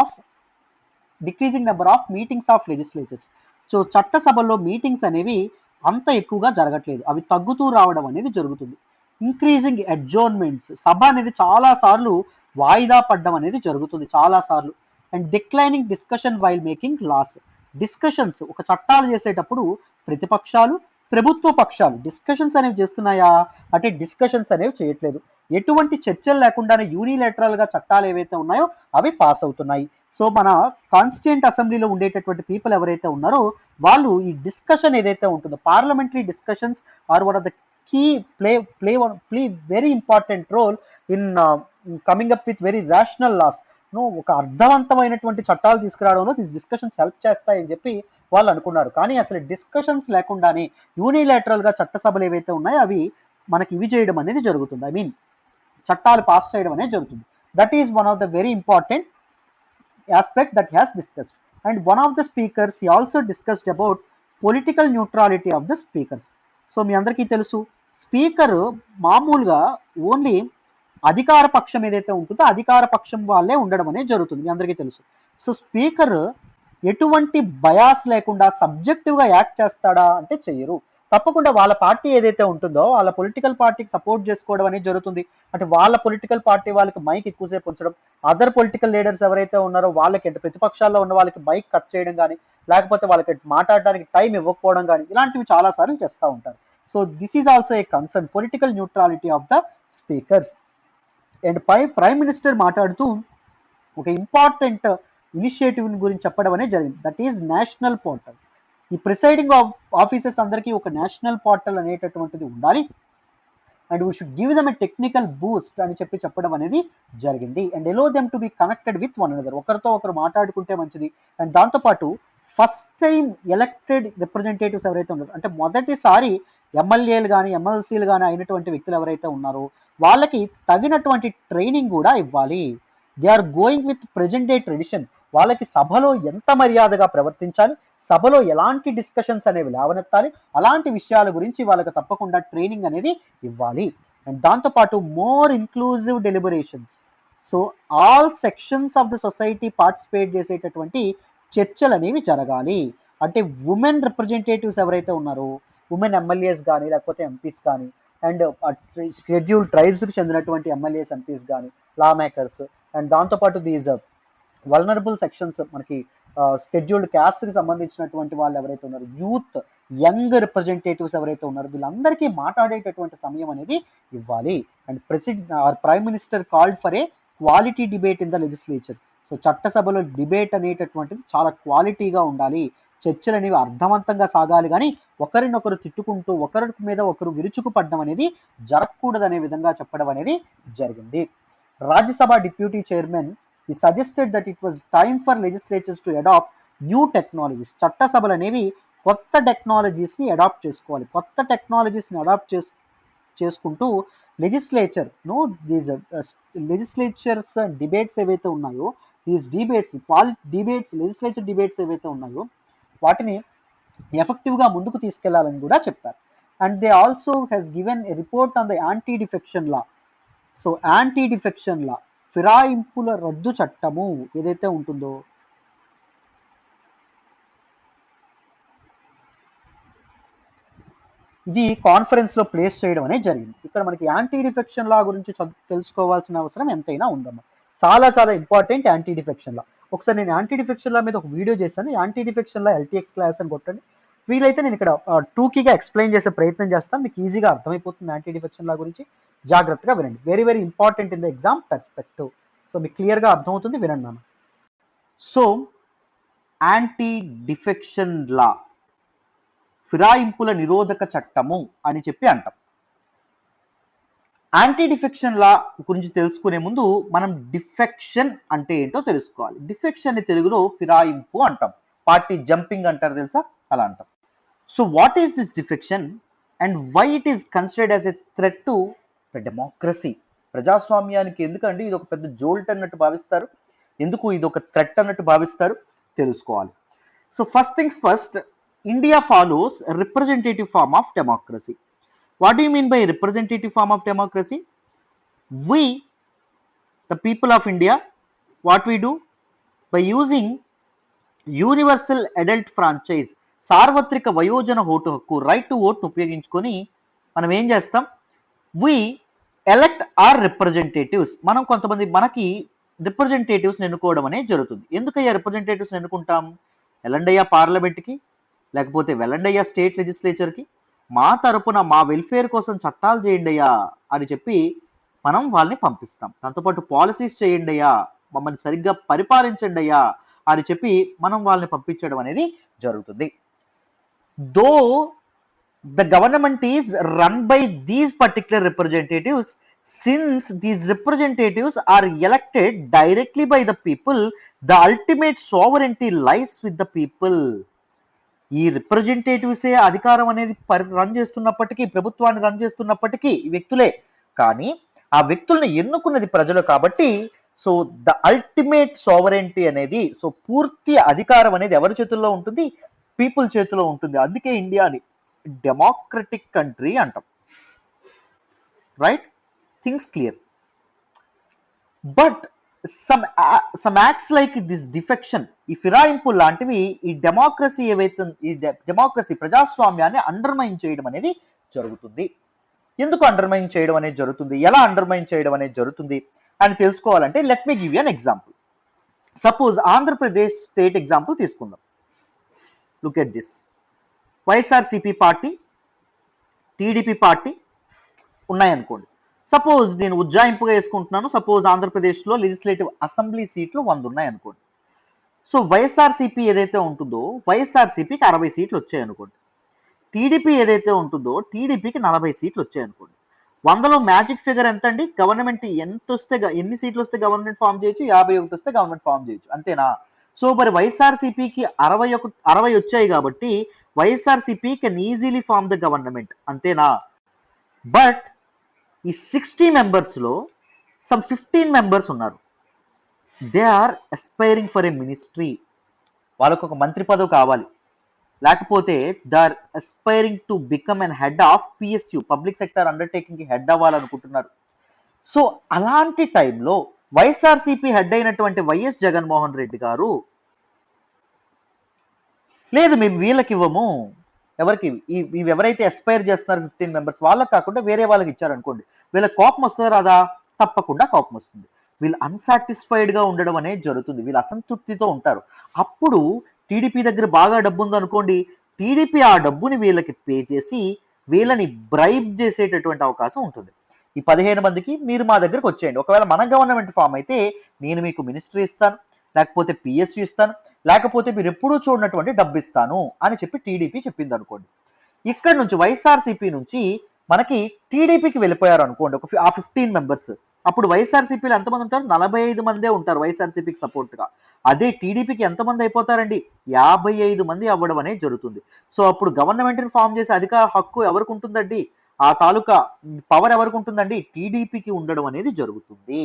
of meetings of legislatures. So చట్టసభల్లో మీటింగ్స్ అనేవి అంత ఎక్కువగా జరగట్లేదు, అవి తగ్గుతూ రావడం అనేది జరుగుతుంది. ఇంక్రీజింగ్ అడ్జోర్న్మెంట్స్, సభ అనేది చాలా సార్లు వాయిదా పడడం అనేది జరుగుతుంది చాలా సార్లు. And declining discussion while making laws. Discussions, ఒక చట్టాలు చేసేటప్పుడు ప్రతిపక్షాలు ప్రభుత్వ పక్షాలు డిస్కషన్స్ అనేవి చేస్తున్నాయా అంటే డిస్కషన్స్ అనేవి చేయట్లేదు. ఎటువంటి చర్చలు లేకుండానే యూనిలేటరల్ గా చట్టాలు ఏవైతే ఉన్నాయో అవి పాస్ అవుతున్నాయి. సో మన కాన్స్టిట్యూంట్ అసెంబ్లీలో ఉండేటటువంటి పీపుల్ ఎవరైతే ఉన్నారో వాళ్ళు ఈ డిస్కషన్ ఏదైతే ఉంటుందో parliamentary discussions are one of the key play very important role in coming up with very rational laws. ఒక అర్థవంతమైనటువంటి చట్టాలు తీసుకురావడంలో దిస్ డిస్కషన్స్ హెల్ప్ చేస్తాయని చెప్పి వాళ్ళు అనుకున్నారు. కానీ అసలు డిస్కషన్స్ లేకుండానే యూనిలేటరల్ గా చట్టసభలు ఏవైతే ఉన్నాయో అవి మనకి ఇవి చేయడం అనేది జరుగుతుంది. ఐ మీన్ చట్టాలు పాస్ చేయడం అనేది జరుగుతుంది. That is one of the very important aspect that he has discussed. And one of the speakers, he also discussed about political neutrality of the speakers. So మీ అందరికీ తెలుసు స్పీకర్ మామూలుగా only అధికార పక్షం ఏదైతే ఉంటుందో అధికార పక్షం వాళ్ళే ఉండడం అనేది జరుగుతుంది, మీ అందరికీ తెలుసు. సో స్పీకర్ ఎటువంటి బయాస్ లేకుండా సబ్జెక్టివ్గా యాక్ట్ చేస్తాడా అంటే చెయ్యరు. తప్పకుండా వాళ్ళ పార్టీ ఏదైతే ఉంటుందో వాళ్ళ పొలిటికల్ పార్టీకి సపోర్ట్ చేసుకోవడం అనేది జరుగుతుంది. అంటే వాళ్ళ పొలిటికల్ పార్టీ వాళ్ళకి మైక్ ఎక్కువసేపు ఉంచడం, అదర్ పొలిటికల్ లీడర్స్ ఎవరైతే ఉన్నారో వాళ్ళకి అంటే ప్రతిపక్షాల్లో ఉన్న వాళ్ళకి మైక్ కట్ చేయడం కానీ లేకపోతే వాళ్ళకి మాట్లాడడానికి టైం ఇవ్వకపోవడం కానీ ఇలాంటివి చాలా సార్లు చేస్తూ ఉంటారు. So this is also a concern, political neutrality of the speakers. And prime minister మాట్లాడుతూ ఒక ఇంపార్టెంట్ ఇనిషియేటివ్ గురించి చెప్పడం అనేది జరిగింది. That is national portal. ఈ ప్రిసైడింగ్ ఆఫీసర్స్ అందరికీ ఒక నేషనల్ పోర్టల్ అనేటటువంటిది ఉండాలి and we should give them a technical boost అని చెప్పడం అనేది జరిగింది. And allow them to be connected with one another, ఒకరితో ఒకరు మాట్లాడుకుంటే మంచిది. అండ్ దాంతోపాటు ఫస్ట్ టైం ఎలక్టెడ్ రిప్రజెంటేటివ్స్ ఎవరైతే ఉన్నారో అంటే మొదటిసారి ఎమ్మెల్యేలు కానీ ఎమ్మెల్సీలు కానీ అయినటువంటి వ్యక్తులు ఎవరైతే ఉన్నారో వాళ్ళకి తగినటువంటి ట్రైనింగ్ కూడా ఇవ్వాలి. They are going with present day tradition. వాళ్ళకి సభలో ఎంత మర్యాదగా ప్రవర్తించాలి, సభలో ఎలాంటి డిస్కషన్స్ అనేవి లేవనెత్తాలి, అలాంటి విషయాల గురించి వాళ్ళకి తప్పకుండా ట్రైనింగ్ అనేది ఇవ్వాలి. అండ్ దాంతోపాటు more inclusive deliberations. So all sections of the society participate చేసేటటువంటి చర్చలు అనేవి జరగాలి. అంటే ఉమెన్ రిప్రజెంటేటివ్స్ ఎవరైతే ఉన్నారో ఉమెన్ ఎమ్మెల్యేస్ కానీ లేకపోతే ఎంపీస్ కానీ అండ్ షెడ్యూల్డ్ ట్రైబ్స్కి చెందినటువంటి ఎమ్మెల్యేస్ ఎంపీస్ కానీ లా మేకర్స్ అండ్ దాంతోపాటు దీస్ వల్నరబుల్ సెక్షన్స్ మనకి షెడ్యూల్డ్ క్యాస్ట్కి సంబంధించినటువంటి వాళ్ళు ఎవరైతే ఉన్నారో యూత్ యంగ్ రిప్రజెంటేటివ్స్ ఎవరైతే ఉన్నారో వీళ్ళందరికీ మాట్లాడేటటువంటి సమయం అనేది ఇవ్వాలి. And prime minister called for a quality debate in the legislature. So చట్టసభలో డిబేట్ అనేటటువంటిది చాలా క్వాలిటీగా ఉండాలి, చర్చలు అనేవి అర్థవంతంగా సాగాలి, కానీ ఒకరినొకరు తిట్టుకుంటూ ఒకరి మీద ఒకరు విరుచుకుపడడం అనేది జరగకూడదనే విధంగా చెప్పడం అనేది జరిగింది. Rajya Sabha deputy chairman he suggested that it was time for legislatures to adopt new technologies. చట్టసభలు అనేవి కొత్త టెక్నాలజీస్ని అడాప్ట్ చేసుకోవాలి. కొత్త టెక్నాలజీస్ని అడాప్ట్ చేసుకుంటూ లెజిస్లేచర్ దీస్ లెజిస్లేచర్స్ డిబేట్స్ ఏవైతే ఉన్నాయో దీస్ డిబేట్స్ లెజిస్లేచర్ డిబేట్స్ ఏవైతే ఉన్నాయో వాటిని ఎఫెక్టివ్గా ముందుకు తీసుకెళ్లాలని కూడా చెప్పారు. And they also has given a report on the anti defection law. So anti defection law ఫిరాయింపుల రద్దు చట్టము ఏదైతే ఉంటుందో ఇది కాన్ఫరెన్స్ లో ప్లేస్ చేయడం అనేది జరిగింది. ఇక్కడ మనకి యాంటీ డిఫెక్షన్ లా గురించి తెలుసుకోవాల్సిన అవసరం ఎంతైనా ఉందమ్మా. చాలా చాలా ఇంపార్టెంట్ యాంటీ డిఫెక్షన్ లా. ఒకసారి నేను యాంటీ డిఫెక్షన్ లా మీద ఒక వీడియో చేశాను. యాంటీ డిఫెక్షన్ లా LTX క్లాస్ అని కొట్టండి. వీలైతే నేను ఇక్కడ టూకీగా ఎక్స్ప్లెయిన్ చేసే ప్రయత్నం చేస్తాను, మీకు ఈజీగా అర్థమైపోతుంది యాంటీ డిఫెక్షన్ లా గురించి. జాగ్రత్తగా వినండి, very very important in the exam perspective. So మీకు క్లియర్గా అర్థమవుతుంది, వినండి నాన్న. సో యాంటీ డిఫెక్షన్ లా ఫిరాయింపుల నిరోధక చట్టము అని చెప్పి అంటాం. యాంటీ డిఫెక్షన్ లా గురించి తెలుసుకునే ముందు మనం డిఫెక్షన్ అంటే ఏంటో తెలుసుకోవాలి. డిఫెక్షన్ ని తెలుగులో ఫిరాయింపు అంటాం, పార్టీ జంపింగ్ అంటారు తెలుసా, అలా అంటాం. So what is this defection and why it is considered as a threat to the democracy? ప్రజాస్వామ్యానికి ఎందుకంటే ఇది ఒక పెద్ద జోల్ట్ అన్నట్టు భావిస్తారు, ఎందుకు ఇది ఒక థ్రెట్ అన్నట్టు భావిస్తారు తెలుసుకోవాలి. So first things first, India follows a representative form of democracy. What do you mean by representative form of democracy? We, the people of India, what we do? By using universal adult franchise, సార్వత్రిక వయోజన vote హక్కు, right to vote ఉపయోగించుకొని మనం ఏం చేస్తాం? We elect our representatives. మనం కొంతమంది మనకి రిప్రజెంటేటివ్స్ ఎన్నుకోవడం అనేది జరుగుతుంది. ఎందుకయ్యా రిప్రజెంటేటివ్స్ ఎన్నుకుంటాం? ఎల్లండయ్యా పార్లమెంట్కి, లేకపోతే వెళ్ళండయ్యా స్టేట్ లెజిస్లేచర్కి, మా తరపున మా వెల్ఫేర్ కోసం చట్టాలు చేయండి అయ్యా అని చెప్పి మనం వాళ్ళని పంపిస్తాం. దాంతోపాటు పాలసీస్ చేయండి అయ్యా, మమ్మల్ని సరిగ్గా పరిపాలించండి అయ్యా అని చెప్పి మనం వాళ్ళని పంపించడం అనేది జరుగుతుంది. దో the government is run by these particular representatives, since these representatives are elected directly by the people, the ultimate sovereignty lies with the people. ఈ రిప్రజెంటేటివ్సే అధికారం అనేది రన్ చేస్తున్నప్పటికీ, ప్రభుత్వాన్ని రన్ చేస్తున్నప్పటికీ ఈ వ్యక్తులే, కానీ ఆ వ్యక్తుల్ని ఎన్నుకున్నది ప్రజలు కాబట్టి సో ద అల్టిమేట్ సావరెంటీ అనేది, సో పూర్తి అధికారం అనేది ఎవరి చేతుల్లో ఉంటుంది? పీపుల్ చేతిలో ఉంటుంది. అందుకే ఇండియాని డెమోక్రటిక్ కంట్రీ అంటాం. Right? Things clear. But some acts like this defection, ఈ ఫిరాయింపు లాంటివి ఈ డెమోక్రసీ ఏవైతే ఈ డెమోక్రసీ ప్రజాస్వామ్యాన్ని అండర్మైన్ చేయడం అనేది జరుగుతుంది. ఎందుకు అండర్మైన్ చేయడం అనేది జరుగుతుంది, ఎలా అండర్మైన్ చేయడం అనేది జరుగుతుంది అని తెలుసుకోవాలంటే let me give you an example. Suppose Andhra Pradesh state example తీసుకుందాం. Look at this. YSRCP party, TDP party ఉన్నాయనుకోండి. సపోజ్ నేను ఉజ్జాయింపుగా వేసుకుంటున్నాను. సపోజ్ ఆంధ్రప్రదేశ్లో లెజిస్లేటివ్ అసెంబ్లీ సీట్లు 100 ఉన్నాయనుకోండి. సో వైఎస్ఆర్సిపి ఏదైతే ఉంటుందో వైఎస్ఆర్సిపికి 60 సీట్లు వచ్చాయనుకోండి. టీడీపీ ఏదైతే ఉంటుందో టీడీపీకి 40 సీట్లు వచ్చాయనుకోండి. 100లో మ్యాజిక్ ఫిగర్ ఎంత అండి? గవర్నమెంట్ ఎంత వస్తే, ఎన్ని సీట్లు వస్తే గవర్నమెంట్ ఫామ్ చేయొచ్చు? 51 వస్తే గవర్నమెంట్ ఫామ్ చేయొచ్చు, అంతేనా? సో మరి వైఎస్ఆర్సిపికి 60 వచ్చాయి కాబట్టి YSRCP can easily form the government, అంతేనా? బట్ ఈ 60 మెంబర్స్లో సమ్ 15 మెంబర్స్ ఉన్నారు. They are aspiring for a ministry. వాళ్ళకు ఒక మంత్రి పదవి కావాలి, లేకపోతే they are aspiring to become an head of PSU, public sector undertaking కి హెడ్ అవ్వాలనుకుంటున్నారు. సో అలాంటి టైంలో వైఎస్ఆర్సిపి హెడ్ అయినటువంటి వైఎస్ జగన్మోహన్ రెడ్డి గారు లేదు మేము వీళ్ళకి ఇవ్వము, ఎవరికి ఇవి ఎవరైతే ఎస్పైర్ చేస్తున్నారు 15 మెంబర్స్ వాళ్ళకి కాకుండా వేరే వాళ్ళకి ఇచ్చారనుకోండి, వీళ్ళకి కోపం వస్తుంది రాదా? తప్పకుండా కోపం వస్తుంది. వీళ్ళు అన్సాటిస్ఫైడ్ గా ఉండడం అనేది జరుగుతుంది, వీళ్ళు అసంతృప్తితో ఉంటారు. అప్పుడు టీడీపీ దగ్గర బాగా డబ్బు ఉందనుకోండి, టీడీపీ ఆ డబ్బుని వీళ్ళకి పే చేసి వీళ్ళని బ్రైబ్ చేసేటటువంటి అవకాశం ఉంటుంది. ఈ 15 మందికి మీరు మా దగ్గరకు వచ్చేయండి, ఒకవేళ మన గవర్నమెంట్ ఫామ్ అయితే నేను మీకు మినిస్ట్రీ ఇస్తాను, లేకపోతే పిఎస్యు ఇస్తాను, లేకపోతే మీరు ఎప్పుడూ చూడనటువంటి డబ్బు ఇస్తాను అని చెప్పి టీడీపీ చెప్పింది అనుకోండి. ఇక్కడ నుంచి వైఎస్ఆర్సిపి నుంచి మనకి టీడీపీకి వెళ్ళిపోయారు అనుకోండి ఆ 15 మెంబర్స్. అప్పుడు వైఎస్ఆర్సిపిలో ఎంతమంది ఉంటారు? 45 మందే ఉంటారు వైఎస్ఆర్సిపికి సపోర్ట్ గా. అదే టీడీపీకి ఎంతమంది అయిపోతారండి? 55 మంది అవ్వడం అనేది జరుగుతుంది. సో అప్పుడు గవర్నమెంట్ ని ఫామ్ చేసే అధికార హక్కు ఎవరికి ఉంటుందండి? ఆ తాలూకా పవర్ ఎవరికి ఉంటుందండి? టీడీపీకి ఉండడం అనేది జరుగుతుంది.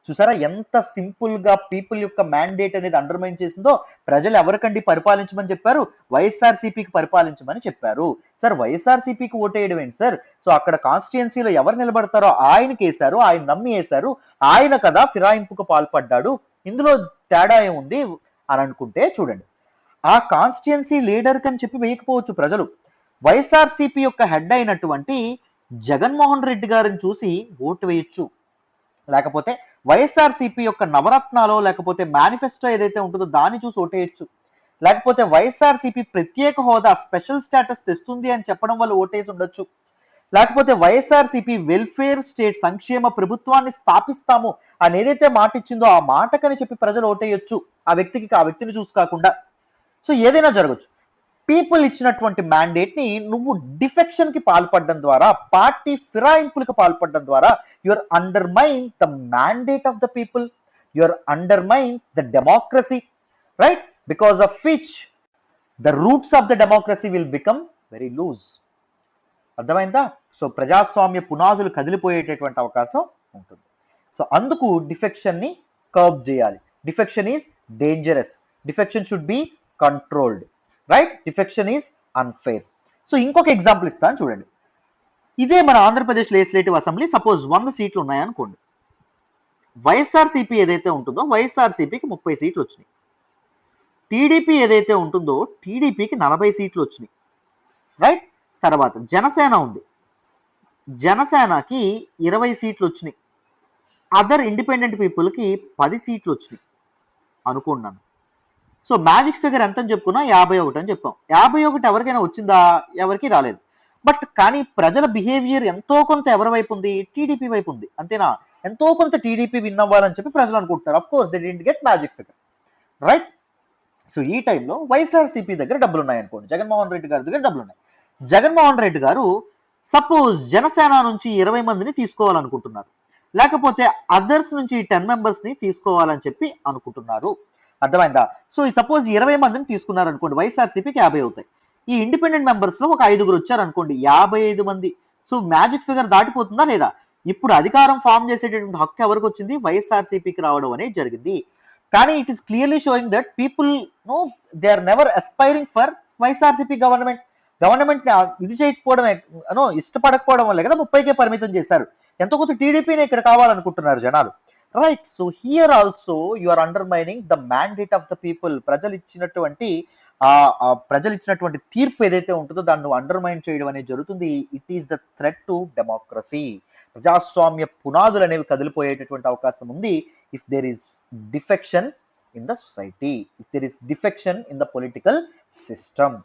చూసారా ఎంత సింపుల్ గా పీపుల్ యొక్క మ్యాండేట్ అనేది అండర్మైన్ చేసిందో. ప్రజలు ఎవరికండి పరిపాలించమని చెప్పారు? వైఎస్ఆర్సీపీకి పరిపాలించమని చెప్పారు. సార్ వైఎస్ఆర్సీపీకి ఓటేయడం ఏంటి సార్? సో అక్కడ కాన్స్టిట్యుయెన్సీలో ఎవరు నిలబడతారో ఆయనకి వేశారు, ఆయన నమ్మి వేశారు, ఆయన కదా ఫిరాయింపుకు పాల్పడ్డాడు, ఇందులో తేడా ఏముంది అని అనుకుంటే చూడండి, ఆ కాన్స్టిట్యుయెన్సీ లీడర్ కని చెప్పి వేయకపోవచ్చు ప్రజలు. వైఎస్ఆర్సీపీ యొక్క హెడ్ అయినటువంటి జగన్మోహన్ రెడ్డి గారిని చూసి ఓటు వేయొచ్చు, లేకపోతే వైఎస్ఆర్సీపీ యొక్క నవరత్నాలో లేకపోతే మేనిఫెస్టో ఏదైతే ఉంటుందో దాన్ని చూసి ఓటేయచ్చు, లేకపోతే వైఎస్ఆర్సీపీ ప్రత్యేక హోదా స్పెషల్ స్టేటస్ తెస్తుంది అని చెప్పడం వల్ల ఓటేసి ఉండొచ్చు, లేకపోతే వైఎస్ఆర్సీపీ వెల్ఫేర్ స్టేట్ సంక్షేమ ప్రభుత్వాన్ని స్థాపిస్తాము అని ఏదైతే మాట ఇచ్చిందో ఆ మాటకని చెప్పి ప్రజలు ఓటేయొచ్చు ఆ వ్యక్తిని చూసి కాకుండా. సో ఏదైనా జరగచ్చు. పీపుల్ ఇచ్చినటువంటి మ్యాండేట్ ని నువ్వు డిఫెక్షన్ కి పాల్పడడం ద్వారా, పార్టీ ఫిరాయింపులకు పాల్పడడం ద్వారా your undermine the mandate of the people, your undermine the democracy, right? Because of which the roots of the democracy will become very loose. అర్థమైందా? సో ప్రజాస్వామ్య పునాదులు కదిలిపోయేటటువంటి అవకాశం ఉంటుంది. సో అందుకు డిఫెక్షన్ ని కర్బ్ చేయాలి. Defection is dangerous, defection should be controlled, right? Defection is unfair. So ఇంకొక example ఇస్తాను చూడండి. ఇదే మన ఆంధ్రప్రదేశ్ లెజిస్లేటివ్ అసెంబ్లీ సపోజ్ 100 సీట్లు ఉన్నాయనుకోండి. వైఎస్ఆర్సీపీ ఏదైతే ఉంటుందో వైఎస్ఆర్సీపీకి 30 సీట్లు వచ్చినాయి. టీడీపీ ఏదైతే ఉంటుందో టీడీపీకి 40 సీట్లు వచ్చినాయి, రైట్? తర్వాత జనసేన ఉంది, జనసేనకి 20 సీట్లు వచ్చినాయి. అదర్ ఇండిపెండెంట్ పీపుల్కి 10 సీట్లు వచ్చినాయి అనుకున్నాను. సో మ్యాజిక్ ఫిగర్ ఎంత అని చెప్పుకున్నా 51 అని చెప్పాం. 51 ఎవరికైనా వచ్చిందా? ఎవరికి రాలేదు. బట్ కానీ ప్రజల బిహేవియర్ ఎంతో కొంత ఎవరి వైపు ఉంది, టీడీపీ వైపు ఉంది, అంతేనా? ఎంతో కొంత టీడీపీ విన్ అవ్వాలని చెప్పి ప్రజలు అనుకుంటున్నారు. Of course they didn't get magic figure, right? So ఈ టైంలో వైఎస్ఆర్సీపీ దగ్గర డబ్బులు ఉన్నాయి అనుకోండి, జగన్మోహన్ రెడ్డి గారి దగ్గర డబ్బులు ఉన్నాయి. జగన్మోహన్ రెడ్డి గారు సపోజ్ జనసేన నుంచి 20 మందిని తీసుకోవాలనుకుంటున్నారు, లేకపోతే అదర్స్ నుంచి 10 మెంబర్స్ ని తీసుకోవాలని చెప్పి అనుకుంటున్నారు. అర్థమైందా? సో సపోజ్ 20 మందిని తీసుకున్నారు అనుకోండి, వైఎస్ఆర్సీపీకి 50 అవుతాయి. ఈ ఇండిపెండెంట్ మెంబర్స్ లో ఒక 5గురు వచ్చారు అనుకోండి, 55 మంది. సో మ్యాజిక్ ఫిగర్ దాటిపోతుందా లేదా? ఇప్పుడు అధికారం ఫామ్ చేసేటటువంటి హక్కు ఎవరికి వచ్చింది? వైఎస్ఆర్సీపీకి రావడం అనేది జరిగింది. కానీ it is clearly showing that people know they are never aspiring for YSRCP government. ఇది చేయకపోవడమే, ఇష్టపడకపోవడం వల్లే కదా 30కే పరిమితం చేశారు. ఎంతో కొంత టీడీపీని ఇక్కడ కావాలనుకుంటున్నారు జనాలు, right? So here also you are undermining the mandate of the people. ప్రజలు ఇచ్చినటువంటి తీర్పు ఏదైతే ఉంటుందో దాన్ని నువ్వు అండర్మైన్ చేయడం అనేది జరుగుతుంది. It is the threat to democracy. ప్రజాస్వామ్య పునాదులు అనేవి కదిలిపోయేటటువంటి అవకాశం ఉంది if there is defection in the society, if there is defection in the political system,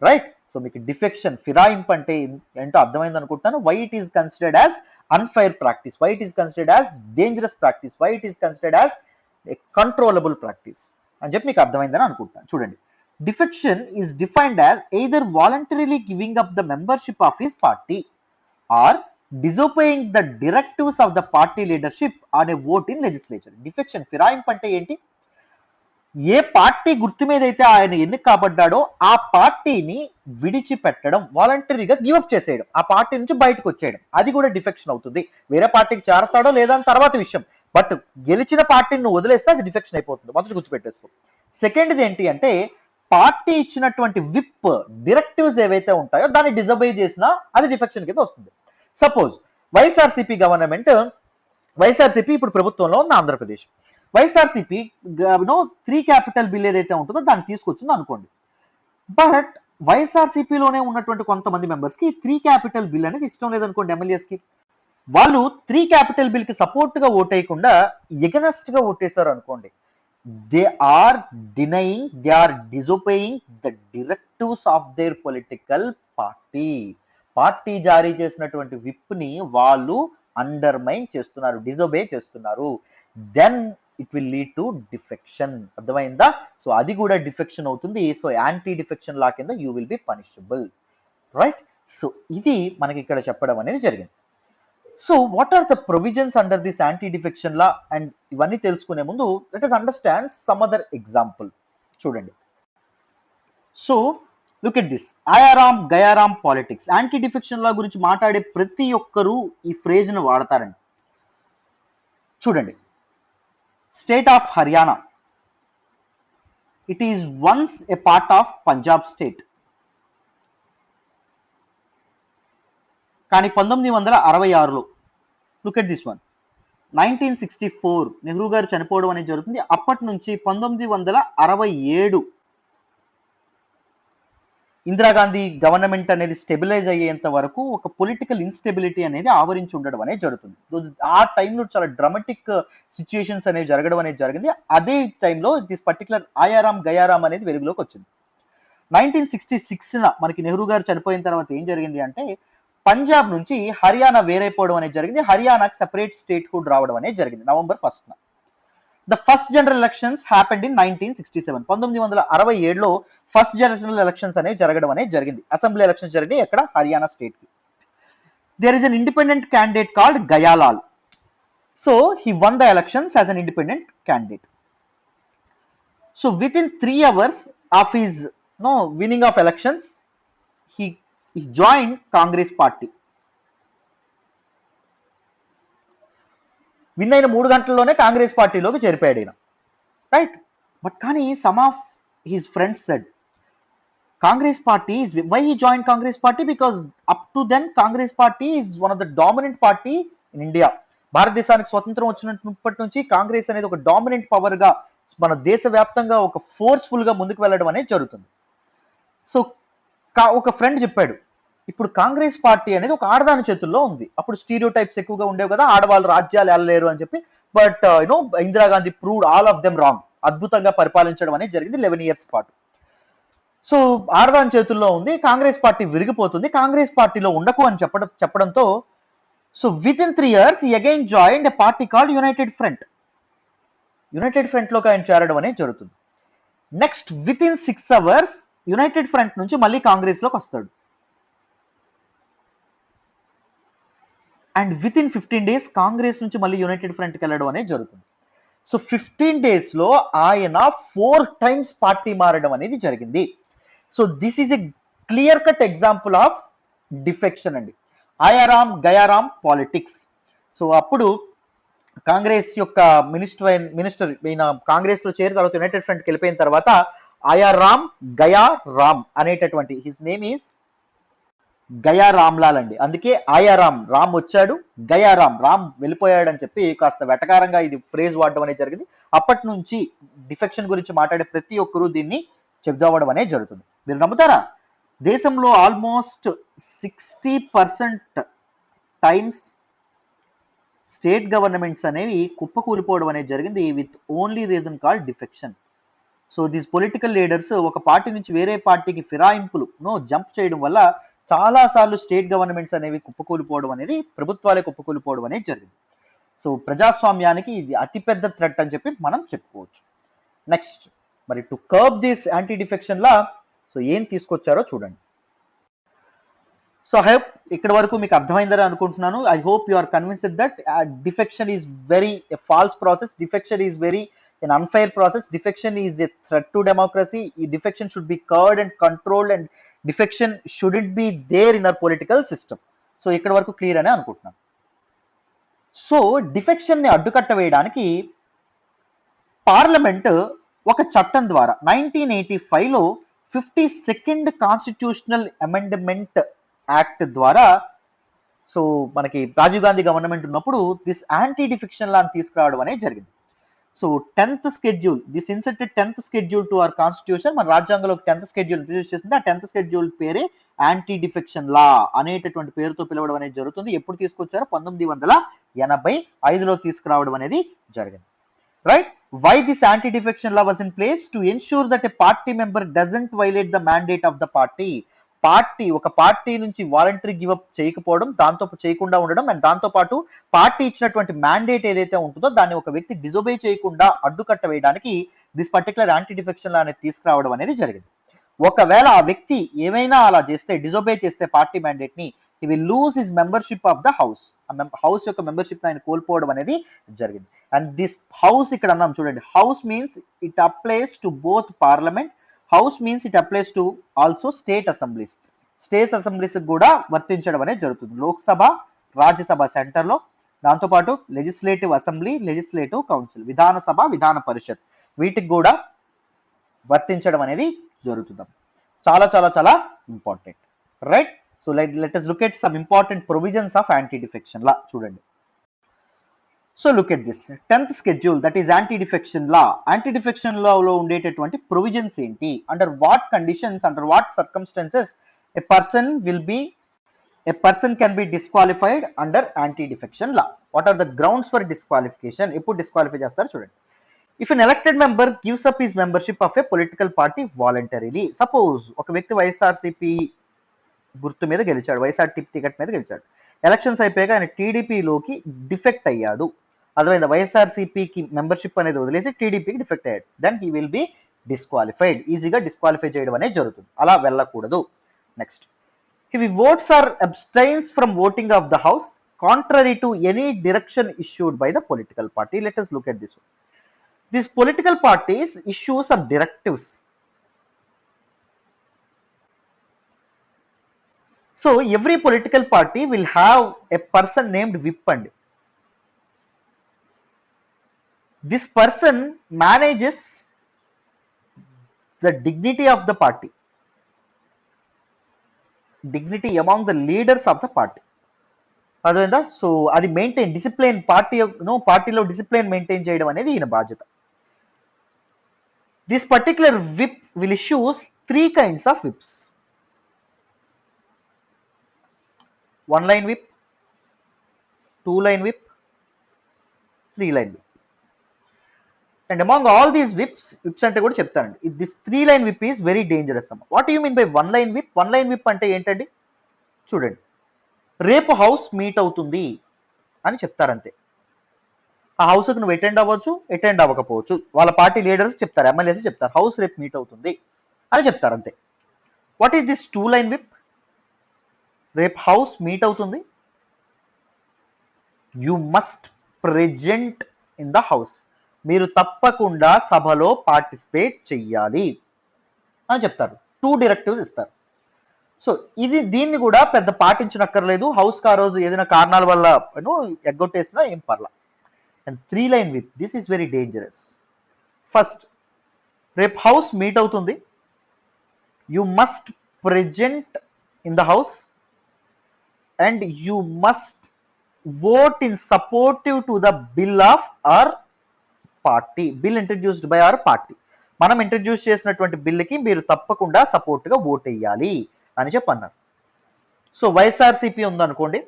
right? So మీకు డిఫెక్షన్, ఫిరాయింపు అంటే ఏంటో అర్థమైంది అనుకుంటున్నాను. Why it is considered as unfair practice, why it is considered as dangerous practice, why it is considered as a controllable practice అని చెప్పి మీకు అర్థమైందని అనుకుంటున్నాను. చూడండి, defection is defined as either voluntarily giving up the membership of his party or disobeying the directives of the party leadership on a vote in legislature. Defection, ఫిరాయింపు అంటే ఏంటి? ఏ party గుర్తు మీద అయితే ఆయన ఎన్నిక కాబడ్డాడో ఆ పార్టీని విడిచిపెట్టడం, వాలంటరీగా గివప్ చేసేయడం, ఆ పార్టీ నుంచి బయటకు వచ్చేయడం, అది కూడా డిఫెక్షన్ అవుతుంది. వేరే పార్టీకి చేరతాడో లేదా అని తర్వాత విషయం, బట్ గెలిచిన పార్టీని వదిలేస్తే అది డిఫెక్షన్ అయిపోతుంది. మొదటి గుర్తుపెట్టేసుకో. సెకండ్ది ఏంటి అంటే పార్టీ ఇచ్చినటువంటి విప్ డైరెక్టివ్స్ ఏవైతే ఉంటాయో దాన్ని డిజబే చేసినా అది డిఫెక్షన్ కింద వస్తుంది. సపోజ్ వైఎస్ఆర్సీపీ ఇప్పుడు ప్రభుత్వంలో ఉంది ఆంధ్రప్రదేశ్. వైఎస్ఆర్సీపీ 3 క్యాపిటల్ బిల్ ఏదైతే ఉంటుందో దాన్ని తీసుకొచ్చింది అనుకోండి. బట్ వైఎస్ఆర్సీపీలోనే ఉన్నటువంటి కొంతమంది మెంబర్స్ కి 3 క్యాపిటల్ బిల్ అనేది ఇష్టం లేదనుకోండి. ఎమ్మెల్యేస్ కి వాళ్ళు 3 క్యాపిటల్ బిల్ కి సపోర్ట్ గా ఓటేయకుండా ఎగనెస్ట్ గా ఓటేశారు అనుకోండి, they are disobeying the directives of their political party. Party జారీ చేసినటువంటి విప్ ని వాళ్ళు అండర్మైన్ చేస్తున్నారు, డిజోబే చేస్తున్నారు. Then it will lead to defection. అర్థమైందా? సో అది కూడా డిఫెక్షన్ అవుతుంది. సో యాంటీ డిఫెక్షన్ లా కింద you will be punishable, right? So ఇది మనకి ఇక్కడ చెప్పడం అనేది జరిగింది. So what are the provisions under this anti defection law? And ఇవన్నీ తెలుసుకునే ముందు let us understand some other example. చూడండి, so look at this Gayaram politics. Anti defection law గురించి మాట్లాడే ప్రతి ఒక్కరూ ఈ ఫ్రేజ్ ను వాడతారండి. చూడండి, state of Haryana, it is once a part of Punjab state. కానీ 1966లో look at this one, 1964 Nehru garu చనిపోవడం అనేది జరుగుతుంది. అప్పటి నుంచి 1967 ఇందిరాగాంధీ గవర్నమెంట్ అనేది స్టెబిలైజ్ అయ్యేంత వరకు ఒక పొలిటికల్ ఇన్స్టెబిలిటీ అనేది ఆవరించి ఉండడం అనేది జరుగుతుంది. ఆ టైంలో చాలా డ్రామాటిక్ సిచ్యుయేషన్స్ అనేవి జరగడం అనేది జరిగింది. అదే టైంలో దిస్ పర్టికులర్ గయారాం అనేది వెలుగులోకి వచ్చింది. 1966 మనకి నెహ్రూ గారు చనిపోయిన తర్వాత ఏం జరిగింది అంటే పంజాబ్ నుంచి హర్యానా వేరైపోవడం అనేది జరిగింది. హర్యానాకి సెపరేట్ స్టేట్ హుడ్ రావడం అనేది జరిగింది November 1st. The first general elections happened in 1967. 1967లో ఫస్ట్ జనరల్ ఎలక్షన్స్ అనేవి జరగడం అనేది జరిగింది. అసెంబ్లీ ఎలక్షన్స్ జరిగినాయి ఎక్కడ? హర్యానా స్టేట్ కి. There is an independent candidate called Gayalal. So he won the elections as an independent candidate. So within 3 hours of his winning of elections, he joined Congress party. Win అయిన 3 గంటల్లోనే కాంగ్రెస్ పార్టీలోకి చేరిపోయాడు ఈయన, right? But కానీ some of his friends said Congress party is why he joined Congress party because up to then Congress party is one of the dominant party in India. భారతదేశానికి స్వతంత్రం వచ్చినప్పటి నుంచి కాంగ్రెస్ అనేది ఒక డామినెంట్ పవర్ గా మన దేశవ్యాప్తంగా ఒక ఫోర్స్ఫుల్ గా ముందుకు వెళ్ళడం అనేది జరుగుతుంది. సో ఒక ఫ్రెండ్ చెప్పాడు, ఇప్పుడు కాంగ్రెస్ పార్టీ అనేది ఒక ఆడదాని చేతుల్లో ఉంది. అప్పుడు స్టీరియో టైప్స్ ఎక్కువగా ఉండేవి కదా, ఆడవాళ్ళు రాజ్యాలు వెళ్ళలేరు అని చెప్పి. But Indira Gandhi proved all of them wrong. అద్భుతంగా పరిపాలించడం అనేది జరిగింది 11 years పాటు. సో ఆడదాని చేతుల్లో ఉంది, కాంగ్రెస్ పార్టీ విరిగిపోతుంది, కాంగ్రెస్ పార్టీలో ఉండకు అని చెప్పడంతో so with in 3 years he again joined a party called United front లోకి ఆయన చేరడం అనేది జరుగుతుంది. Next with in 6 hours United front నుంచి మళ్ళీ కాంగ్రెస్ లోకి వస్తాడు. And with in 15 days Congress నుంచి మళ్ళీ యునైటెడ్ ఫ్రంట్కి వెళ్ళడం అనేది జరుగుతుంది. సో 15 days లో ఆయన 4 times పార్టీ మారడం అనేది జరిగింది. So this is a clear cut example of defection అండి. ఆయారాం గయారాం పాలిటిక్స్. సో అప్పుడు కాంగ్రెస్ యొక్క మినిస్టర్ ఈయన కాంగ్రెస్ లో చేరిన తర్వాత యునైటెడ్ ఫ్రంట్కి వెళ్ళిపోయిన తర్వాత ఆయారాం గయా రామ్ అనేటటువంటి his name is Gaya Ramlal అండి. అందుకే ఆయారాం రామ్ వచ్చాడు, గయారాం రామ్ వెళ్ళిపోయాడు అని చెప్పి కాస్త వెటకారంగా ఇది ఫ్రేజ్ వాడడం అనేది జరిగింది. అప్పటి నుంచి డిఫెక్షన్ గురించి మాట్లాడే ప్రతి ఒక్కరూ దీన్ని చెప్దావడం అనేది జరుగుతుంది. మీరు నమ్ముతారా? దేశంలో ఆల్మోస్ట్ 60% టైమ్స్ స్టేట్ గవర్నమెంట్స్ అనేవి కుప్పకూలిపోవడం అనేది జరిగింది with only reason called defection. So these political leaders ఒక పార్టీ నుంచి వేరే పార్టీకి ఫిరాయింపులు జంప్ చేయడం వల్ల చాలా సార్లు స్టేట్ గవర్నమెంట్స్ అనేవి కుప్పకూలిపోవడం అనేది, ప్రభుత్వాలే కుప్పకూలిపోవడం అనేది జరిగింది. సో ప్రజాస్వామ్యానికి ఇది అతిపెద్ద థ్రెట్ అని చెప్పి మనం చెప్పుకోవచ్చు. నెక్స్ట్ మరి to curb this anti defection law so ఏం తీసుకొచ్చారో చూడండి. సో ఐ హోప్ ఇక్కడ వరకు మీకు అర్థమైందని అనుకుంటున్నాను. I hope you are convinced that defection is very a false process, defection is very an unfair process, defection is a threat to democracy, defection should be curbed and controlled and defection shouldn't be there in our political system. So ఇక్కడ వరకు clear అని అనుకుంటున్నాను. So defection ని అడ్డుకట్ట వేయడానికి parliament ఒక చట్టం ద్వారా 1985లో 52nd కాన్స్టిట్యూషనల్ అమెండ్మెంట్ యాక్ట్ ద్వారా సో మనకి రాజీవ్ గాంధీ గవర్నమెంట్ ఉన్నప్పుడు దిస్ యాంటీ డిఫెక్షన్ లా తీసుకురావడం అనేది జరిగింది. So 10th schedule, this inserted 10th schedule to our constitution, మన రాజ్యాంగంలో 10th schedule ఇంట్రడ్యూస్ చేసింది. ఆ 10th schedule పేరే యాంటీ డిఫెక్షన్ లా అనేటటువంటి పేరుతో పిలవడం అనేది జరుగుతుంది. ఎప్పుడు తీసుకొచ్చారో 1985లో తీసుకురావడం అనేది జరిగింది. Right? Why this anti defection law was in place? To ensure that a party member doesn't violate the mandate of the party. ఒక పార్టీ నుంచి వాలంటరీ గివ్ అప్ చేయకపోవడం, దాంతో చేయకుండా ఉండడం, అండ్ దాంతో పాటు పార్టీ ఇచ్చినటువంటి మ్యాండేట్ ఏదైతే ఉంటుందో దాన్ని ఒక వ్యక్తి డిజోబే చేయకుండా అడ్డుకట్ట వేయడానికి this particular anti defection law అనేది తీసుకురావడం అనేది జరిగింది. ఒకవేళ ఆ వ్యక్తి ఏమైనా అలా చేస్తే, డిజోబే చేస్తే పార్టీ మ్యాండేట్ ని, he will lose his membership of the house. House యొక్క మెంబర్షిప్ ఆయన కోల్పోవడం అనేది జరిగింది. అండ్ దిస్ హౌస్ ఇక్కడ అన్నాం చూడండి, house means it applies to both parliament, house means it applies to also state assemblies. State assemblies కూడా వర్తించడం అనేది జరుగుతుంది. లోక్సభ, రాజ్యసభ సెంటర్లో, దాంతోపాటు legislative assembly, legislative council, Vidhan Sabha, విధాన పరిషత్, వీటికి కూడా వర్తించడం అనేది జరుగుతుంది. చాలా చాలా చాలా important. Right? So let us look at some important provisions of anti defection law. చూడండి. So look at this 10th schedule, that is anti defection law. Anti defection లాలో ఉండేటటువంటి ప్రొవిజన్స్ ఏంటి? Under what conditions, under what circumstances a person can be disqualified under anti defection law. What are the grounds for disqualification? ఎప్పుడు disqualify చేస్తారు చూడండి. If an elected member gives up his membership of a political party voluntarily. Suppose ఒక వ్యక్తి వైఎస్ఆర్సీపీ గుర్తు మీద గెలిచాడు, YSR ticket మీద గెలిచాడు. ఎలక్షన్స్ అయిపోయాక ఆయన టీడీపీలోకి డిఫెక్ట్ అయ్యాడు. అర్థమైందా? వైఎస్ఆర్సీపీకి మెంబర్షిప్ అనేది వదిలేసి టీడీపీకి డిఫెక్ట్ అయ్యాడు. Then he will be disqualified. ఈజీగా డిస్క్వాలిఫై చేయడం అనేది జరుగుతుంది. అలా వెళ్ళకూడదు. Next, if he votes or abstains from voting of the house contrary to any direction issued by the political party. Let us look at this one. These political parties issue some directives. So every political party will have a person named whip, and this person manages the dignity of the party, dignity among the leaders of the party. అర్థమైందా? So అది maintain, discipline, పార్టీలో discipline maintain చేయడం అనేది ఈయన బాధ్యత. This particular whip will issues 3 kinds of whips. 1 line whip, 2 line whip, 3 line whip. And among all these whips అంటే కూడా చెప్తానండి, this 3 line whip is very dangerous అమ్మ. What you mean by 1 line whip? 1 line whip అంటే ఏంటండి, చూడండి, రేపు house meet అవుతుంది అని చెప్తారంతే. ఆ హౌస్కి నువ్వు అటెండ్ అవ్వచ్చు, అటెండ్ అవ్వకపోవచ్చు, వాళ్ళ పార్టీ లీడర్స్ చెప్తారు, ఎమ్మెల్యేస్ చెప్తారు, హౌస్ రేపు మీట్ అవుతుంది అని చెప్తారు అంతే. What is this 2 line whip? రేపు హౌస్ మీట్ అవుతుంది, you must present in the house, మీరు తప్పకుండా సభలో పార్టిసిపేట్ చెయ్యాలి అని చెప్తారు. 2 డైరెక్టివ్స్ ఇస్తారు. సో దీన్ని కూడా పెద్ద పాటించనక్కర్లేదు, హౌస్కి ఆ రోజు ఏదైనా కారణాల వల్ల ఎగ్గొట్టేసినా ఏం పర్లా. And 3 line whip, this is very dangerous. First, రేపు హౌస్ మీట్ అవుతుంది, you must present in the house and you must vote in supportive to the bill of our party, bill introduced by our party, మనం introduce చేసినటువంటి బిల్లుకి మీరు తప్పకుండా సపోర్ట్గా vote వేయాలి అని చెప్పన్నారు. సో వైఎస్ఆర్సీపీ ఉందనుకోండి,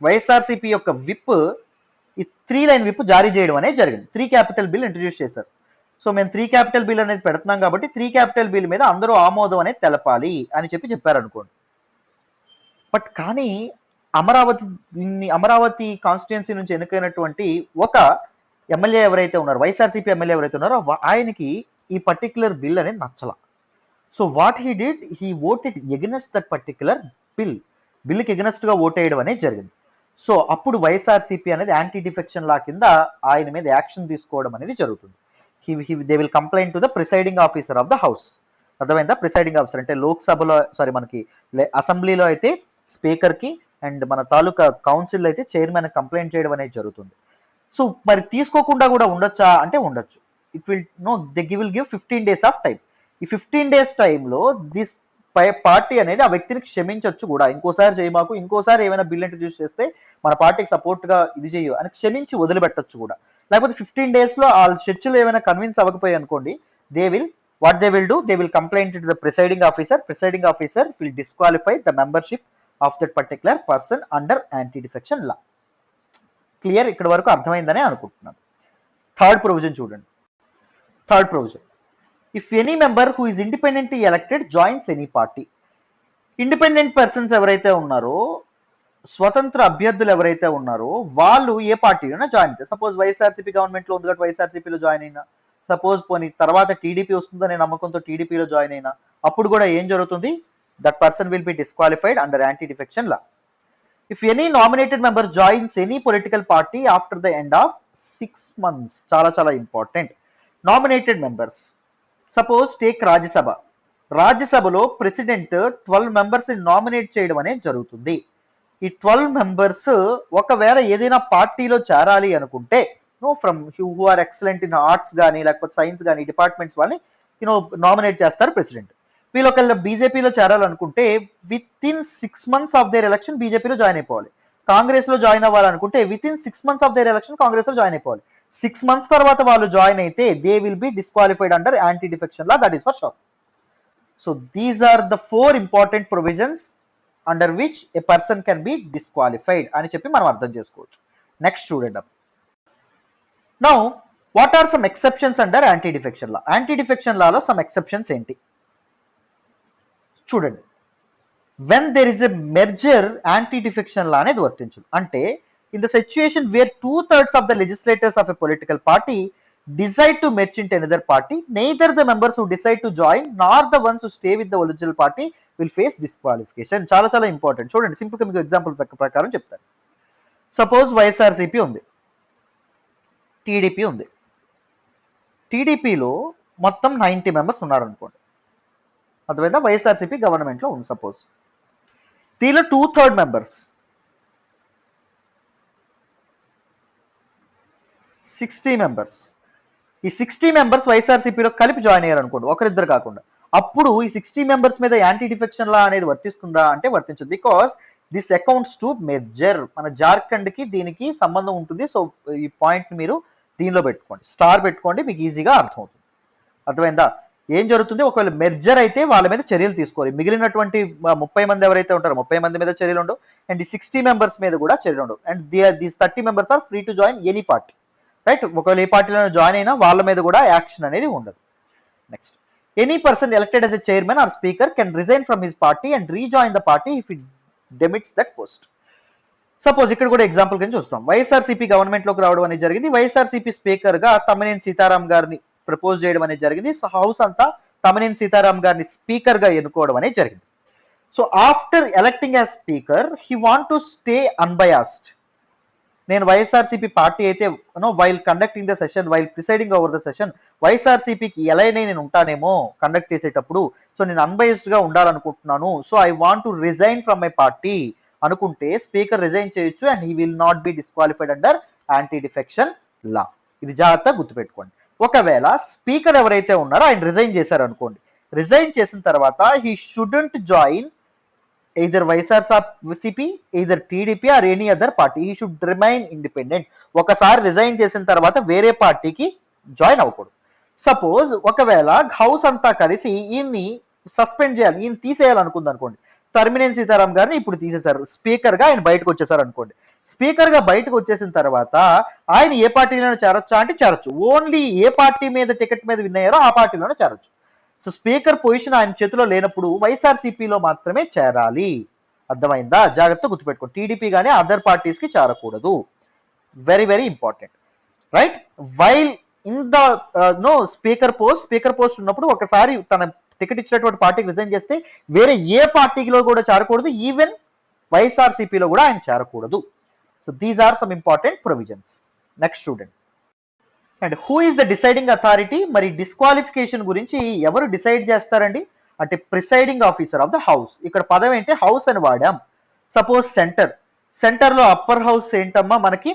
వైఎస్ఆర్సీపీ యొక్క విప్ ఈ 3 లైన్ విప్ జారీ చేయడం అనేది జరిగింది. 3 క్యాపిటల్ బిల్ ఇంట్రడ్యూస్ చేశారు. సో మేము 3 క్యాపిటల్ బిల్ అనేది పెడుతున్నాం కాబట్టి 3 క్యాపిటల్ బిల్ మీద అందరూ ఆమోదం అనేది తెలపాలి అని చెప్పారు అనుకోండి. బట్ కానీ అమరావతి కాన్స్టిట్యున్సీ నుంచి ఎన్నికైనటువంటి ఒక ఎమ్మెల్యే ఎవరైతే ఉన్నారో, వైఎస్ఆర్సీపీ ఎమ్మెల్యే ఎవరైతే ఉన్నారో, ఆయనకి ఈ పర్టిక్యులర్ బిల్ అనేది నచ్చల. So what he did, he voted against that particular బిల్కి ఎగనెస్ట్ గా ఓట్ వేయడం అనేది జరిగింది. సో అప్పుడు వైఎస్ఆర్సీపీ అనేది యాంటీ డిఫెక్షన్ లా కింద ఆయన మీద యాక్షన్ తీసుకోవడం అనేది జరుగుతుంది. They will complaint to the presiding officer of the house. అర్థమైందా? ప్రిసైడింగ్ ఆఫీసర్ అంటే లోక్సభలో, సారీ మనకి అసెంబ్లీలో అయితే స్పీకర్కి అండ్ మన తాలూకా కౌన్సిల్ అయితే చైర్మన్ కంప్లైంట్ చేయడం అనేది జరుగుతుంది. సో మరి తీసుకోకుండా కూడా ఉండొచ్చా అంటే ఉండొచ్చు. It will they will give 15 days of time. ఈ 15 days టైంలో దిస్ పార్టీ అనేది ఆ వ్యక్తిని క్షమించవచ్చు కూడా, ఇంకోసారి చేయమాకు, ఇంకోసారి ఏమైనా బిల్ ఇంట్రడ్యూస్ చేస్తే మన పార్టీకి సపోర్ట్ గా ఇది చేయు అని క్షమించి వదిలిపెట్టచ్చు కూడా. లేకపోతే 15 days లో ఆ చర్చలు ఏమైనా కన్విన్స్ అవ్వకపోయాయి అనుకోండి, they will complaint to the presiding officer will disqualify the membership of that particular person under anti defection law. Clear? ఇక్కడ వరకు అర్థమైందని అనుకుంటున్నాను. థర్డ్ ప్రొవిజన్ చూడండి. Third provision, if any member who is independently elected joins any party. Independent persons ఎవరైతే ఉన్నారో, స్వతంత్ర అభ్యర్థులు ఎవరైతే ఉన్నారో వాళ్ళు ఏ పార్టీలోనే జాయిన్ అవుతారు. సపోజ్ వైఎస్ఆర్సీపీ గవర్నమెంట్ లో ఉంది కాబట్టి వైఎస్ఆర్సీపీలో జాయిన్ అయినా, సపోజ్ పోనీ తర్వాత టీడీపీ వస్తుందనే నమ్మకంతో టీడీపీలో జాయిన్ అయినా, అప్పుడు కూడా ఏం జరుగుతుంది, that person will be disqualified under anti-defection law. If any nominated member joins any political party after the end of 6 months, చాలా important. Nominated members, suppose take రాజ్యసభలో ప్రెసిడెంట్ 12 members ని నామినేట్ చేయడం అనేది జరుగుతుంది. ఈ 12 members ఒకవేళ ఏదైనా పార్టీలో చేరాలి అనుకుంటే, from who are excellent in arts కానీ లేకపోతే సైన్స్ కానీ డిపార్ట్మెంట్స్ వాళ్ళని నామినేట్ చేస్తారు ప్రెసిడెంట్. వీళ్ళు ఒకవేళ బీజేపీలో చేరాలనుకుంటే with in 6 months of their election బీజేపీలో జాయిన్ అయిపోవాలి. కాంగ్రెస్ లో జాయిన్ అవ్వాలనుకుంటే with in 6 months of their election Congress లో జాయిన్ అయిపోవాలి. 6 months తర్వాత వాళ్ళు జాయిన్ అయితే they will be disqualified under anti defection law, that is for sure. So these are the 4 important provisions under which a person can be disqualified అని చెప్పి మనం అర్థం చేసుకోవచ్చు. నెక్స్ట్ చూడండి. Now what are some exceptions under anti defection law? Anti defection లాలో some exceptions ఏంటి చూడండి. When there is a merger anti defection law అనేది వర్తించదు. అంటే in the situation where 2/3 of the legislators of a political party decide to merge into another party, neither the members who decide to join nor the ones who stay with the original party will face disqualification. చాలా important. చూడండి, simple గా మీకు example ప్రకారం చెప్తాను. Suppose YSRCP ఉంది, TDP ఉంది. టీడీపీలో మొత్తం 90 members ఉన్నారు అనుకోండి, అర్థమైందా? వైఎస్ఆర్సీపీ గవర్నమెంట్ లో ఉంది సపోజ్. దీనిలో 2/3 members 60 members, ఈ 60 members వైఎస్ఆర్సీపీలో కలిపి జాయిన్ అయ్యారు అనుకోండి, ఒకరిద్దరు కాకుండా. అప్పుడు ఈ 60 members మీద యాంటీ డిఫెక్షన్ లా అనేది వర్తిస్తుందా అంటే వర్తించదు. Because this accounts to merger. మన జార్ఖండ్ కి దీనికి సంబంధం ఉంటుంది. సో ఈ పాయింట్ మీరు దీనిలో పెట్టుకోండి, స్టార్ పెట్టుకోండి, మీకు ఈజీగా అర్థమవుతుంది. అర్థమైందా? ఏం జరుగుతుంది, ఒకవేళ మెర్జర్ అయితే వాళ్ళ మీద చర్యలు తీసుకోవాలి. మిగిలినటువంటి 30 మంది ఎవరైతే ఉంటారో 30 మంది మీద చర్యలు ఉండవు, అండ్ ఈ 60 members మీద కూడా చర్యలు ఉండవు. And these 30 members are free to join any party. Right. ఒకవేళ ఏ పార్టీలో జాయిన్ అయినా వాళ్ళ మీద కూడా యాక్షన్ అనేది ఉండదు. Next, any person elected as a chairman or speaker can resign from his party and rejoin the party if it demits that post. Suppose ఇక్కడ కూడా ఎగ్జాంపుల్ కింద చూస్తాం. వైఎస్ఆర్సీపీ గవర్నమెంట్ లోకి రావడం అనేది జరిగింది. వైఎస్ఆర్సీపీ స్పీకర్ గా తమ్మినేని సీతారాం గారిని ప్రపోజ్ చేయడం అనేది జరిగింది. సో హౌస్ అంతా తమ్మినేని సీతారాం గారిని స్పీకర్ గా ఎన్నుకోవడం అనేది జరిగింది. So after electing as speaker he want to stay unbiased. నేను వైఎస్ఆర్సీపీ పార్టీ అయితే while conducting the session, while presiding over the session, వైఎస్ఆర్సీపీకి ఎలానే నేను ఉంటానేమో కండక్ట్ చేసేటప్పుడు, సో నేను అన్బయస్డ్ గా ఉండాలనుకుంటున్నాను, so I want to resign from my party అనుకుంటే speaker resign చేయొచ్చు and he will not be disqualified under anti defection లా. ఇది జాగ్రత్తగా గుర్తుపెట్టుకోండి. ఒకవేళ స్పీకర్ ఎవరైతే ఉన్నారో ఆయన రిజైన్ చేశారు అనుకోండి, రిజైన్ చేసిన తర్వాత he shouldn't join either YSRCP, either TDP or any other party. He should remain independent. ఒకసారి రిజైన్ చేసిన తర్వాత వేరే పార్టీకి జాయిన్ అవ్వకూడదు. సపోజ్ ఒకవేళ హౌస్ అంతా కలిసి ఈయన్ని సస్పెండ్ చేయాలి, ఈయన తీసేయాలనుకుంది అనుకోండి. తమ్మినేని సీతారాం గారిని ఇప్పుడు తీసేశారు, స్పీకర్ గా ఆయన బయటకు వచ్చేసారు అనుకోండి. స్పీకర్ గా బయటకు వచ్చేసిన తర్వాత ఆయన ఏ పార్టీలోనే చేరొచ్చా అంటే చేరొచ్చు. ఓన్లీ ఏ పార్టీ మీద టికెట్ మీద విన్ అయ్యారో ఆ పార్టీలోనే చేరొచ్చు. సో స్పీకర్ పొజిషన్ ఆయన చేతిలో లేనప్పుడు వైఎస్ఆర్సీపీలో మాత్రమే చేరాలి. అర్థమైందా? జాగ్రత్త గుర్తుపెట్టుకో. టీడీపీ కానీ అదర్ పార్టీస్ కి చేరకూడదు. Very very important, right. While in the speaker post ఉన్నప్పుడు ఒకసారి తన టికెట్ ఇచ్చినటువంటి పార్టీకి రిజైన్ చేస్తే వేరే ఏ పార్టీలో కూడా చేరకూడదు, ఈవెన్ వైఎస్ఆర్సీపీలో కూడా ఆయన చేరకూడదు. So these are some important provisions. Next student, and who is the deciding authority? మరి డిస్క్వాలిఫికేషన్ గురించి ఎవరు డిసైడ్ చేస్తారండి అంటే presiding officer of the house. ఇక్కడ పదం ఏంటి? హౌస్ అని వాడాం. సపోజ్ సెంటర్ లో అప్పర్ హౌస్ ఏంటమ్మా మనకి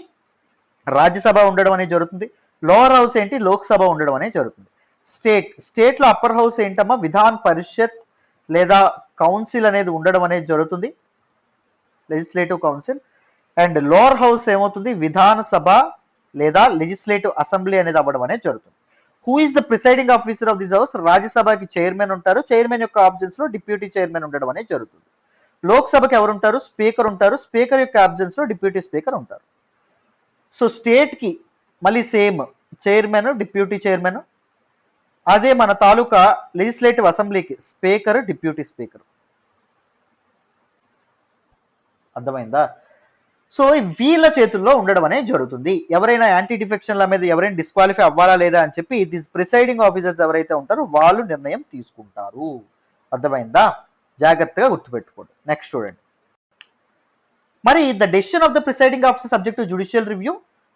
రాజ్యసభ ఉండడం అనేది జరుగుతుంది. లోవర్ హౌస్ ఏంటి? లోక్సభ ఉండడం అనేది జరుగుతుంది. స్టేట్ లో అప్పర్ హౌస్ ఏంటమ్మా? విధాన్ పరిషత్ లేదా కౌన్సిల్ అనేది ఉండడం అనేది జరుగుతుంది, legislative council. And lower house ఏమవుతుంది? విధానసభ లేదా లెజిస్లేటివ్ అసెంబ్లీ అనేది అవ్వడం అనేది జరుగుతుంది. Who is the presiding officer of this house? రాజ్యసభకి చైర్మన్ ఉంటారు. చైర్మన్ యొక్క ఆబ్సెన్స్ లో డిప్యూటీ చైర్మన్ ఉండడం అనేది జరుగుతుంది. లోక్సభకి ఎవరు ఉంటారు? స్పీకర్ ఉంటారు. స్పీకర్ యొక్క ఆబ్సెన్స్ లో డిప్యూటీ స్పీకర్ ఉంటారు. సో స్టేట్ కి మళ్ళీ సేమ్ చైర్మన్, డిప్యూటీ చైర్మన్. అదే మన తాలూకా లెజిస్లేటివ్ అసెంబ్లీకి స్పీకర్, డిప్యూటీ స్పీకర్. అర్థమైందా? సో వీళ్ళ చేతుల్లో ఉండడం అనేది జరుగుతుంది. ఎవరైనా యాంటీ డిఫెక్షన్ల మీద ఎవరైనా డిస్క్వాలిఫై అవ్వాలా లేదా అని చెప్పి దిస్ ప్రిసైడింగ్ ఆఫీసర్స్ ఎవరైతే ఉంటారో వాళ్ళు నిర్ణయం తీసుకుంటారు. అర్థమైందా? జాగ్రత్తగా గుర్తుపెట్టుకోండి. నెక్స్ట్ చూడండి, మరి the decision of the presiding officer subject to judicial review.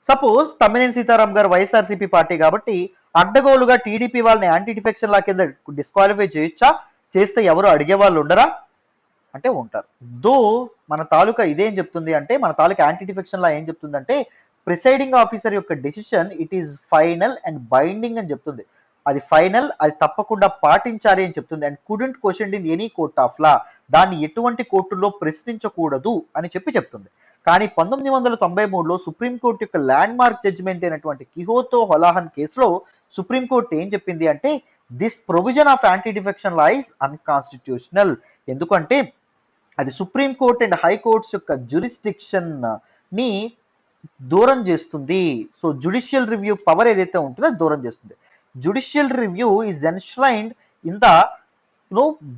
Suppose Tammineni Sitaram గారు వైఎస్ఆర్సీపీ పార్టీ కాబట్టి అడ్డగోలుగా టీడీపీ వాళ్ళని యాంటీ డిఫెక్షన్ లా కింద డిస్క్వాలిఫై చేయొచ్చా? చేస్తే ఎవరు అడిగే వాళ్ళు ఉండరా అంటే ఉంటారు. దో మన తాలూకా ఇదేం చెప్తుంది అంటే, మన తాలూకా యాంటీ డిఫెక్షన్ లా ఏం చెప్తుంది అంటే, ప్రిసైడింగ్ ఆఫీసర్ యొక్క decision it is final and binding అని చెప్తుంది. అది ఫైనల్, అది తప్పకుండా పాటించాలి అని చెప్తుంది. And couldn't question in any court of law, దాన్ని ఎటువంటి కోర్టులో ప్రశ్నించకూడదు అని చెప్తుంది. కానీ 1993లో సుప్రీంకోర్టు యొక్క ల్యాండ్ మార్క్ జడ్జిమెంట్ అయినటువంటి కిహోతో హొలాహన్ కేసులో సుప్రీంకోర్టు ఏం చెప్పింది అంటే, this provision of anti defection law is unconstitutional. ఎందుకంటే అది సుప్రీంకోర్టు అండ్ హైకోర్ట్స్ యొక్క జ్యూరిస్డిక్షన్ ని దూరం చేస్తుంది. సో జ్యుడిషియల్ రివ్యూ పవర్ ఏదైతే ఉంటుందో అది దూరం చేస్తుంది. Judicial review is enshrined in the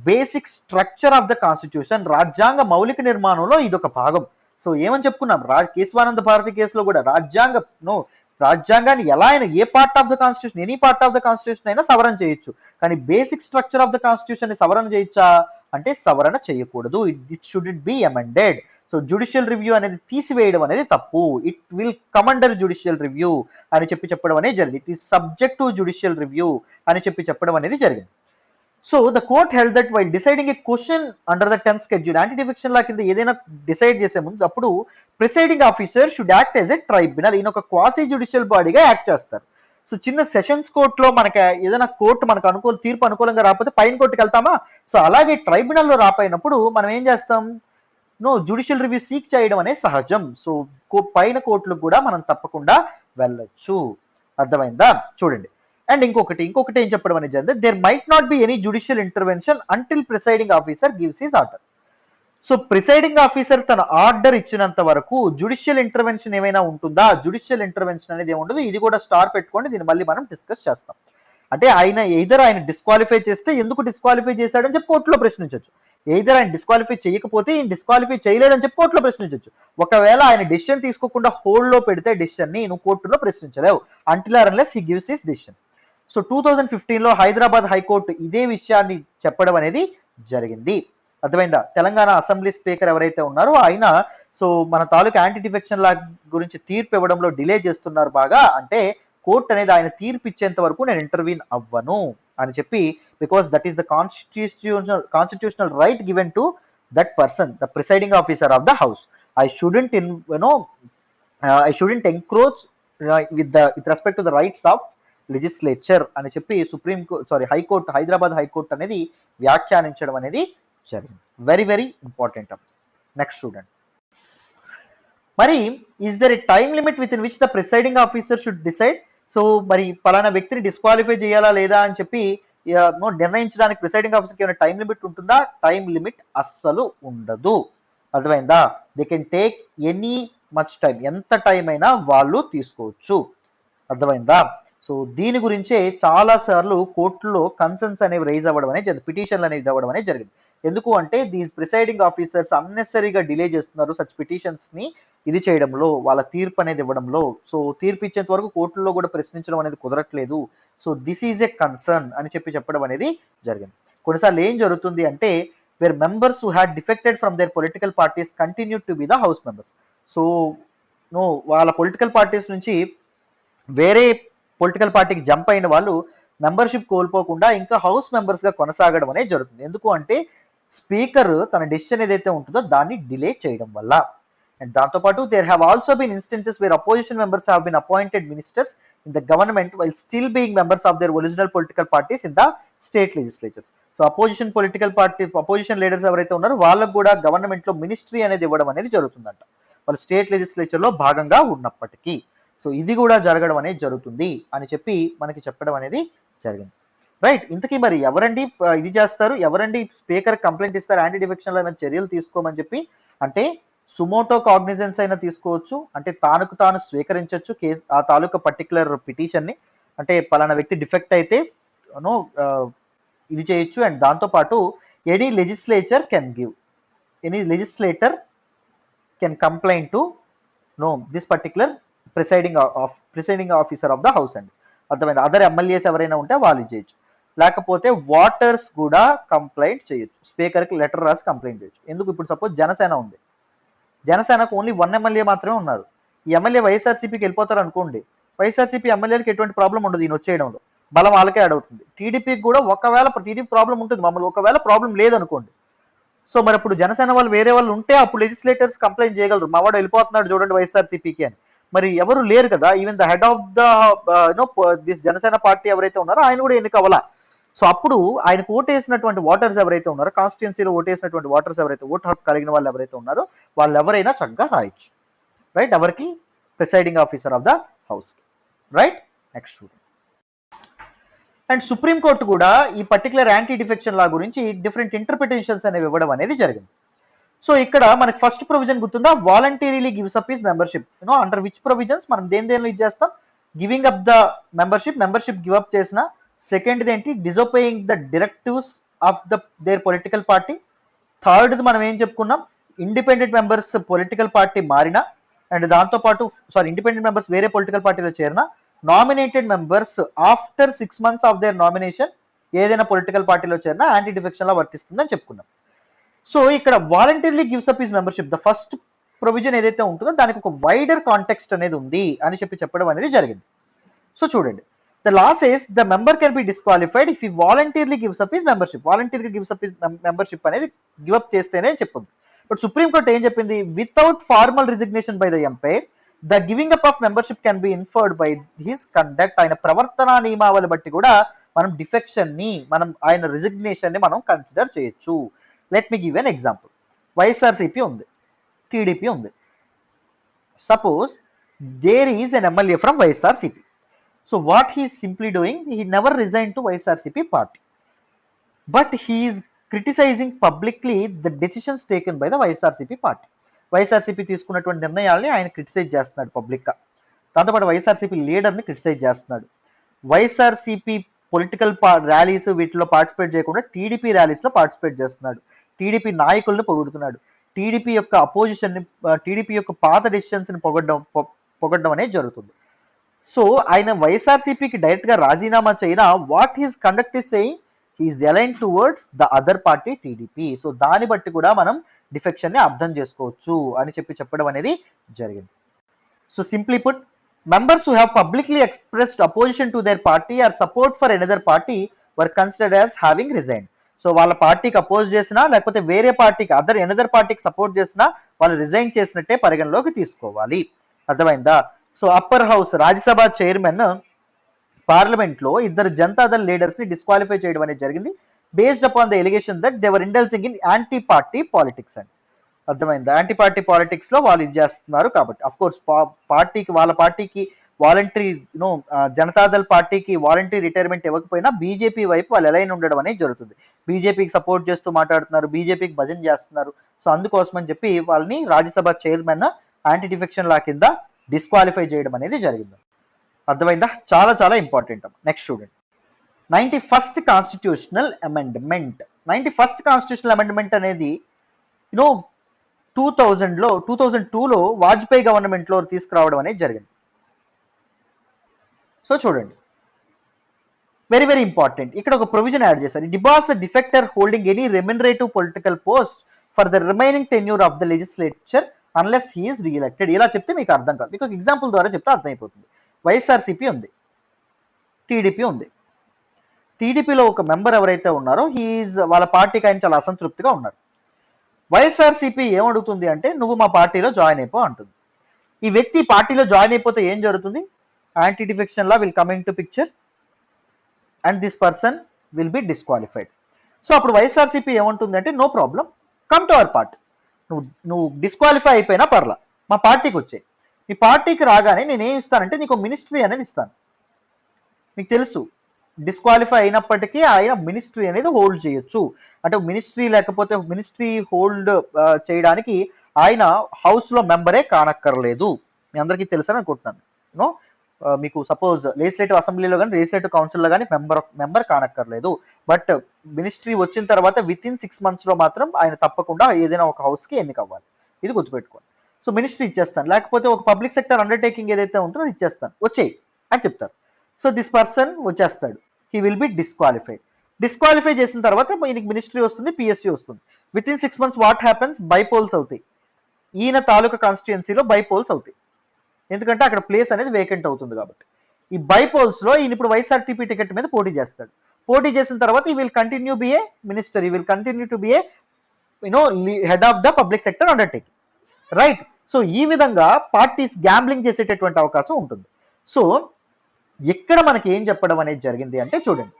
basic structure of the constitution. రాజ్యాంగ మౌలిక నిర్మాణంలో ఇది ఒక భాగం. సో ఏమని చెప్పుకున్నాం? కేశవానంద భారతి కేసులో కూడా రాజ్యాంగాన్ని ఎలా అయినా a part of the constitution, any part of the constitution అయినా సవరణ చేయొచ్చు. కానీ basic structure of the constitution ని సవరణ చేయొచ్చా అంటే సవరణ చేయకూడదు. It should be amended. So judicial review అనేది తీసివేయడం అనేది తప్పు. It will come under judicial review అని చెప్పడం అనేది జరిగింది. It is subject to judicial review అని చెప్పడం అనేది జరిగింది. So the court held that while deciding a question under the 10th schedule, anti defection law కింద ఏదైనా డిసైడ్ చేసే ముందు అప్పుడు presiding officer should act as a tribunal. ఈయన ఒక క్వాసీ జ్యుడిషియల్ బాడీగా యాక్ట్ చేస్తారు. సో చిన్న సెషన్స్ కోర్టులో మనకి ఏదైనా కోర్టు మనకు తీర్పు అనుకూలంగా రాకపోతే పైన కోర్టుకి వెళ్తామా? సో అలాగే ట్రైబ్యునల్లో రాపోయినప్పుడు మనం ఏం చేస్తాం? జ్యుడిషియల్ రివ్యూ సీక్ చేయడం అనేది సహజం. సో పైన కోర్టులకు కూడా మనం తప్పకుండా వెళ్ళొచ్చు. అర్థమైందా? చూడండి. అండ్ ఇంకొకటి ఏం చెప్పడం అనేది జరిగింది, there might not be any judicial intervention until presiding officer gives his order. So presiding officer తన ఆర్డర్ ఇచ్చినంత వరకు జుడిషియల్ ఇంటర్వెన్షన్ ఏమైనా ఉంటుందా? జుడిషియల్ ఇంటర్వెన్షన్ అనేది ఏముండదు. ఇది కూడా స్టార్ పెట్టుకోండి, దీన్ని మళ్ళీ మనం డిస్కస్ చేస్తాం. అంటే ఆయన డిస్క్వాలిఫై చేస్తే ఎందుకు డిస్క్వాలిఫై చేశాడని చెప్పి కోర్టులో ప్రశ్నించవచ్చు. ఆయన డిస్క్వాలిఫై చేయకపోతే ఈయన డిస్క్వాలిఫై చేయలేదని చెప్పి కోర్టులో ప్రశ్నించవచ్చు. ఒకవేళ ఆయన డిసిషన్ తీసుకోకుండా హోల్డ్ లో పెడితే డిసిషన్ ని నువ్వు కోర్టులో ప్రశ్నించలేవు until or unless he gives his decision. So 2015లో హైదరాబాద్ హైకోర్టు ఇదే విషయాన్ని చెప్పడం అనేది జరిగింది. అర్థమైందా? తెలంగాణ అసెంబ్లీ స్పీకర్ ఎవరైతే ఉన్నారో ఆయన సో మన తాలూకా యాంటీ డిఫెక్షన్ లా గురించి తీర్పు ఇవ్వడంలో డిలే చేస్తున్నారు బాగా, అంటే కోర్టు అనేది ఆయన తీర్పు ఇచ్చేంత వరకు నేను ఇంటర్వ్యూన్ అవ్వను అని చెప్పి, because that is the constitutional right given to that person, the presiding officer of the house. I shouldn't encroach with respect to the rights of legislature అని చెప్పి హైకోర్టు, హైదరాబాద్ హైకోర్టు అనేది వ్యాఖ్యానించడం అనేది జరిగింది. Very very important. నెక్స్ట్ చూడండి. మరి is there a time limit within which the presiding officer should decide? So మరి పలానా వ్యక్తిని డిస్క్వాలిఫై చేయాలా లేదా అని చెప్పి నిర్ణయించడానికి ప్రిసైడింగ్ ఆఫీసర్కి ఏమైనా టైం లిమిట్ ఉంటుందా? టైం లిమిట్ అస్సలు ఉండదు. అర్థమైందా? They can take any much time, ఎంత టైం అయినా వాళ్ళు తీసుకోవచ్చు. అర్థమైందా? సో దీని గురించే చాలా సార్లు కోర్టులో కన్సర్న్స్ అనేవి రైజ్ అవ్వడం అనేది జరిగింది, పిటిషన్లు అనేవి అవ్వడం అనేది జరిగింది. ఎందుకు అంటే దీస్ ప్రిసైడింగ్ ఆఫీసర్స్ అన్నెసరీగా డిలే చేస్తున్నారు సచ్ పిటిషన్స్ ని ఇది చేయడంలో, వాళ్ళ తీర్పు అనేది ఇవ్వడంలో. సో తీర్పు ఇచ్చేంత వరకు కోర్టుల్లో కూడా ప్రశ్నించడం అనేది కుదరట్లేదు. So this is a concern అని చెప్పడం అనేది జరిగింది. కొన్నిసార్లు ఏం జరుగుతుంది అంటే where members who had defected from their political parties continue to be the house members. So వాళ్ళ పొలిటికల్ పార్టీస్ నుంచి వేరే పొలిటికల్ పార్టీకి జంప్ అయిన వాళ్ళు మెంబర్షిప్ కోల్పోకుండా ఇంకా హౌస్ మెంబర్స్ గా కొనసాగడం అనేది జరుగుతుంది. ఎందుకు అంటే స్పీకర్ తన డెసిషన్ ఏదైతే ఉంటుందో దాన్ని డిలే చేయడం వల్ల. అండ్ దాంతోపాటు there have also been instances where opposition members have been appointed ministers in the government while still being members of their original political parties in the state legislatures. So opposition political party, opposition leaders ఎవరైతే ఉన్నారో వాళ్ళకు కూడా government లో ministry అనేది ఇవ్వడం అనేది జరుగుతుందంట, వాళ్ళు స్టేట్ లెజిస్లేచర్ లో భాగంగా ఉన్నప్పటికీ. సో ఇది కూడా జరగడం అనేది జరుగుతుంది అని చెప్పి మనకి చెప్పడం అనేది జరిగింది. రైట్. ఇంతకీ మరి ఎవరండి ఇది చేస్తారు, ఎవరండి స్పీకర్ కంప్లైంట్ ఇస్తారు యాంటీ డిఫెక్షన్ లో ఏమైనా చర్యలు తీసుకోమని చెప్పి? అంటే సుమోటో కాగ్నిజెన్స్ అయినా తీసుకోవచ్చు, అంటే తానుకు తాను స్వీకరించవచ్చు కేసు ఆ తాలూకా పర్టికులర్ పిటిషన్ ని, అంటే పలానా వ్యక్తి డిఫెక్ట్ అయితే ఇది చేయొచ్చు. అండ్ దాంతోపాటు any legislator can complaint to this particular presiding officer of the house అండి. అర్థమైంది? అదర్ ఎమ్మెల్యేస్ ఎవరైనా ఉంటే వాళ్ళు చేయొచ్చు, లేకపోతే వాటర్స్ కూడా కంప్లైంట్ చేయొచ్చు, స్పీకర్కి లెటర్ రాసి కంప్లైంట్ చేయొచ్చు. ఎందుకు? ఇప్పుడు సపోజ్ జనసేన ఉంది, జనసేనకు ఓన్లీ 1 ఎమ్మెల్యే మాత్రమే ఉన్నారు. ఈ ఎమ్మెల్యే వైఎస్ఆర్సీపీకి వెళ్ళిపోతారు అనుకోండి, వైఎస్ఆర్సీపీ ఎమ్మెల్యేలకు ఎటువంటి ప్రాబ్లం ఉండదు ఈయన వచ్చేయడంలో, బలం వాళ్ళకే యాడ్ అవుతుంది. టీడీపీకి కూడా ఒకవేళ టీడీపీ ప్రాబ్లం ఉంటుంది మమ్మల్ని, ఒకవేళ ప్రాబ్లం లేదనుకోండి. సో మరి ఇప్పుడు జనసేన వాళ్ళు వేరే వాళ్ళు ఉంటే అప్పుడు లెజిస్లేటర్స్ కంప్లైంట్ చేయగలరు, మా వాడు వెళ్ళిపోతున్నాడు చూడండి వైఎస్ఆర్సీపీకి అని. మరి ఎవరు లేరు కదా, even the head of the this Janasena party ఎవరైతే ఉన్నారో ఆయన కూడా ఎన్నిక అవ్వాలా. సో అప్పుడు ఆయనకు ఓటేసినటువంటి వాటర్స్ ఎవరైతే ఉన్నారో, కాన్స్టిట్యున్సీలో ఓటేసినటువంటి వాటర్స్ ఎవరైతే, ఓటు హక్కు కలిగిన వాళ్ళు ఎవరైతే ఉన్నారో వాళ్ళు ఎవరైనా చక్కగా రాయొచ్చు. రైట్? ఎవరికి? Presiding officer of the house. Right? Next. And supreme court కూడా ఈ పర్టికులర్ యాంటీ డిఫెక్షన్ లా గురించి డిఫరెంట్ ఇంటర్ప్రిటేషన్స్ అనేవి ఇవ్వడం అనేది జరిగింది. సో ఇక్కడ మనకి ఫస్ట్ ప్రొవిజన్ గుర్తుందా? Voluntarily gives up his membership. Under which provisions మనం దేనిలో ఇది చేస్తాం? Giving up the membership give up చేసిన. సెకండ్ ఏంటి? Disobeying the directives of their political party. Third మనం ఏం చెప్పుకున్నాం? ఇండిపెండెంట్ మెంబర్స్ పొలిటికల్ పార్టీ మారిన, అండ్ దాంతోపాటు ఇండిపెండెంట్ మెంబర్స్ వేరే పొలిటికల్ పార్టీలో చేరిన, nominated members after 6 months of their nomination ఏదైనా పొలిటికల్ పార్టీలో చేరినా యాంటీ డిఫెక్షన్ లా వర్తిస్తుందని చెప్పుకున్నాం. సో ఇక్కడ voluntarily gives up his membership, the first provision ఏదైతే ఉంటుందో దానికి ఒక వైడర్ కాంటెక్స్ట్ అనేది ఉంది అని చెప్పడం అనేది జరిగింది. సో చూడండి, the law says the member can be disqualified if he voluntarily gives up his membership. Voluntarily gives up his membership అనేది గివ్ అప్ చేస్తేనే చెప్పింది. బట్ సుప్రీంకోర్టు ఏం చెప్పింది? Without formal resignation by the umpire the giving up of membership can be inferred by his conduct. ఆయన ప్రవర్తన నియమావళి బట్టి కూడా మనం డిఫెక్షన్ ని, ఆయన రిజిగ్నేషన్ ని మనం కన్సిడర్ చేయొచ్చు. Let me give an example. YSRCP ఉంది, టీడీపీ ఉంది. Suppose there is an MLA from YSRCP. So what he simply doing, he never resign to YSRCP party, but he is criticising publicly the decisions taken by the YSRCP party. YSRCP తీసుకున్నటువంటి నిర్ణయాల్ని ఆయన criticise చేస్తున్నాడు పబ్లిక్గా. దాంతోపాటు వైఎస్ఆర్సీపీ లీడర్ని criticise చేస్తున్నాడు. YSRCP political rallies వీటిలో participate చేయకుండా టీడీపీ ర్యాలీస్లో పార్టిసిపేట్ చేస్తున్నాడు. టీడీపీ నాయకులను పొగుడుతున్నాడు. టీడీపీ యొక్క అపోజిషన్ని, టీడీపీ యొక్క పాత డెసిషన్స్ని పొగడ్డం అనేది జరుగుతుంది. సో ఆయన వైఎస్ఆర్సీపీకి డైరెక్ట్గా రాజీనామా చేయనా what his conduct is saying he's align towards the other party TDP. So దాన్ని బట్టి కూడా మనం డిఫెక్షన్ని అర్థం చేసుకోవచ్చు అని చెప్పడం అనేది జరిగింది. So simply put, members who have publicly expressed opposition to their party or support for another party were considered as having resigned. So వాళ్ళ పార్టీకి అపోజ్ చేసినా లేకపోతే వేరే పార్టీకి ఎనదర్ పార్టీకి సపోర్ట్ చేసినా వాళ్ళు రిజైన్ చేసినట్టే పరిగణలోకి తీసుకోవాలి. అర్థమైందా? So upper house Rajya Sabha chairman parliament లో ఇద్దరు జనతాదళ్ లీడర్స్ ని డిస్క్వాలిఫై చేయడం అనేది జరిగింది based upon the allegation that they were indulging in anti party politics అని. అర్థమైందా? యాంటీ పార్టీ పాలిటిక్స్ లో వాళ్ళు ఇది చేస్తున్నారు కాబట్టి అఫ్ కోర్స్ వాళ్ళ పార్టీకి వాలంటరీ జనతాదళ్ పార్టీకి వాలంటరీ రిటైర్మెంట్ ఇవ్వకపోయినా బీజేపీ వైపు వాళ్ళు ఎలైన్ ఉండడం అనేది జరుగుతుంది. బీజేపీకి సపోర్ట్ చేస్తూ మాట్లాడుతున్నారు, బీజేపీకి భజన చేస్తున్నారు. సో అందుకోసం అని చెప్పి వాళ్ళని Rajya Sabha chairman anti defection law కింద డిస్క్వాలిఫై చేయడం అనేది జరిగింది. అర్థమైందా? చాలా చాలా ఇంపార్టెంట్. నెక్స్ట్ చూడండి, 91st constitutional amendment. 91st constitutional amendment అనేది 2002లో వాజ్పేయి గవర్నమెంట్ లో తీసుకురావడం అనేది జరిగింది. సో చూడండి, వెరీ వెరీ ఇంపార్టెంట్. ఇక్కడ ఒక ప్రొవిజన్ యాడ్ చేశారు. Debars the defector holding any remunerative political post for the remaining tenure of the legislature unless he is reelected. ఇలా చెప్తే మీకు అర్థం కాదు, మీకు ఎగ్జాంపుల్ ద్వారా చెప్తే అర్థమైపోతుంది. వైఎస్ఆర్సీపీ ఉంది, టీడీపీ ఉంది. టీడీపీలో ఒక మెంబర్ ఎవరైతే ఉన్నారో వాళ్ళ పార్టీకి ఆయన చాలా అసంతృప్తిగా ఉన్నారు. వైఎస్ఆర్సీపీ ఏమడుగుతుంది అంటే నువ్వు మా పార్టీలో జాయిన్ అయిపో అంటుంది. ఈ వ్యక్తి పార్టీలో జాయిన్ అయిపోతే ఏం జరుగుతుంది? Anti defection law will coming to picture and this person will be disqualified. So అప్పుడు వైఎస్ఆర్సీపీ ఏమంటుంది అంటే no problem, come to our party. నువ్వు డిస్క్వాలిఫై అయిపోయినా పర్లా, మా పార్టీకి వచ్చాయి. నీ పార్టీకి రాగానే నేనేం ఇస్తానంటే నీకు మినిస్ట్రీ అనేది ఇస్తాను. మీకు తెలుసు డిస్క్వాలిఫై అయినప్పటికీ ఆయన మినిస్ట్రీ అనేది హోల్డ్ చేయొచ్చు. అంటే మినిస్ట్రీ లేకపోతే మినిస్ట్రీ హోల్డ్ చేయడానికి ఆయన హౌస్ లో మెంబరే కానక్కర్లేదు. మీ అందరికీ తెలుసని అనుకుంటున్నాను. మీకు సపోజ్ లెజిస్లేటివ్ అసెంబ్లీలో కానీ లెజిస్లేటివ్ కౌన్సిల్లో కానీ మెంబర్ కానక్కర్లేదు. బట్ మినిస్ట్రీ వచ్చిన తర్వాత విత్ ఇన్ 6 months లో మాత్రం ఆయన తప్పకుండా ఏదైనా ఒక హౌస్ కి ఎన్నిక అవ్వాలి. ఇది గుర్తుపెట్టుకోండి. సో మినిస్ట్రీ ఇచ్చేస్తాను, లేకపోతే ఒక పబ్లిక్ సెక్టర్ అండర్టేకింగ్ ఏదైతే ఉంటుందో ఇచ్చేస్తాను, వచ్చేయి అని చెప్తారు. సో దిస్ పర్సన్ వచ్చేస్తాడు, he will be disqualified. Disqualify చేసిన తర్వాత ఈయనకి మినిస్ట్రీ వస్తుంది, పిఎస్సీ వస్తుంది. With in 6 months what happens? Bypolls అవుతాయి. ఈయన తాలూకా కాన్స్టిట్యుయెన్సీలో బైపోల్స్ అవుతాయి, ఎందుకంటే అక్కడ ప్లేస్ అనేది వేకెంట్ అవుతుంది కాబట్టి. ఈ బైపోల్స్ లో ఈయన ఇప్పుడు వైఎస్ఆర్టీపీ టికెట్ మీద పోటీ చేస్తాడు. పోటీ చేసిన తర్వాత he will continue be a minister, he will continue to be a head of the public sector undertaking, right? So ఈ విధంగా పార్టీస్ గ్యాంబ్లింగ్ చేసేటటువంటి అవకాశం ఉంటుంది. సో ఎక్కడ మనకి ఏం చెప్పడం అనేది జరిగింది అంటే చూడండి,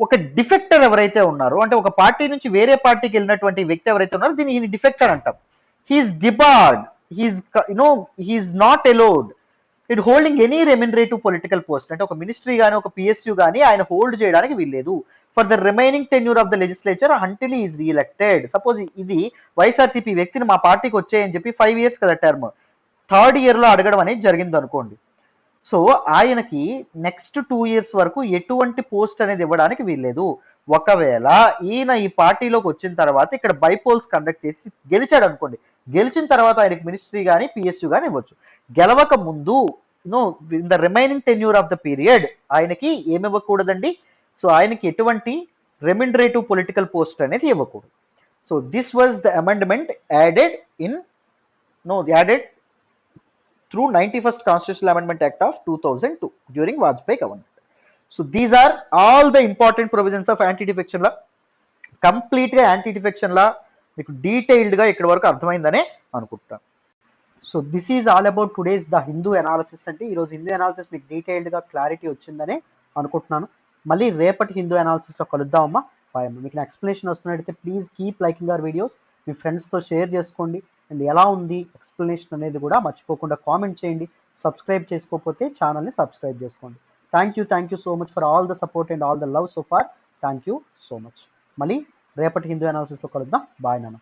ఒక డిఫెక్టర్ ఎవరైతే ఉన్నారో అంటే ఒక పార్టీ నుంచి వేరే పార్టీకి వెళ్ళినటువంటి వ్యక్తి ఎవరైతే ఉన్నారో దీన్ని ఈయన డిఫెక్టర్ అంటాం. He's debarred, he's not allowed it holding any remunerative political post. అంటే ఒక మినిస్ట్రీ కానీ ఒక పిఎస్యూ కానీ ఆయన హోల్డ్ చేయడానికి వీల్లేదు for the remaining tenure of the legislature until is re-elected. Suppose ఇది వైఎస్ఆర్సీపీ వ్యక్తిని మా పార్టీకి వచ్చాయని చెప్పి 5 years కదా టర్మ్, 3rd year లో అడగడం అనేది జరిగింది అనుకోండి. సో ఆయనకి నెక్స్ట్ 2 years వరకు ఎటువంటి పోస్ట్ అనేది ఇవ్వడానికి వీల్లేదు. ఒకవేళ ఈయన ఈ పార్టీలోకి వచ్చిన తర్వాత ఇక్కడ బైపోల్స్ కండక్ట్ చేసి గెలిచాడు అనుకోండి, గెలిచిన తర్వాత ఆయనకి మినిస్ట్రీ కానీ పిఎస్యూ కానీ ఇవ్వచ్చు. గెలవక ముందు in the remaining tenure of the period ఆయనకి ఏమి ఇవ్వకూడదండి? సో ఆయనకి ఎటువంటి రెమ్యునరేటివ్ పొలిటికల్ పోస్ట్ అనేది ఇవ్వకూడదు. So this was the amendment added through 91st Constitutional Amendment Act of 2002 during Vajpayee government. So these are all the important provisions of anti-defection law. Complete గా anti-defection law మీకు detailed గా ఇక్కడ వరకు అర్థమైందనే అనుకుంటాను. So this is all about today's the Hindu analysis. అంటే ఈరోజు Hindu analysis మీకు detailed గా క్లారిటీ వచ్చిందనే అనుకుంటున్నాను. మళ్ళీ రేపటి హిందూ అనాలిసిస్ లో కలుద్దామమ్మా. బాయ్ అమ్మ. మీకు ఎక్స్ప్లెనేషన్ వస్తున్నట్టయితే please keep liking our videos, మీ ఫ్రెండ్స్తో షేర్ చేసుకోండి. అండ్ ఎలా ఉంది ఎక్స్ప్లెనేషన్ అనేది కూడా మర్చిపోకుండా కామెంట్ చేయండి. సబ్స్క్రైబ్ చేసుకోకపోతే ఛానల్ని సబ్స్క్రైబ్ చేసుకోండి. Thank you so much for all the support and all the love so far. Thank you so much. మళ్ళీ రేపటి హిందూ అనాలిసిస్లో కలుద్దాం. బాయ్ నాన్న.